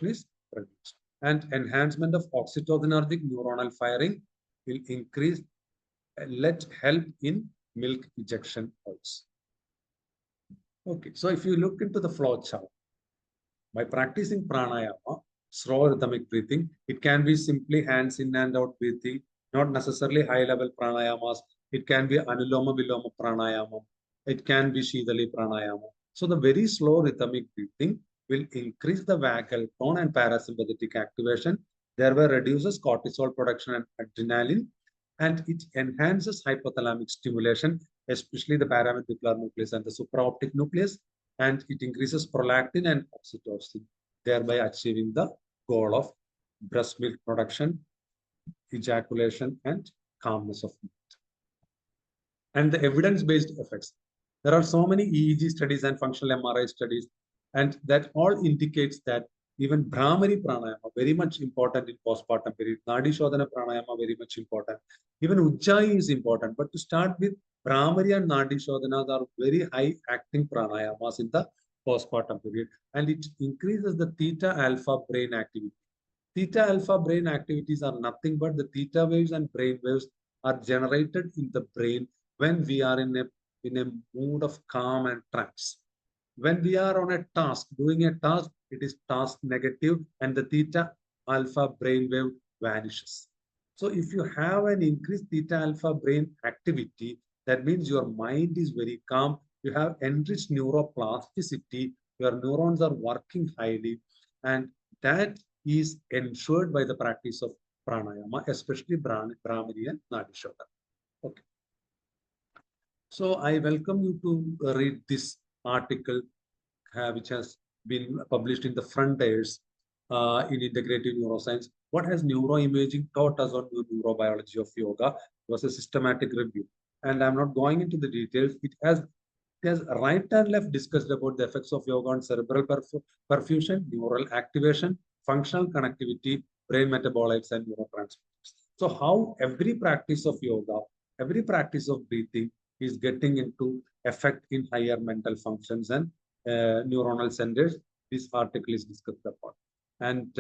is reduced. And enhancement of oxytocinergic neuronal firing will increase, help in milk ejection also. Okay, so if you look into the flow chart, by practicing pranayama, slow rhythmic breathing, it can be simply hands in and out breathing, not necessarily high level pranayamas. It can be anuloma viloma pranayama. It can be shidali pranayama. So the very slow rhythmic breathing will increase the vagal tone and parasympathetic activation, thereby reduces cortisol production and adrenaline, and it enhances hypothalamic stimulation, especially the paraventricular nucleus and the supraoptic nucleus, and it increases prolactin and oxytocin, thereby achieving the goal of breast milk production, ejaculation, and calmness of mind. And the evidence-based effects. There are so many EEG studies and functional MRI studies, and that all indicates that even Brahmari pranayama, very much important in postpartum period. Nadi Shodhana pranayama, very much important. Even Ujjayi is important. But to start with, Brahmari and Nadi Shodhanas are very high acting pranayamas in the postpartum period. And it increases the theta alpha brain activity. Theta alpha brain activities are nothing but the theta waves and brain waves are generated in the brain when we are in a mood of calm and trance. When we are on a task, doing a task, it is task negative and the theta alpha brain wave vanishes. So if you have an increased theta alpha brain activity, that means your mind is very calm. You have enriched neuroplasticity. Your neurons are working highly, and that is ensured by the practice of pranayama, especially Brahmari and Nadi Shodhana. Okay. So I welcome you to read this article, which has been published in the Frontiers in Integrative Neuroscience. What has neuroimaging taught us on the neurobiology of yoga? It was a systematic review. And I'm not going into the details. It has right and left discussed about the effects of yoga on cerebral perfusion, neural activation, functional connectivity, brain metabolites, and neurotransmitters. So how every practice of yoga, every practice of breathing is getting into effect in higher mental functions and neuronal centers. This article is discussed upon. And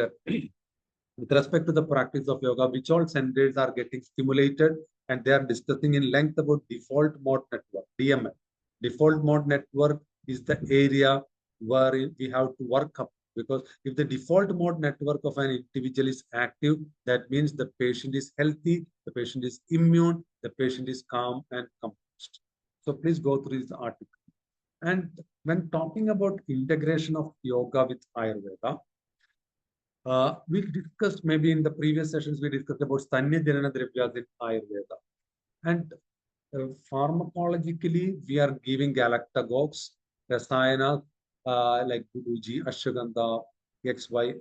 with respect to the practice of yoga, which all centers are getting stimulated, and they are discussing in length about default mode network, DMN. Default mode network is the area where we have to work up, because if the default mode network of an individual is active, that means the patient is healthy, the patient is immune, the patient is calm and composed. So please go through this article. And when talking about integration of yoga with Ayurveda, we discussed maybe in the previous sessions, we discussed about Stanya Janana Dravyas in Ayurveda. And pharmacologically, we are giving galactagogues, rasayana, like Guruji, Ashwagandha, XY,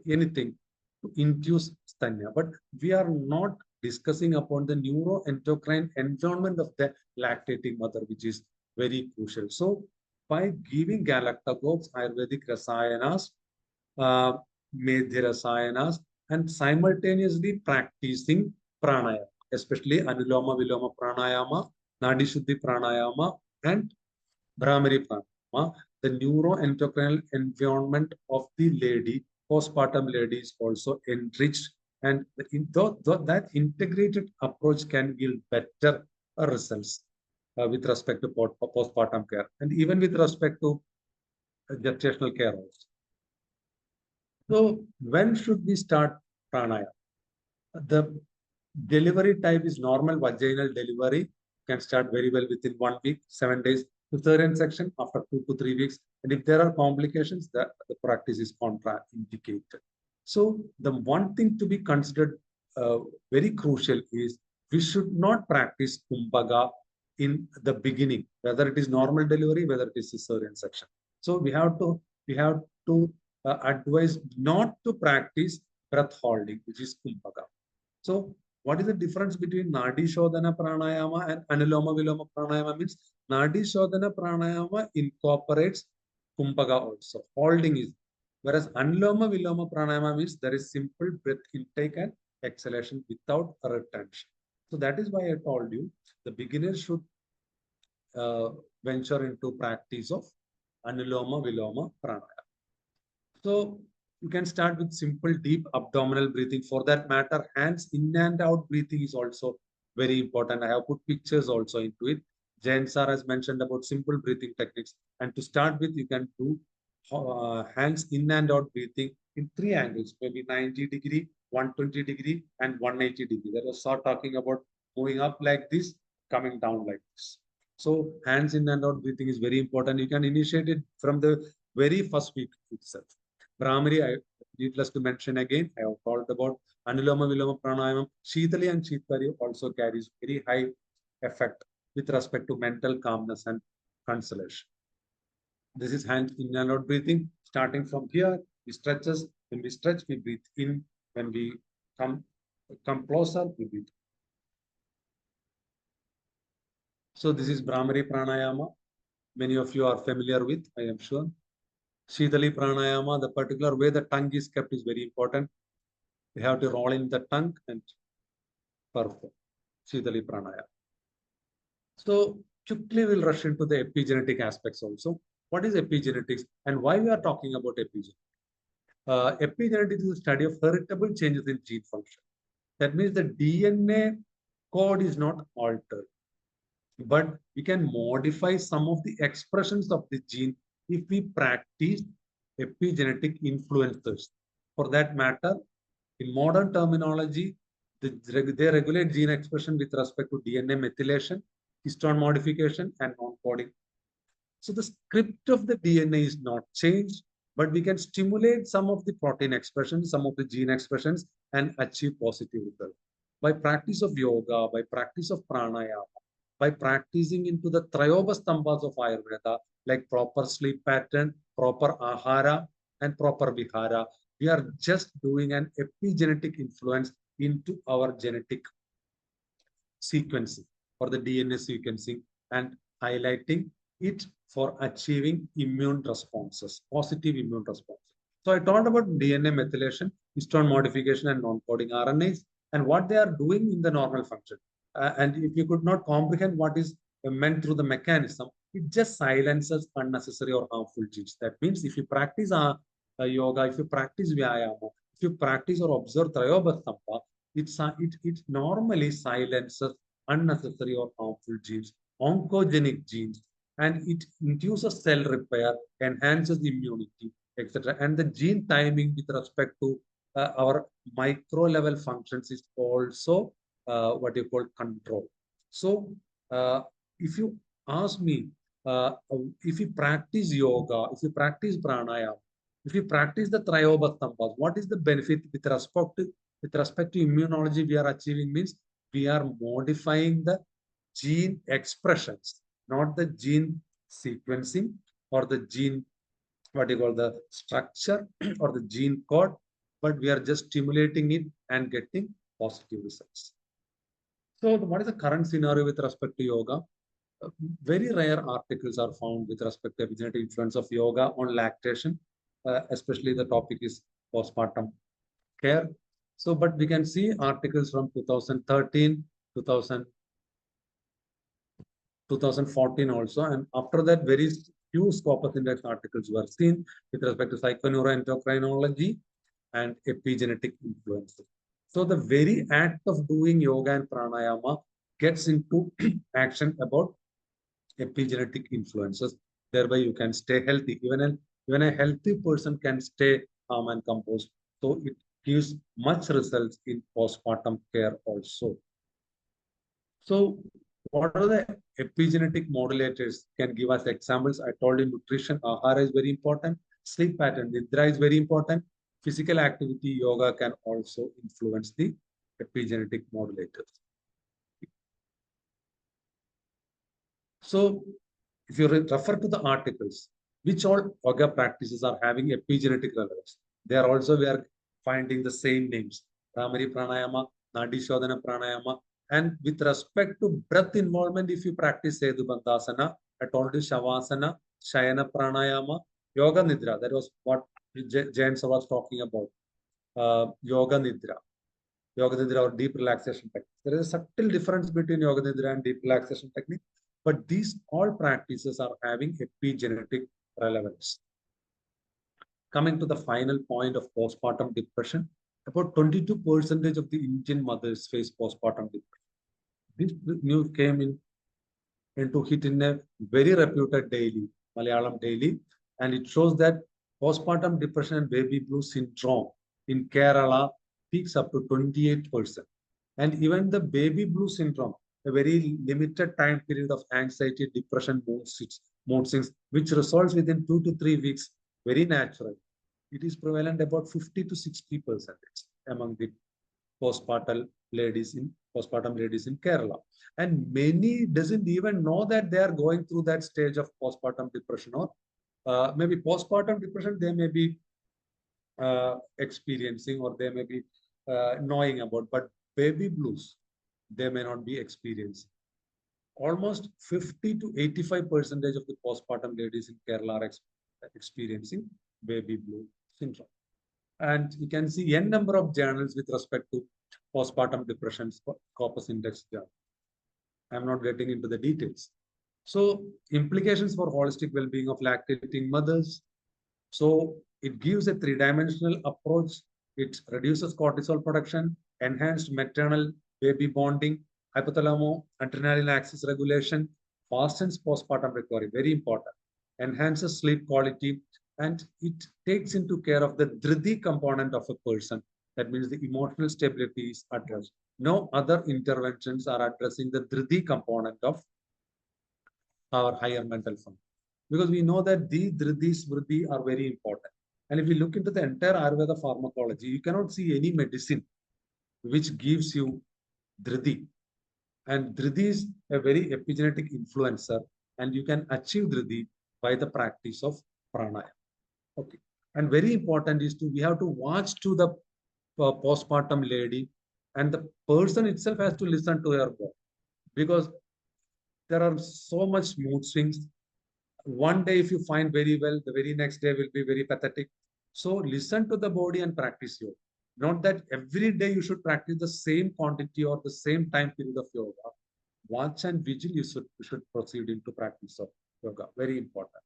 anything to induce Stanya. But we are not discussing upon the neuroendocrine environment of the lactating mother, which is very crucial. So by giving galactagogues, Ayurvedic rasayanas, Medhya rasayanas, and simultaneously practicing pranayama, especially Anuloma Viloma Pranayama, Nadi Shuddhi Pranayama, and Brahmari Pranayama, the neuroendocrine environment of the lady, postpartum lady, is also enriched. And that integrated approach can yield better results with respect to postpartum care, and even with respect to gestational care also. So when should we start pranayama? The delivery type is normal vaginal delivery. Can start very well within 1 week, 7 days. Cesarean section after 2 to 3 weeks. And if there are complications, the practice is contraindicated. So the one thing to be considered very crucial is we should not practice Kumbhaga in the beginning, whether it is normal delivery, whether it is cesarean section. So we have to advise not to practice breath holding, which is Kumbhaga. So what is the difference between Nadi Shodhana Pranayama and Anuloma Viloma Pranayama? Means Nadi Shodhana Pranayama incorporates Kumbhaga also. Holding is. Whereas Anuloma Viloma Pranayama means there is simple breath intake and exhalation without retention. So that is why I told you the beginners should venture into practice of Anuloma Viloma Pranayama. So you can start with simple deep abdominal breathing. For that matter, hands in and out breathing is also very important. I have put pictures also into it. Jain sir has mentioned about simple breathing techniques. And to start with, you can do hands in and out breathing in 3 angles, maybe 90 degree, 120 degree, and 180 degree. That was sir talking about moving up like this, coming down like this. So hands in and out breathing is very important. You can initiate it from the very first week itself. Brahmari, needless to mention again, I have talked about Anuloma Viloma Pranayama. Shitali and Shitari also carries very high effect with respect to mental calmness and consolation. This is hand in and out breathing. Starting from here, we stretches. When we stretch, we breathe in. When we come closer, we breathe. So this is Brahmari Pranayama. Many of you are familiar with, I am sure. Shitali Pranayama, the particular way the tongue is kept is very important. We have to roll in the tongue and perform Shitali Pranayama. So quickly we'll rush into the epigenetic aspects also. What is epigenetics and why we are talking about epigenetics? Epigenetics is the study of heritable changes in gene function. That means the DNA code is not altered, but we can modify some of the expressions of the gene if we practice epigenetic influencers. For that matter, in modern terminology, they regulate gene expression with respect to DNA methylation, histone modification, and non-coding. So the script of the DNA is not changed, but we can stimulate some of the protein expressions, some of the gene expressions, and achieve positive results. By practice of yoga, by practice of pranayama, by practicing into the Trayobastambhas of Ayurveda, like proper sleep pattern, proper ahara, and proper vihara, we are just doing an epigenetic influence into our genetic sequencing for the DNA sequencing and highlighting it for achieving immune responses, positive immune responses. So I talked about DNA methylation, histone modification, and non-coding RNAs, and what they are doing in the normal function. And if you could not comprehend what is meant through the mechanism, it just silences unnecessary or harmful genes. That means if you practice yoga, if you practice vyayama, if you practice or observe Trayobastambha, it normally silences unnecessary or harmful genes, oncogenic genes, and it induces cell repair, enhances immunity, etc. And the gene timing with respect to our micro level functions is also what you call control. So if you ask me, if you practice yoga, if you practice pranayama, if you practice the Trayobastambhas, what is the benefit with respect to immunology we are achieving? Means we are modifying the gene expressions, not the gene sequencing or the gene, what you call the structure or the gene code, but we are just stimulating it and getting positive results. So what is the current scenario with respect to yoga? Very rare articles are found with respect to epigenetic influence of yoga on lactation, especially the topic is postpartum care. So, but we can see articles from 2013, 2014 also, and after that, very few Scopus Index articles were seen with respect to psychoneuroendocrinology and epigenetic influences. So the very act of doing yoga and pranayama gets into action about epigenetic influences. Thereby, you can stay healthy. Even a healthy person can stay calm and composed. So it gives much results in postpartum care also. So what are the epigenetic modulators? Can give us examples. I told you nutrition, ahara is very important. Sleep pattern, nidra is very important. Physical activity, yoga can also influence the epigenetic modulators. So if you refer to the articles, which all yoga practices are having epigenetic relevance, there also we are finding the same names. Ramari Pranayama, Nadi Shodhana Pranayama, and with respect to breath involvement, if you practice Sedu Bandhasana, I told you Shavasana, Shayana Pranayama, Yoga Nidra, that was what James was talking about. Yoga Nidra or deep relaxation technique. There is a subtle difference between Yoga Nidra and deep relaxation technique, but these all practices are having epigenetic relevance. Coming to the final point of postpartum depression, about 22% of the Indian mothers face postpartum depression. This news came into hit in a very reputed daily, Malayalam daily, and it shows that postpartum depression and baby blues syndrome in Kerala peaks up to 28%. And even the baby blues syndrome, a very limited time period of anxiety, depression, mood swings, which resolves within 2 to 3 weeks, very natural. It is prevalent about 50 to 60% among the postpartum ladies in Kerala. And many doesn't even know that they are going through that stage of postpartum depression, or maybe postpartum depression they may be experiencing, or they may be knowing about, but baby blues they may not be experiencing. Almost 50 to 85% of the postpartum ladies in Kerala are experiencing baby blue syndrome. And you can see n number of journals with respect to postpartum depression, Scopus Index journal. I'm not getting into the details. So implications for holistic well-being of lactating mothers. So it gives a three-dimensional approach. It reduces cortisol production, enhanced maternal baby bonding, hypothalamo-adrenal axis regulation, fastens postpartum recovery, very important, enhances sleep quality, and it takes into care of the dhridi component of a person. That means the emotional stability is addressed. No other interventions are addressing the dhridi component of our higher mental function, because we know that the dhridi, smriti are very important. And if you look into the entire Ayurveda pharmacology, you cannot see any medicine which gives you dhridi. And dhridi is a very epigenetic influencer, and you can achieve dhridi by the practice of pranayama. Okay. And very important is we have to watch to the postpartum lady, and the person itself has to listen to her body, because there are so much mood swings. One day, if you find very well, the very next day will be very pathetic. So listen to the body and practice yoga. Not that every day you should practice the same quantity or the same time period of yoga. Watch and vigil, you should proceed into practice of yoga. Very important.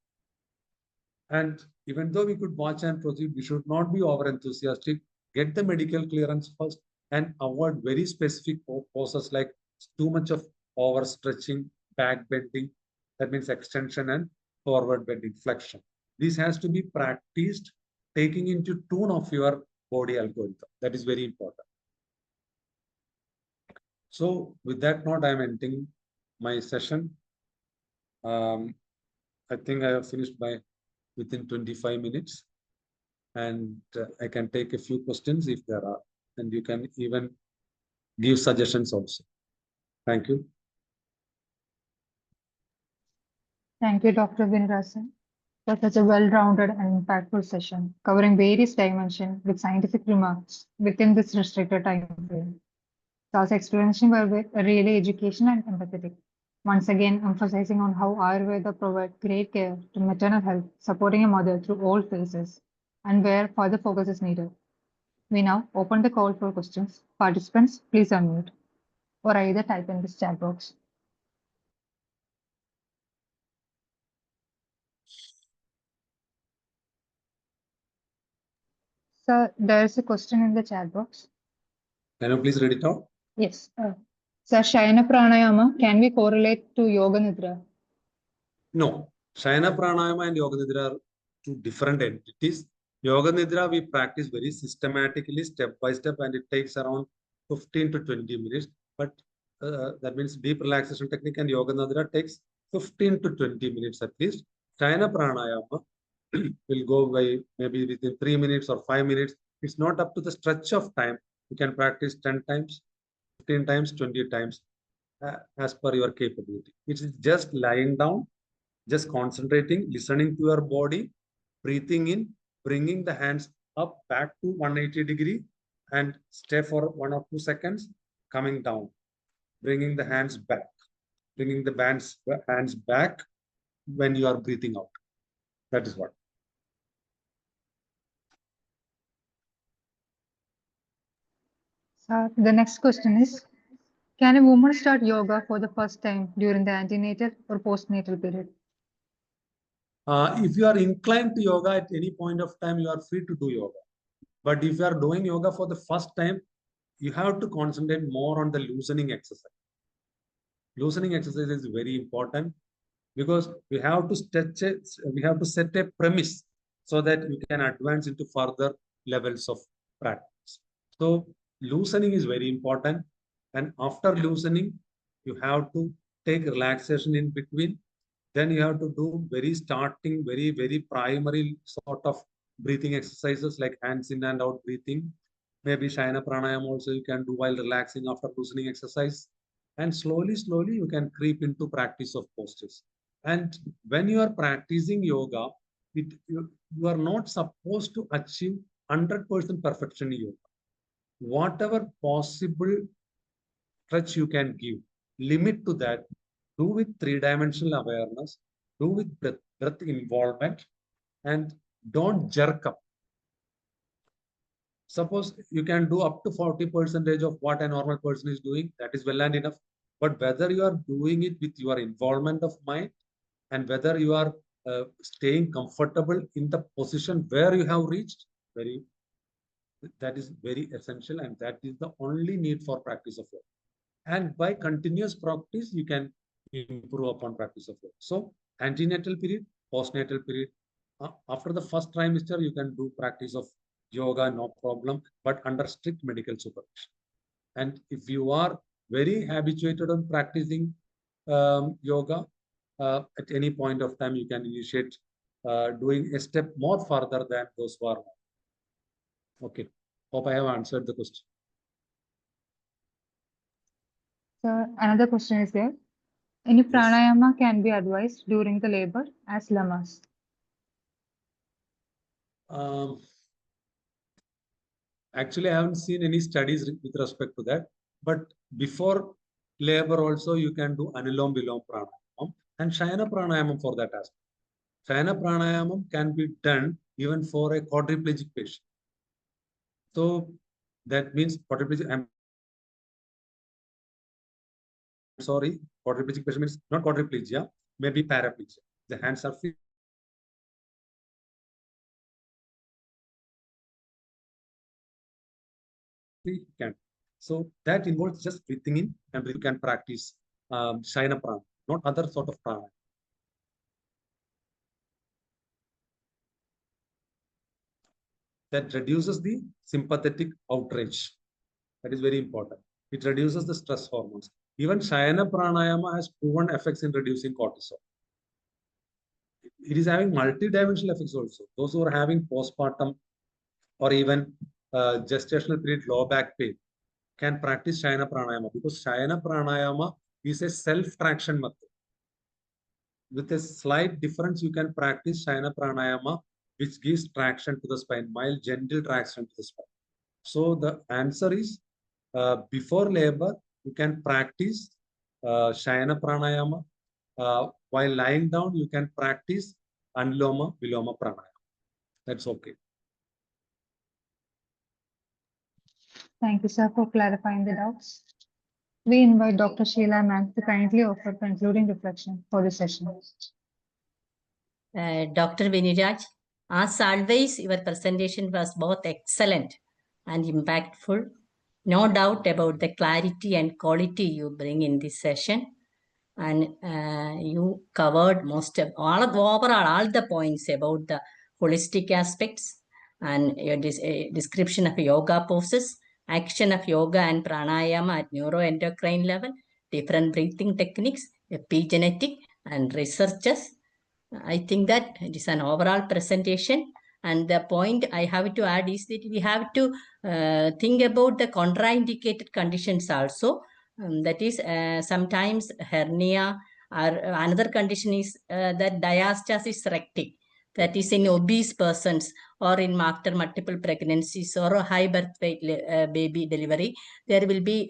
And even though we could watch and proceed, we should not be over enthusiastic. Get the medical clearance first and avoid very specific poses like too much of overstretching, back bending, That means extension and forward bending flexion. This has to be practiced taking into tune of your body algorithm. That is very important. So with that note, I am ending my session. I think I have finished within 25 minutes, and I can take a few questions if there are, and you can even give suggestions also. Thank you. Thank you, Dr. Vinirasan, for such a well-rounded and impactful session, covering various dimensions with scientific remarks within this restricted time frame. Thus, explanation were really educational and empathetic. Once again, emphasizing on how Ayurveda provides great care to maternal health, supporting a mother through all phases, and where further focus is needed. We now open the call for questions. Participants, please unmute or either type in this chat box. Sir, there is a question in the chat box. Can you please read it out? Yes. Sir, Shayana Pranayama, can we correlate to Yoga Nidra? No. Shayana Pranayama and Yoga Nidra are two different entities. Yoga Nidra we practice very systematically, step by step, and it takes around 15 to 20 minutes. But that means deep relaxation technique, and Yoga Nidra takes 15 to 20 minutes at least. Shayana Pranayama will go by maybe within 3 minutes or 5 minutes. It's not up to the stretch of time. You can practice 10 times, 15 times, 20 times as per your capability. It is just lying down, just concentrating, listening to your body, breathing in, bringing the hands up back to 180 degree and stay for 1 or 2 seconds, coming down, bringing the hands back, bringing the hands back when you are breathing out. That is what. The next question is, can a woman start yoga for the first time during the antenatal or postnatal period? If you are inclined to yoga at any point of time, you are free to do yoga. But if you are doing yoga for the first time, you have to concentrate more on the loosening exercise. Loosening exercise is very important because we have to set a premise so that we can advance into further levels of practice. So loosening is very important. And after loosening, you have to take relaxation in between. Then you have to do very primary sort of breathing exercises like hands in and out breathing. Maybe Shayana Pranayama also you can do while relaxing after loosening exercise. And slowly, you can creep into practice of postures. And when you are practicing yoga, you are not supposed to achieve 100% perfection in yoga. Whatever possible touch you can give, limit to that, do with three-dimensional awareness, do with breath involvement, and don't jerk up. Suppose you can do up to 40% of what a normal person is doing, that is well and enough. But whether you are doing it with your involvement of mind and whether you are staying comfortable in the position where you have reached, that is very essential, and that is the only need for practice of yoga. And by continuous practice, you can improve upon practice of yoga. So antenatal period, postnatal period, after the first trimester, you can do practice of yoga, no problem, but under strict medical supervision. And if you are very habituated on practicing yoga, at any point of time, you can initiate doing a step more further than those who are. Okay. Hope I have answered the question. So another question is there. Any pranayama can be advised during the labor as lamas? Actually, I haven't seen any studies with respect to that. But before labor also, you can do Anulom Vilom Pranayamam and Shayana Pranayamam for that aspect. Shayana Pranayamam can be done even for a quadriplegic patient. So that means quadriplegic, I'm sorry, quadriplegic patient means not quadriplegia, maybe paraplegia. The hands are free. Can. So that involves just breathing in and you can practice Shayana Pranayama, not other sort of pranayama. that reduces the sympathetic outrage. That is very important. It reduces the stress hormones. Even Shayana Pranayama has proven effects in reducing cortisol. It is having multi-dimensional effects also. Those who are having postpartum or even gestational period low back pain can practice Shayana Pranayama, because Shayana Pranayama is a self-traction method. With a slight difference, you can practice Shayana Pranayama, which gives traction to the spine, mild, gentle traction to the spine. So the answer is, before labor, you can practice Shayana Pranayama. While lying down, you can practice Anuloma Viloma Pranayama. That's okay. Thank you, sir, for clarifying the doubts. We invite Dr. Sheila ma'am to kindly offer concluding reflection for the session. Dr. Viniraj, as always, your presentation was both excellent and impactful. No doubt about the clarity and quality you bring in this session. And you covered most of all the points about the holistic aspects and your description of yoga poses, action of yoga and pranayama at neuroendocrine level, different breathing techniques, epigenetic and researches. I think that it is an overall presentation. And the point I have to add is that we have to think about the contraindicated conditions also. That is sometimes hernia, or another condition is that diastasis recti. That is in obese persons or in after multiple pregnancies or a high birth weight baby delivery. There will be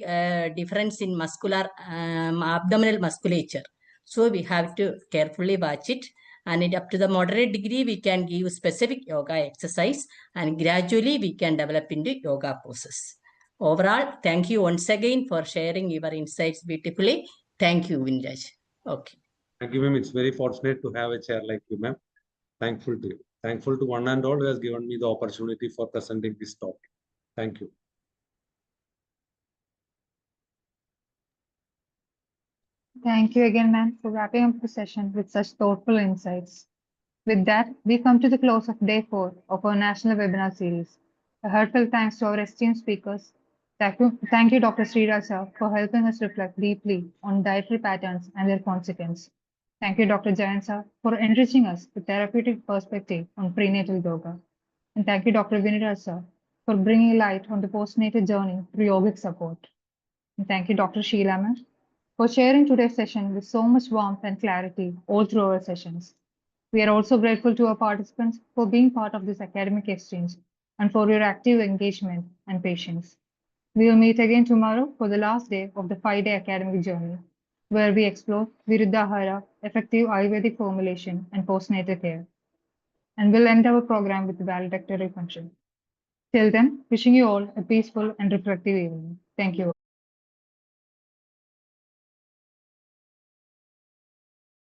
a difference in muscular abdominal musculature. So we have to carefully watch it. And up to the moderate degree, we can give specific yoga exercise, and gradually we can develop into yoga poses. Overall, thank you once again for sharing your insights beautifully. Thank you, Vinraj. Okay. Thank you, ma'am. It's very fortunate to have a chair like you, ma'am. Thankful to you. Thankful to one and all who has given me the opportunity for presenting this topic. Thank you. Thank you again, ma'am, for wrapping up the session with such thoughtful insights. With that, we come to the close of day 4 of our national webinar series. A heartfelt thanks to our esteemed speakers. Thank you, Dr. Sriraj sir, for helping us reflect deeply on dietary patterns and their consequence. Thank you, Dr. Jayan sir, for enriching us with therapeutic perspective on prenatal yoga. And thank you, Dr. Viniraj sir, for bringing light on the postnatal journey through yogic support. And thank you, Dr. Sheila ma'am, for sharing today's session with so much warmth and clarity all through our sessions. We are also grateful to our participants for being part of this academic exchange and for your active engagement and patience. We will meet again tomorrow for the last day of the 5-day academic journey, where we explore Viruddhahara, effective Ayurvedic formulation and postnatal care. And we'll end our program with the valedictory function. Till then, wishing you all a peaceful and reflective evening. Thank you.